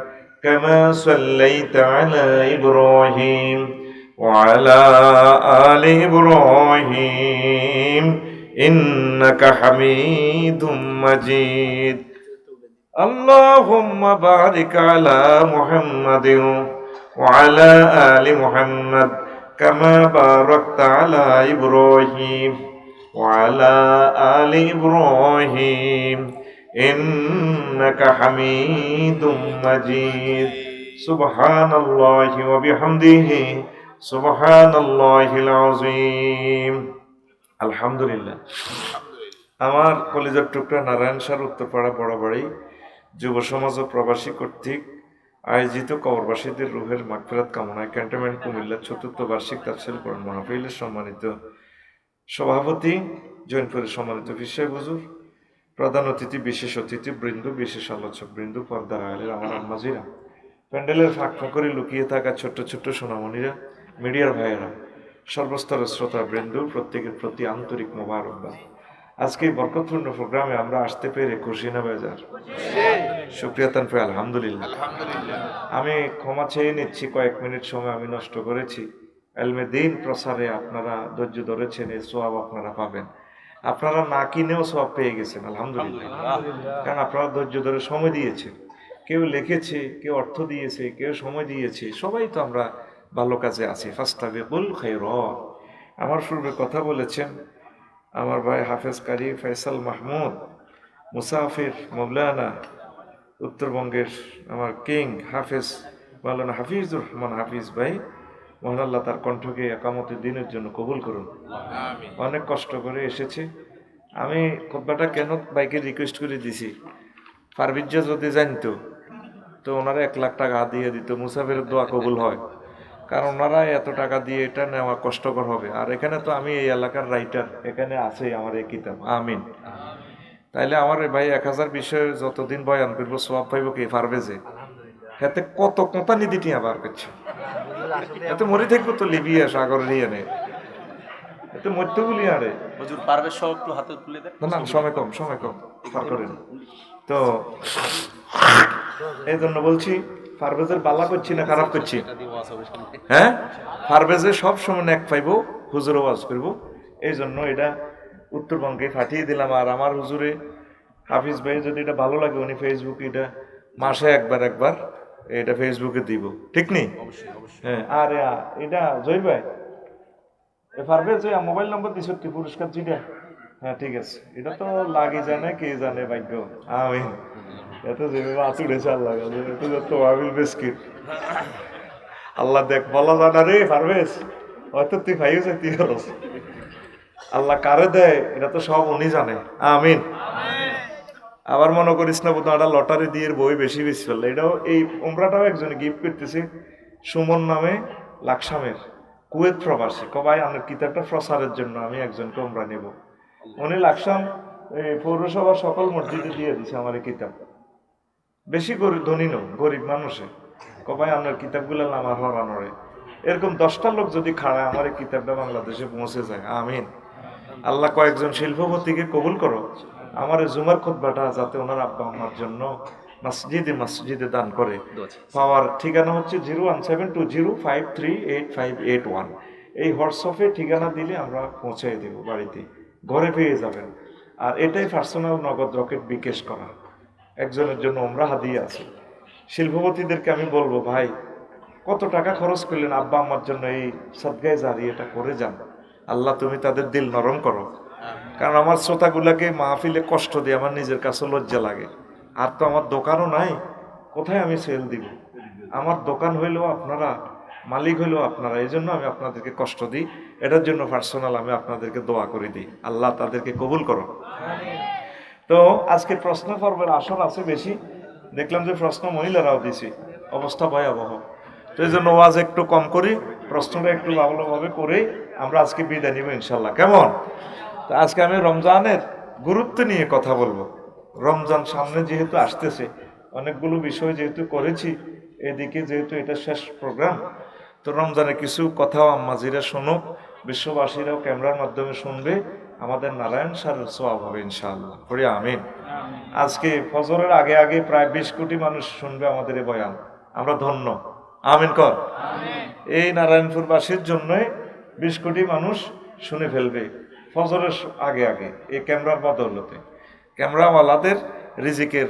كما صليت على إبراهيم وعلى آل إبراهيم إنك حميد مجيد اللهم بارك على محمد وعلى آل محمد كما باركت على إبراهيم وعلى آل إبراهيم إنك حميد مجيد سبحان الله وبحمده سبحان الله العظيم আলহামদুলিল্লাহ। আমার কলেজের টুকরা নারায়ণ শাহ উত্তরপাড়া বড়বাড়ি যুব সমাজ ও প্রবাসী কর্তৃক আয়োজিত কবরবাসীদের রুহের মাগফিরাত কামনায় ক্যান্টনমেন্ট কুমিল্লা ৪র্থ বার্ষিক তাফসীর কোরআন মাহফিলের সম্মানিত সভাপতি জৈনপুরের সম্মানিত পীর সাহেব হুজুর, প্রধান অতিথি, বিশেষ অতিথি বৃন্দ, বিশেষ আলোচক বৃন্দ, পর্দার আড়ালের আমার আম্মাজিরা, প্যান্ডেলের ফাঁক ফাঁকরে লুকিয়ে থাকা ছোট্ট ছোট্ট সোনামণিরা, মিডিয়ার ভাইয়েরা, সর্বস্তরের শ্রোতা বৃন্দ, প্রত্যেকের প্রতি আন্তরিক মোবারকবাদ। আজকে এই বরকতপূর্ণ প্রোগ্রামে আমরা আসতে পেরে খুশি না বেজার? শুকরিয়া তান পেয়ে আলহামদুলিল্লাহ। আমি ক্ষমা চেয়ে নিচ্ছি, কয়েক মিনিট সময় আমি নষ্ট করেছি। এলমে দিন প্রসারে আপনারা ধৈর্য ধরেছেন, এই সোয়াব আপনারা পাবেন। আপনারা না কিনেও সব পেয়ে গেছেন আলহামদুলিল্লাহ, কারণ আপনারা ধৈর্য ধরে সময় দিয়েছেন। কেউ লিখেছে, কেউ অর্থ দিয়েছে, কেউ সময় দিয়েছে, সবাই তো আমরা ভালো কাজে আছি। ফাস্তাবিকুল খায়রাত। আমার পূর্বে কথা বলেছেন আমার ভাই হাফেজ কারি ফয়সাল মাহমুদ মুসাফির মৌলানা, উত্তরবঙ্গের আমার কিং হাফেজ মাওলানা হাফিজুর রহমান হাফিজ ভাই, মহান আল্লাহ তার কণ্ঠকে একামতের দিনের জন্য কবুল করুন। অনেক কষ্ট করে এসেছে। আমি খুতবাটা কেন ভাইকে রিকোয়েস্ট করে দিছি, পারবিজ্য যদি জানতো তো ওনারা 1 লাখ টাকা দিয়ে দিত, মুসাফিরের দোয়া কবুল হয়। কারণ ওনারা এত টাকা দিয়ে এটা নেওয়া কষ্টকর হবে। আর এখানে তো আমি এই এলাকার রাইটার, এখানে আছে আমার এই কিতাব। আমিন। তাইলে আমার ভাই 1000 বিষয়ে যতদিন বয়ান করবো সব পাইব কি পারবে যে এতে কত কথা নিদিটি আবার করছে, এতে মরি থাকবো তো লিবিয়া সাগর নিয়ে নে, এতে মরতে বলি আরে হুজুর পারবে সব একটু হাতে তুলে দেন। না, সময় কম পার করেন। তো এই জন্য বলছি পারভেজের বালা করছি না খারাপ করছি, হ্যাঁ পারভেজে সব সময় এক পাইবো, হুজুর ওয়াজ করবো। এই জন্য এটা উত্তরবঙ্গে পাঠিয়ে দিলাম। আর আমার হুজুরে হাফিজ ভাই যদি এটা ভালো লাগে উনি ফেসবুকে এটা মাসে একবার এটা ফেসবুকে দিব, ঠিক নেই? হ্যাঁ। আর এটা জয় ভাই পারবে যে মোবাইল নম্বর দিছ কি পুরস্কার যেটা? হ্যাঁ ঠিক আছে, এটা তো লাগি জানে কে জানে ভাগ্য। আমিন। এত যেভাবে আচুড়েছে আল্লাহ, এত যত আবিল বিস্কিট আল্লাহ দেখ বলা জানা রে পারবেস, হয়তো তুই ভাইও তুই হরস। আল্লাহ কারে দেয় এটা তো সব উনি জানে। আমিন। আবার মনে করিস না বোধ একটা লটারি দিয়ে বই বেশি ফেললে। এটাও এই উমরাটাও একজনে গিফট করতেছে, সুমন নামে, লাকসামের, কুয়েত প্রবাসী। কবাই আমার কিতাবটা প্রচারের জন্য আমি একজনকে উমরা নেব। উনি লাকসাম পৌরসভার সকল মসজিদে দিয়ে দিছে আমার এই কিতাব। বেশি গরিব ধনী নো, গরিব মানুষে কবাই আপনার কিতাবগুলো আমার হরানোরে। এরকম 10টা লোক যদি খাড়ায় আমার এই কিতাবটা বাংলাদেশে পৌঁছে যায়। আমিন। আল্লাহ কয়েকজন শিল্পপতিকে কবুল করো, আমার জুমার খুতবাটা যাতে ওনার আব্বা আমার জন্য মসজিদে দান করে। পাওয়ার ঠিকানা হচ্ছে 01720538581। এই হোয়াটসঅ্যাপে ঠিকানা দিলে আমরা পৌঁছে দেব বাড়িতে, ঘরে পেয়ে যাবেন। আর এটাই পার্সোনাল নগদ রকেট বিকাশ করা। একজনের জন্য ওমরা হাদিয়া আছে। শিল্পপতিদেরকে আমি বলবো ভাই কত টাকা খরচ করলেন আব্বা আমার জন্য, এই সদগায়ে জারিয়া এটা করে যান। আল্লাহ তুমি তাদের দিল নরম করো। কারণ আমার শ্রোতাগুলাকে মাহফিলে কষ্ট দিয়ে আমার নিজের কাছে লজ্জা লাগে। আর তো আমার দোকানও নাই, কোথায় আমি সেল দিব? আমার দোকান হইলেও আপনারা, মালিক হইলেও আপনারা, এই জন্য আমি আপনাদেরকে কষ্ট দিই। এটার জন্য পার্সোনাল আমি আপনাদেরকে দোয়া করে দিই, আল্লাহ তাদেরকে কবুল করো। তো আজকে প্রশ্ন পর্বের আসর আছে বেশি, দেখলাম যে প্রশ্ন মহিলারাও দিছি, অবস্থা ভয়াবহ। তো এই জন্য ওয়াজ একটু কম করি, প্রশ্নটা একটু ভালোভাবে করেই আমরা আজকে বিদায় নিব ইনশাল্লাহ। কেমন? তো আজকে আমি রমজানের গুরুত্ব নিয়ে কথা বলবো। রমজান সামনে যেহেতু আসতেছে, অনেকগুলো বিষয় যেহেতু করেছি, এদিকে যেহেতু এটা শেষ প্রোগ্রাম, তো রমজানের কিছু কথাও আম্মাজিরা শুনুক, বিশ্ববাসীরাও ক্যামেরার মাধ্যমে শুনবে, আমাদের নারায়ণ সারের সোয়াব হবে ইনশাআল্লাহ। পড়ি আমিন। আজকে ফজরের আগে প্রায় 20 কোটি মানুষ শুনবে আমাদের এই বয়ান, আমরা ধন্য। আমিন কর। এই নারায়ণপুরবাসীর জন্যই 20 কোটি মানুষ শুনে ফেলবে ফজরের আগে এই ক্যামেরার বদৌলতে। ক্যামেরাওয়ালাদের রিজিকের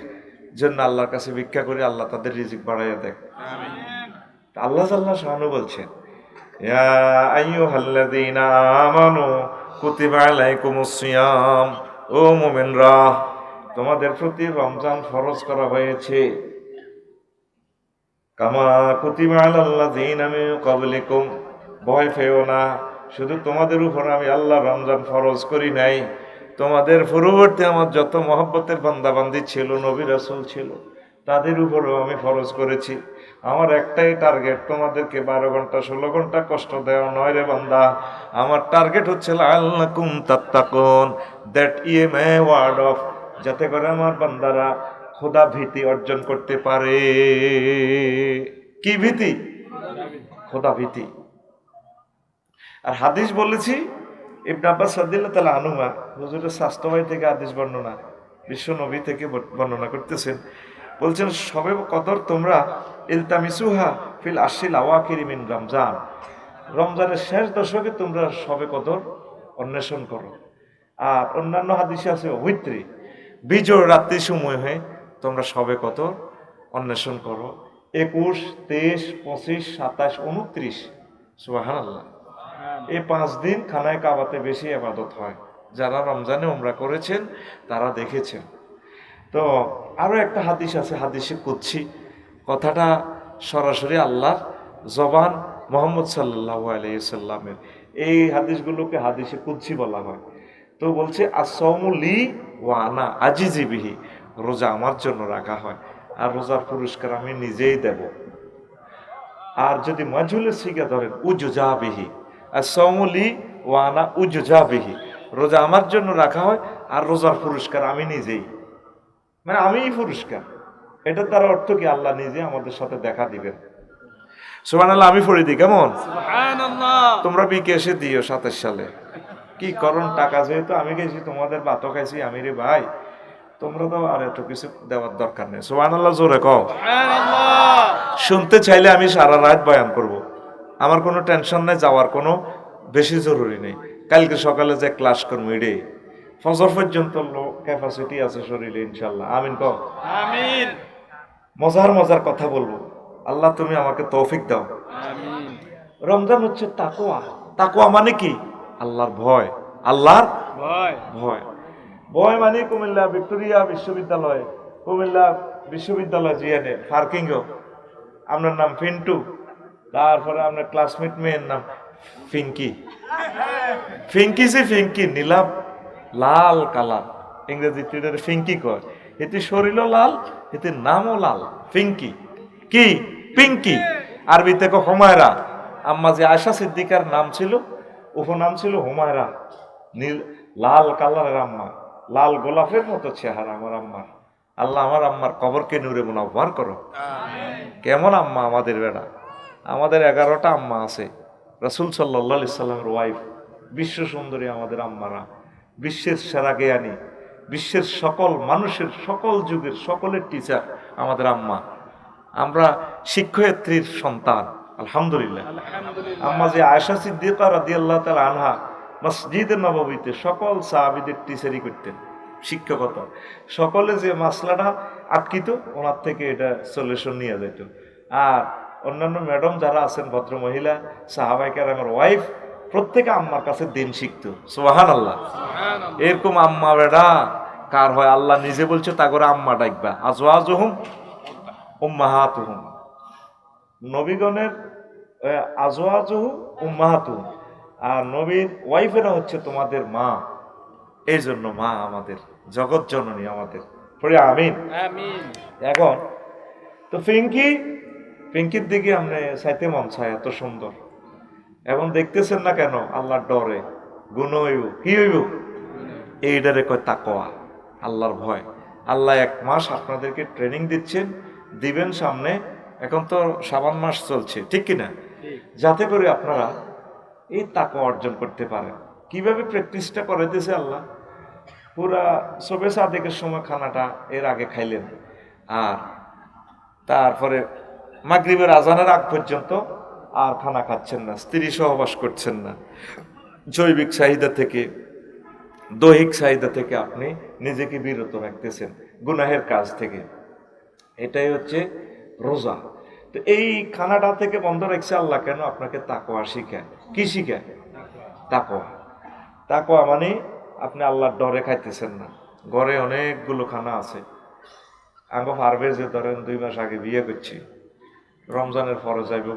জন্য আল্লাহর কাছে ভিক্ষা করে আল্লাহ তাদের রিজিক বাড়াইয়া দেয়। আল্লাহ জাল্লা শানু বলছেন, ইয়া আইয়ুহাল্লাযীনা আমানু কুতিবা আলাইকুমুস সিয়াম, ও মুমিনরা তোমাদের প্রতি রমজান ফরজ করা হয়েছে, কামা কুতিবা আলাল্লাযীনা মিন ক্বাবলিকুম, ভয় পেও না, শুধু তোমাদের উপর আমি আল্লাহ রমজান ফরজ করি নাই, তোমাদের পূর্ববর্তী আমার যত মহব্বতের বান্দাবান্দি ছিল, নবী রাসূল ছিল, তাদের উপরেও আমি ফরজ করেছি। আমার একটাই টার্গেট, তোমাদেরকে 12 ঘন্টা 16 ঘন্টা কষ্ট দেওয়া নয় রে বান্দা। আমার টার্গেট হচ্ছে লাআল্লাকুম তাত্তাকুন, that ye a ward off, যাতে করে আমার বান্দারা খোদা ভীতি অর্জন করতে পারে। কি ভীতি? খোদা ভীতি। আর হাদিস বলেছি, ইবনে আব্বাস রাদিয়াল্লাহু তাআলা আনহুমা, হুজুরের স্বাস্থ্যবাহী থেকে হাদিস বর্ণনা, বিশ্ব নবী থেকে বর্ণনা করতেছেন, বলছেন সবে কদর তোমরা ইলতামিসুহা ফিল আশরিল আওয়াখিরি মিন রমজান, রমজানের শেষ দশকে তোমরা সবে কদর অন্বেষণ করো। আর অন্যান্য হাদিসে আছে অভিত্রী, বিজোড় রাত্রি সময় হয়ে তোমরা সবে কদর অন্বেষণ করো। 21, 23, 25, 27, 29, সুবহানাল্লাহ। এই 5 দিন খানায় কাবাতে বেশি ইবাদত হয়। যারা রমজানে উমরা করেছেন তারা দেখেছেন। তো আরো একটা হাদিস আছে, হাদিসে কুদসি, কথাটা সরাসরি আল্লাহর জবান মুহাম্মদ সাল্লাল্লাহু আলাইহি সাল্লামের। এই হাদিসগুলোকে হাদিসে কুদসি বলা হয়। তো বলছে, আস-সাওমু লি ওয়া আনা আজিজি বিহি, রোজা আমার জন্য রাখা হয়, আর রোজার পুরস্কার আমি নিজেই দেব। আর যদি মাজহুলের সিগা ধরেন উজুজা বিহি, আর সমলি ওয়ানা উজুজা বিহি, রোজা আমার জন্য রাখা হয় আর রোজার পুরস্কার আমি নিজেই, মানে আমিই পুরস্কার। এটার দ্বারা অর্থ কি আল্লাহ নিজে আমাদের সাথে দেখা দিবেন। সুবহানাল্লাহ। আমি পড়ে দিই কেমন? তোমরা বিকেশে দিও 27 সালে। কি করণ টাকা যেহেতু আমি গেছি, তোমাদের ভাতও খাইছি আমি রে ভাই, তোমরা তো আর এত কিছু দেওয়ার দরকার নেই। সুবহানাল্লাহ জোরে কও। শুনতে চাইলে আমি সারা রাত বয়ান করব, আমার কোনো টেনশন নেই, যাওয়ার কোনো বেশি জরুরি নেই। কালকে সকালে যে ক্লাস করবো এডে ফজর পর্যন্ত ক্যাপাসিটি আছে শরীরে ইনশাল্লাহ। আমিন কও। আমিন। মজার মজার কথা বলবো, আল্লাহ তুমি আমাকে তৌফিক দাও। আমিন। রমজান হচ্ছে তাকওয়া। তাকওয়া মানে কি? আল্লাহর ভয়। আল্লাহর ভয়। ভয় ভয় মানে কুমিল্লা ভিক্টোরিয়া বিশ্ববিদ্যালয়, কুমিল্লা বিশ্ববিদ্যালয় জিএনএ পার্কিং, আপনার নাম পিন্টু, তারপরে আপনার ক্লাসমেট মেয়ের নাম ফিঙ্কি। ফিঙ্কি সে ফিঙ্কি, নীলাভ লাল কালার, ইংরেজিতে ফিঙ্কি কয়। এতে শরীরও লাল, এতে নামও লাল, ফিঙ্কি। কি? পিঙ্কি। আরবিতে কো হুমায়রা। আম্মা যে আয়সা সিদ্দিকার নাম ছিল, উপনাম ছিল হুমায়রা। নীল লাল কালারের আম্মা, লাল গোলাপের মতো চেহারা আমার আম্মার। আল্লাহ আমার আম্মার কবরকে নূরে মুনাওয়ার করো। কেমন আম্মা আমাদের বেড়া। আমাদের 11টা আম্মা আছে। রাসূল সাল্লাল্লাহু আলাইহি সাল্লামের ওয়াইফ, বিশ্ব সুন্দরী আমাদের আম্মারা, বিশ্বের সেরা জ্ঞানী, বিশ্বের সকল মানুষের সকল যুগের সকলের টিচার আমাদের আম্মা। আমরা শিক্ষয়িত্রীর সন্তান, আলহামদুলিল্লাহ। আম্মা যে আয়েশা সিদ্দিকা রাদিয়াল্লাহু তাআলা আনহা মসজিদে নববীতে সকল সাহাবীদের টিচারই করতেন, শিক্ষকতা। সকলে যে মাসলাটা আটকিত, ওনার থেকে এটা সলিউশন নিয়ে যেত। আর অন্যান্য ম্যাডাম যারা আছেন, ভদ্র মহিলা সাহাবায়ে কেরামের ওয়াইফ, প্রত্যেকে আম্মার কাছে দিন শিখত। সুবহানাল্লাহ। এরকম আম্মা বেড়া কার হয়? আল্লাহ নিজে বলছে তা করে আম্মা ডাকবা, আজওয়াজুহুম উম্মাহাতুহুম। নবীগণের আজওয়াজুহুম উম্মাহাতুহুম, আর নবীর ওয়াইফেরা হচ্ছে তোমাদের মা। এই জন্য মা আমাদের জগৎ জননী আমাদের। পড়ে আমিন। এখন তো পিঙ্কির দিকে আপনি চাইতে মন চায়, এত সুন্দর। এখন দেখতেছেন না কেন? আল্লাহর ডরে গুণ হইব। কি হইব? এইটারে কয় তাকওয়া, আল্লাহর ভয়। আল্লাহ 1 মাস আপনাদেরকে ট্রেনিং দিচ্ছেন, দিবেন সামনে। এখন তো শাবান মাস চলছে, ঠিক কিনা? যাতে করে আপনারা এই তাকওয়া অর্জন করতে পারেন। কিভাবে প্র্যাকটিসটা করাইতেছে আল্লাহ? পুরা সবে সাদেকের সময় খানাটা এর আগে খাইলেন, আর তারপরে মাগরিবের আজানের আগ পর্যন্ত আর খানা খাচ্ছেন না, স্ত্রী সহবাস করছেন না। জৈবিক চাহিদা থেকে, দৈহিক চাহিদা থেকে আপনি নিজেকে বিরত রাখতেছেন, গুনাহের কাজ থেকে। এটাই হচ্ছে রোজা। তো এই খানাটা থেকে বন্ধ রাখছে আল্লাহ কেন? আপনাকে তাকওয়া শিখায়। কি শিখায়? তাকওয়া। তাকওয়া মানে আপনি আল্লাহর ডরে খাইতেছেন না। ঘরে অনেকগুলো খানা আছে। আঙ্গ পারবে যে ধরেন 2 মাস আগে বিয়ে করছি, রমজানের পরে যাইব